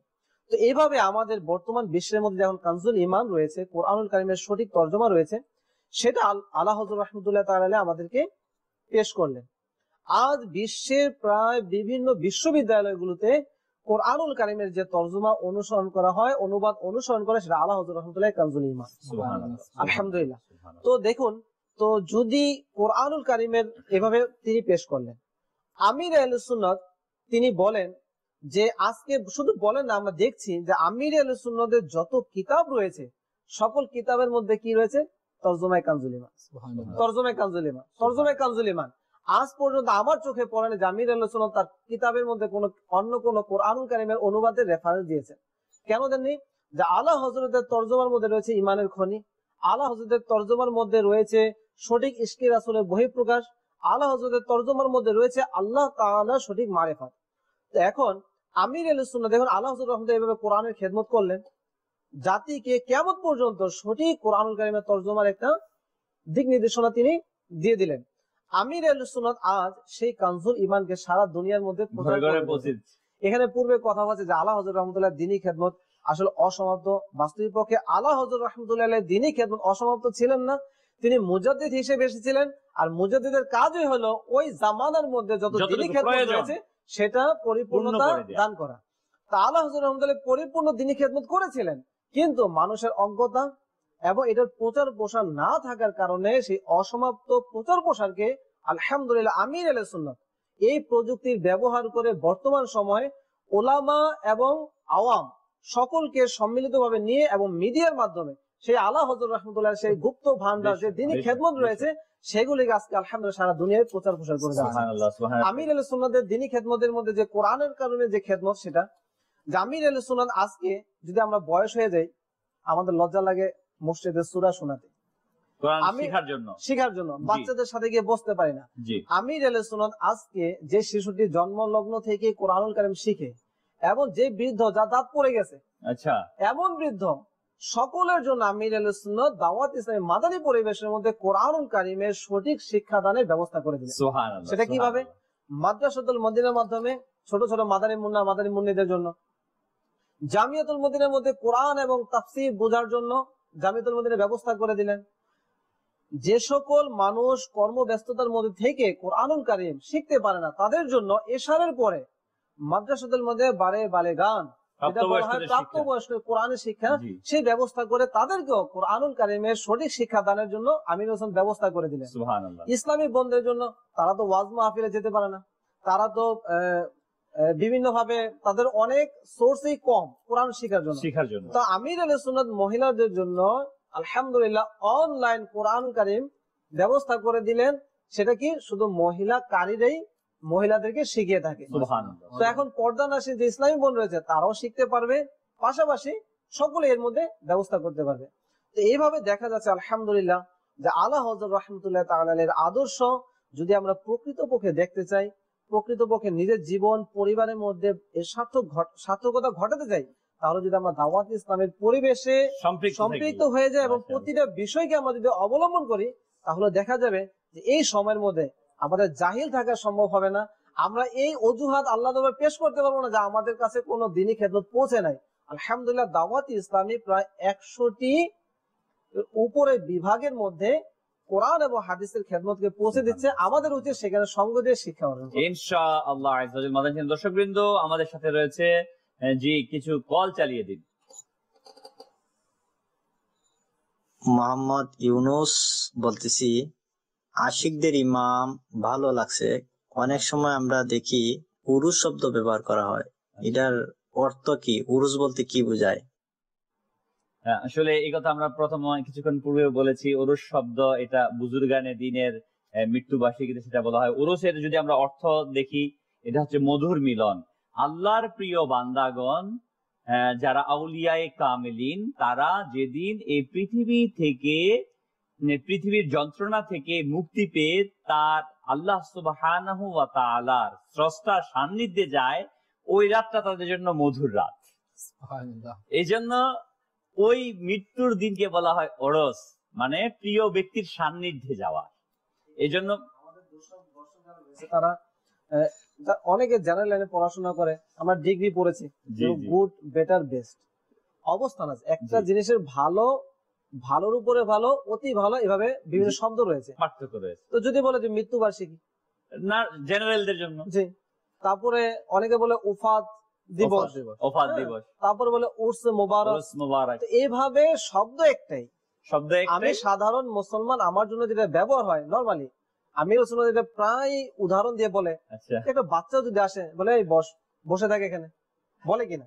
Speaker 7: তো এইভাবে আমাদের বর্তমান বিশ্বের মধ্যে যখন কানজুল ঈমান রয়েছে, কোরআনুল কারিমের সঠিক তর্জমা রয়েছে, সেটা আলা হযরত রাহমাতুল্লাহ তাআলা আলাইহি আমাদেরকে পেশ করলেন। আজ বিশ্বের প্রায় বিভিন্ন বিশ্ববিদ্যালয়গুলোতে কোরআনুল কারিমের যে তর্জমা অনুসরণ করা হয়, অনুবাদ অনুসরণ করে, সেটা আলা হযরত রাহমাতুল্লাহ কানজুল ঈমান। আলহামদুলিল্লাহ। তো দেখুন, তো যদি কোরআনুল কারিমের এভাবে তিনি পেশ করলেন, আমির আহলুস সুন্নাত তিনি বলেন যে আজকে শুধু বলেন না, আমরা দেখছি যে আমির আহলুস সুন্নাতের যত কিতাব রয়েছে সকল কিতাবের মধ্যে কি রয়েছে, তরজমায়ে কানজুল ঈমান। তরজমায়ে কানজুল ঈমান, তরজমায়ে কানজুল ঈমান। আজ পর্যন্ত আমার চোখে পড়ে না যে আমির আহলুস সুন্নাত তার কিতাবের মধ্যে অন্য কোন কোরআনুল কারিমের অনুবাদের রেফারেন্স দিয়েছেন। কেন দেননি? যে আলা হযরতের তরজমার মধ্যে রয়েছে ইমানের খনি, আলা হযরতের তরজমার মধ্যে রয়েছে সঠিক ইশকে রাসূলের বহিঃপ্রকাশ, আলা হযরতের তরজমার মধ্যে রয়েছে আল্লাহ তাআলা সঠিক মারিফাত। তো এখন আমির আহলুস সুন্নাত দেখুন আল্লাহ রাহমাতুল্লাহ এভাবে কোরআনের খেদমত করলেন, জাতিকে কিয়ামত পর্যন্ত সঠিক কোরআনুল কারিমের তরজমার একটা দিক নির্দেশনা তিনি দিয়ে দিলেন। আমির আহলুস সুন্নাত আজ সেই কানজুল ঈমানকে সারা দুনিয়ার মধ্যে প্রচার করে। এখানে পূর্বে কথা হচ্ছে যে আলা হযরত রাহমাতুল্লাহ দ্বীনি খেদমত আসলে অসমাপ্ত। বাস্তবিক পক্ষে আলা হযরত রাহমাতুল্লাহ আলাইহি দ্বীনি খেদমত অসমাপ্ত ছিলেন না, তিনি মুজাদ্দিদ হিসেবে এসেছিলেন। আর মুজাদ্দিদের কাজই হলো ওই জামানার মধ্যে যত দ্বীনি খেদমত রয়েছে সেটা পরিপূর্ণতা দান করা। তা আলা হযরত রাহমাতুল্লাহ পরিপূর্ণ দ্বীনি খেদমত করেছিলেন, কিন্তু মানুষের অজ্ঞতা এবং এটার প্রচার প্রসার না থাকার কারণে সেই অসমাপ্ত প্রচার প্রসারকে আলহামদুলিল্লাহ আমির আহলে সুন্নাত এই প্রযুক্তির ব্যবহার করে বর্তমান সময়ে ওলামা এবং আওয়াম সকলকে সম্মিলিতভাবে নিয়ে এবং মিডিয়ার মাধ্যমে সেই আলা হযরত রাহমাতুল্লাহ সেই গুপ্ত ভান্ডার যে দ্বীনি খেদমত রয়েছে সেগুলিকে আজকে আলহামদুলিল্লাহ সারা দুনিয়ায় প্রচার প্রসার করে যাচ্ছে। আমির আহলে সুন্নাতের দ্বীনি খেদমতের মধ্যে যে কোরআনের কারণে যে খেদমত, সেটা আমির আহলে সুন্নাত আজকে যদি আমরা বয়স হয়ে যাই, আমাদের লজ্জা লাগে মসজিদে সূরা শোনাতে, শিখার জন্য বাচ্চাদের সাথে গিয়ে বসতে পারি না। আমির আহলে সুন্নাত আজকে যে শিশুটি জন্ম লগ্ন থেকে কোরআনুল কারীম শিখে এবং যে বৃদ্ধ যা দাঁত পড়ে গেছে, আচ্ছা এমন বৃদ্ধ সকলের জন্য আমির আহলে সুন্নাত দাওয়াত ইসলামী মাদানী পরিবেশের মধ্যে কোরআনুল কারীমের সঠিক শিক্ষাদানের ব্যবস্থা করে দিলেন। সেটা কিভাবে? মাদ্রাসাতুল মদিনার মাধ্যমে ছোট ছোট মাদানী মুন্না মাদানী মুন্নিদের জন্য, জামিয়াতুল মদিনার মধ্যে কোরআন এবং তাফসীর বোঝার জন্য জামিয়াতুল মদিনার ব্যবস্থা করে দিলেন। যে সকল মানুষ কর্মব্যস্ততার মধ্যে থেকে কোরআনুল কারীম শিখতে পারে না তাদের জন্য এশারের পরে মাদ্রাসাতুল মধ্যে বালেগান প্রাপ্তবয়স্ক কোরআনের শিক্ষা সেই ব্যবস্থা করে তাদেরকেও কোরআনুল কারীমের সঠিক শিক্ষা দানের জন্য আমির হোসেন ব্যবস্থা করে দিলেন। ইসলামী বন্ধের জন্য তারা তো ওয়াজ মাহফিলে যেতে পারে না, তারা তো বিভিন্ন ভাবে তাদের অনেক সোর্সই কম কোরআন শিখার জন্য। তো আমির আহলে সুন্নাত মহিলাদের জন্য আলহামদুলিল্লাহ অনলাইন কোরআন কারীম ব্যবস্থা করে দিলেন। সেটা কি শুধু মহিলা কারীরাই মহিলাদেরকে শিখিয়ে থাকে। তো এখন পর্দানাশী যে ইসলামী বোন রয়েছে তারাও শিখতে পারবে, পাশাপাশি সকলে এর মধ্যে ব্যবস্থা করতে পারবে। তো এইভাবে দেখা যাচ্ছে আলহামদুলিল্লাহ যে আলা হযরত রাহমাতুল্লাহ তাআলা আলাইহির আদর্শ যদি আমরা প্রকৃতপক্ষে দেখতে চাই, প্রকৃতপক্ষে নিজের জীবন পরিবারের মধ্যে এর সার্থকতা ঘটাতে চাই, তাহলে যদি আমরা দাওয়াত ইসলামের পরিবেশে সম্পৃক্ত হয়ে যায় এবং প্রতিটা বিষয়কে আমরা যদি অবলম্বন করি, তাহলে দেখা যাবে যে এই সময়ের মধ্যে আমাদের জাহিল থাকা সম্ভব হবে না। আমরা এই অজুহাত আল্লাহ দরবারে পেশ করতে পারবো না যে আমাদের কাছে কোনো দ্বীনি খেদমত পৌঁছে নাই। আলহামদুলিল্লাহ দাওয়াত ইসলামী প্রায় 100টি উপরে বিভাগের মধ্যে কোরআন এবং হাদিসের খেদমতকে পৌঁছে দিচ্ছে। আমাদের উচিত সেখানে সঙ্গ দিয়ে শিক্ষা অর্জন করা।
Speaker 2: ইনশাআল্লাহ। দর্শকবৃন্দ আমাদের সাথে রয়েছে, জি কিছু কল চালিয়ে দিন।
Speaker 9: মোহাম্মদ ইউনুস বলতেছি, আশিকদের ইমাম ভালো লাগছে। অনেক সময় আমরা দেখি উরুস শব্দ ব্যবহার করা হয়, এটার অর্থ কি? উরুস বলতে কি বোঝায়?
Speaker 2: আসলে এই কথা আমরা প্রথম কিছুক্ষণ পূর্বে বলেছি, ওরস শব্দ এটা বুজুর্গানে দিনের মৃত্যুবার্ষিকীতে সেটা বলা হয়। ওরসের যদি আমরা অর্থ দেখি, এটা হচ্ছে মধুর মিলন। আল্লাহর প্রিয় বান্দাগণ যারা আউলিয়ায়ে কামিলিন, তারা যেদিন এই পৃথিবী থেকে, পৃথিবীর যন্ত্রণা থেকে মুক্তি পেয়ে তার আল্লাহ সুবহানাহু ওয়া তাআলার স্রষ্টার সান্নিধ্যে যায়, ওই রাতটা তাদের জন্য মধুর রাত। এই জন্য ওই মৃত্যুর দিনকে বলা হয় ওরস, মানে প্রিয় ব্যক্তির সান্নিধ্যে যাওয়া। এই জন্য
Speaker 7: তারা অনেকে জেনারেল লাইনে পড়াশোনা করে, আমরা ডিগ্রি পড়েছি, গুড বেটার বেস্ট অবস্থান আছে। একটা জিনিসের ভালো, ভালোর উপরে ভালো, অতি ভালো, এভাবে বিভিন্ন শব্দ রয়েছে,
Speaker 2: পার্থক্য রয়েছে।
Speaker 7: তো যদি বলে যে মৃত্যুবার্ষিকী
Speaker 2: না, জেনারেলদের জন্য।
Speaker 7: জি, তারপরে অনেকে বলে উফাত দিবস,
Speaker 2: ওফাত দিবস,
Speaker 7: তারপরে বলে উর্স মোবারক, এইভাবে শব্দ একটাই। আমি সাধারণ মুসলমান, আমার জন্য যেটা ব্যবহার হয় নরমালি, আমি রসুল্লাহ যেটা প্রায় উদাহরণ দিয়ে বলে, একটা বাচ্চা যদি আসে বলে এই বসে থাকে এখানে, বলে কিনা?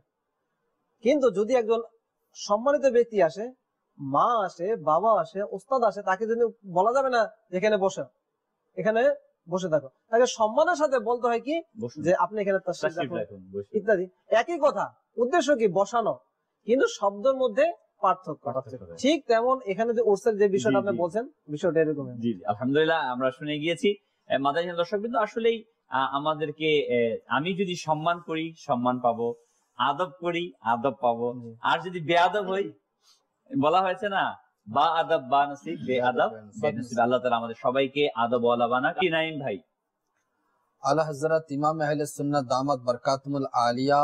Speaker 7: কিন্তু যদি একজন সম্মানিত ব্যক্তি আসে, মা আসে, বাবা আসে, ওস্তাদ আসে, তাকে যদি বলা যাবে না এখানে বসে, এখানে বসে থাকো, তাকে সম্মানের সাথে বলতে হয় কি যে আপনি এখানে ইত্যাদি। একই কথা, উদ্দেশ্য কি? বসানো, কিন্তু শব্দের মধ্যে পার্থক্য। ঠিক তেমন এখানে যে উর্সের যে বিষয়টা আপনি বলছেন, বিষয়টা এরকম।
Speaker 2: জি, আলহামদুলিল্লাহ আমরা শুনে গিয়েছি। মাদানী দর্শক কিন্তু আসলেই আমাদেরকে, আমি যদি সম্মান করি সম্মান পাবো, আদব করি আদব পাবো, আর যদি বেআদব হই, বলা হয়েছে না, বা আদব বা নসিব, বেআদব বেনসিব। আল্লাহ তাআলা আমাদের সবাইকে আদব ওয়ালা বানাক। নাঈম ভাই,
Speaker 4: আলা হযরত ইমাম আহলে সুন্নাত দামাত বারকাতুল আলিয়া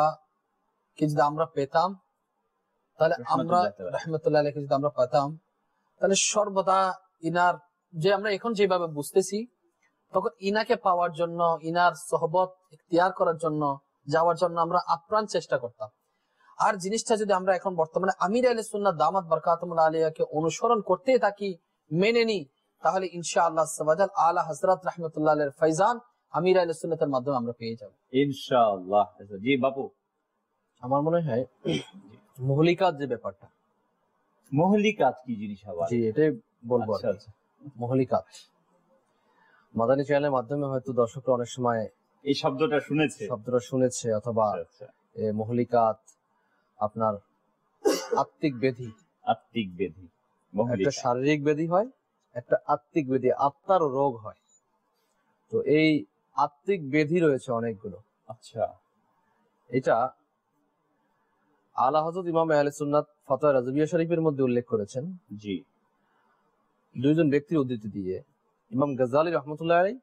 Speaker 4: কে যদি আমরা পেতাম, তাহলে আমরা রাহমাতুল্লাহ আলাইহি যদি আমরা পেতাম, তাহলে সর্বদা ইনার যে আমরা এখন যেভাবে বুঝতেছি, তখন ইনাকে পাওয়ার জন্য, ইনার সোহবত ইখতিয়ার করার জন্য, যাওয়ার জন্য আমরা আপ্রাণ চেষ্টা করতাম। আর জিনিসটা যদি আমরা এখন বর্তমানে আমির আহলে সুন্নাত দামাত বারকাতুল আলিয়াকে অনুসরণ করতে থাকি, মেনে নি, তাহলে ইনশাআল্লাহ সুবহানাল আলা হযরত রাহমাতুল্লাহ আলাইহির ফয়জান আমির আহলে সুন্নাতের মাধ্যমে আমরা পেয়ে যাব
Speaker 2: ইনশাআল্লাহ। জি বাপু,
Speaker 5: আমার মনে হয় মুহলিকাত যে ব্যাপারটা,
Speaker 2: মুহলিকাত কি জিনিস আবার?
Speaker 5: জি, এটাই বলবো। মুহলিকাত মাদানী চ্যানেলের মাধ্যমে হয়তো দর্শকরা অনেক সময়
Speaker 2: এই শব্দটা শুনেছে,
Speaker 5: অথবা মুহলিকাত আপনার আত্মিক ব্যাধি। একটা শারীরিক ব্যাধি হয়, একটা আত্মিক ব্যাধি, আত্মার রোগ হয়। তো এই আত্মিক ব্যাধি রয়েছে অনেকগুলো।
Speaker 2: আচ্ছা,
Speaker 5: এটা আলা হযরত ইমাম আহলে সুন্নাত ফাতোয়া রাজবিয়া শরীফের মধ্যে উল্লেখ করেছেন।
Speaker 2: জি,
Speaker 5: দুইজন ব্যক্তির উদ্ধৃতি দিয়ে, ইমাম গাজ্জালী রাহমাতুল্লাহ আলাইহি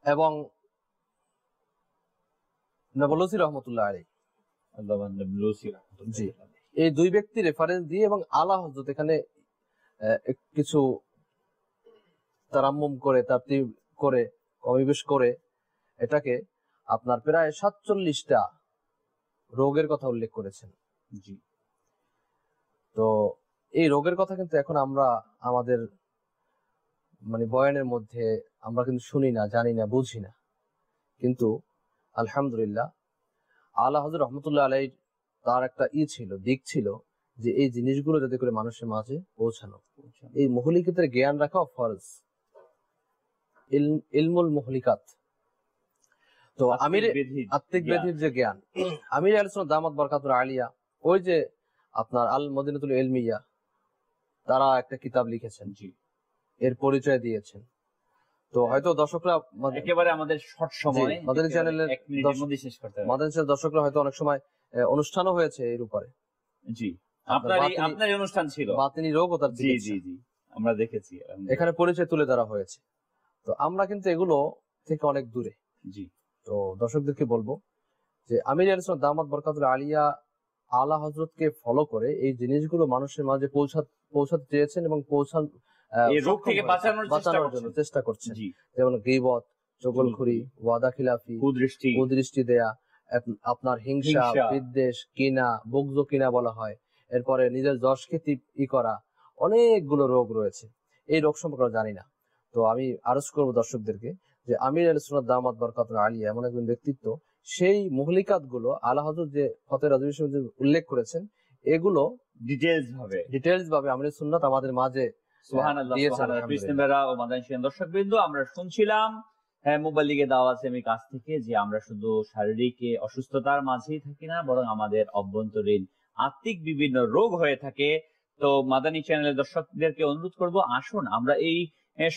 Speaker 5: এবং নাবলুসি রাহমাতুল্লাহ আলাইহি, জি, এই দুই ব্যক্তি রেফারেন্স দিয়ে এবং আলা হযরত এখানে কিছু তারাম্মুম করে, তারতিব করে, অবিবেশ করে এটাকে আপনার প্রায় 47টা রোগের কথা উল্লেখ করেছেন।
Speaker 2: জি,
Speaker 5: তো এই রোগের কথা কিন্তু এখন আমরা আমাদের মানে বয়ানের মধ্যে আমরা কিন্তু শুনি না, জানি না, বুঝি না। কিন্তু আলহামদুলিল্লাহ আলা হযরত রাহমাতুল্লাহ আলাইহি তার একটা দিক ছিল যে এই জিনিসগুলো যাতে করে মানুষের মাঝে পৌঁছানো, এই মুহলিকাতের জ্ঞান রাখা ফরজ, ইলমুল মুহলিকাত। তো আমির আত্মিক ব্যাধির যে জ্ঞান, আমির আহলে সুন্নাত দামাত বারকাতুল আলিয়া, ওই যে আপনার আল মদিনাতুল ইলমিয়া, তারা একটা কিতাব লিখেছেন, জি, এর পরিচয় দিয়েছেন। তো হয়তো দর্শকরা
Speaker 2: একেবারে আমাদের শর্ট সময়
Speaker 5: মাদানী চ্যানেলের দর্শকরা হয়তো অনেক সময় অনুষ্ঠানও হয়েছে এর উপরে।
Speaker 2: জি, আপনার অনুষ্ঠান ছিল
Speaker 5: বাতিনি রোগ ও তার চিকিৎসা।
Speaker 2: জি জি, আমরা দেখেছি,
Speaker 5: এখানে পরিচয় তুলে ধরা হয়েছে। তো আমরা কিন্তু এগুলো থেকে অনেক দূরে।
Speaker 2: জি,
Speaker 5: তো দর্শকদেরকে বলবো যে আমির আহলে সুন্নাত দামাত বারকাতুল আলিয়া আলা হযরতকে ফলো করে এই জিনিসগুলো মানুষের মাঝে পৌঁছাতে চেয়েছেন এবং
Speaker 2: এই রোগ থেকে বাঁচানোর জন্য চেষ্টা করছেন।
Speaker 5: যেমন গীবত, চগলখুরি, ওয়াদা খিলাফি, কুদৃষ্টি দেয়া, আপনার হিংসা, বিদ্বেষ, কিনা, বুগজ কিনা বলা হয়, এরপরে নিজের যশকে করা, অনেকগুলো রোগ রয়েছে। এই রোগ সম্পর্কে জানি না। তো আমি আরজ করবো দর্শকদেরকে যে আমির আহলে সুন্নাত দামাত বারকাতুল আলিয়া এমন একজন ব্যক্তিত্ব, সেই মুহলিকাত গুলো আলা হযরত যে ফতোয়া রাজবী উল্লেখ করেছেন, এগুলো ডিটেইলস ভাবে আমিরুস সুন্নাত আমাদের মাঝে
Speaker 2: সুবহানাল্লাহ সুবহানাল্লাহ। ও মাদানী দর্শকবৃন্দ, আমরা শুনছিলাম মুবাল্লিগে দাওয়াত ইসলামীর কাছ থেকে যে আমরা শুধু শারীরিক অসুস্থতার মাঝেই থাকি না, বরং আমাদের অভ্যন্তরীণ আত্মিক বিভিন্ন রোগ হয়ে থাকে। তো মাদানী চ্যানেলের দর্শকদেরকে অনুরোধ করব, আসুন আমরা এই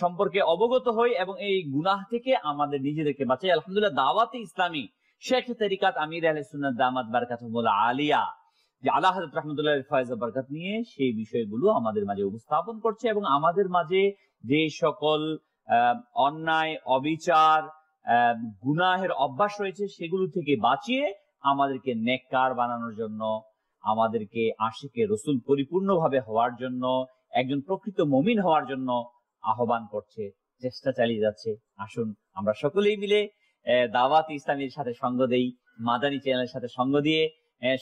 Speaker 2: সম্পর্কে অবগত হই এবং এই গুনাহ থেকে আমাদের নিজেদেরকে বাঁচাই। আলহামদুলিল্লাহ, দাওয়াতে ইসলামী শেখ তরিকাত আমির আহলে সুন্নাত দামাত বারাকাতুহুল আলিয়া যে আলা হযরত রাহমাতুল্লাহির ফয়েজ ও বরকত নিয়ে সেই বিষয়গুলো আমাদের মাঝে উপস্থাপন করছে এবং আমাদের মাঝে যে সকল অন্যায়, অবিচার, গুনাহের অভ্যাস রয়েছে সেগুলো থেকে বাঁচিয়ে আমাদেরকে নেককার বানানোর জন্য, আমাদেরকে আশিকে রসুল পরিপূর্ণভাবে হওয়ার জন্য, একজন প্রকৃত মুমিন হওয়ার জন্য আহ্বান করছে, চেষ্টা চালিয়ে যাচ্ছে। আসুন আমরা সকলেই মিলে দাওয়াত ইসলামীর সাথে সঙ্গ দেই, মাদানী চ্যানেলের সাথে সঙ্গ দিয়ে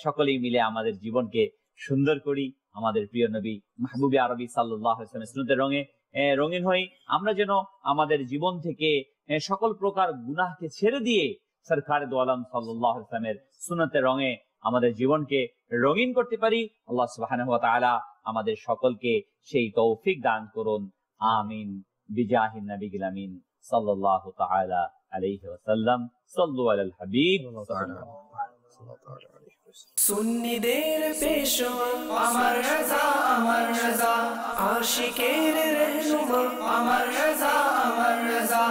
Speaker 2: সকলেই মিলে আমাদের জীবনকে সুন্দর করি, আমাদের প্রিয় নবী মাহবুবে আরবি সাল্লাল্লাহু আলাইহি ওয়াসাল্লামের সুন্নতের রঙে রঙিন হই। আমরা যেন আমাদের জীবন থেকে সকল প্রকার গুনাহকে ছেড়ে দিয়ে সরকারে দো আলম সাল্লাল্লাহু আলাইহি ওয়াসাল্লামের সুন্নতের রঙে আমাদের জীবনকে রঙিন করতে পারি। আল্লাহ সুবহানাহু ওয়া তাআলা আমাদের সকলকে সেই তৌফিক দান করুন, আমিন। বিজাহিন নবিয়িল আমিন সাল্লাল্লাহু তাআলা আলাইহি ওয়াসাল্লাম। সাল্লু আলাল হাবিব।
Speaker 1: সুন্নিদের পেশোয়া আমার রাজা, আমার রাজা, আশিকের রহনুমা আমার রাজা, আমার রাজা,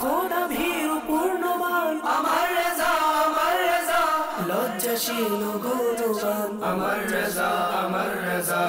Speaker 1: খোদা ভীরু পূর্ণবান আমার রাজা, আমার রাজা, লজ্জাশীল গুণবান আমার রাজা, আমার রাজা।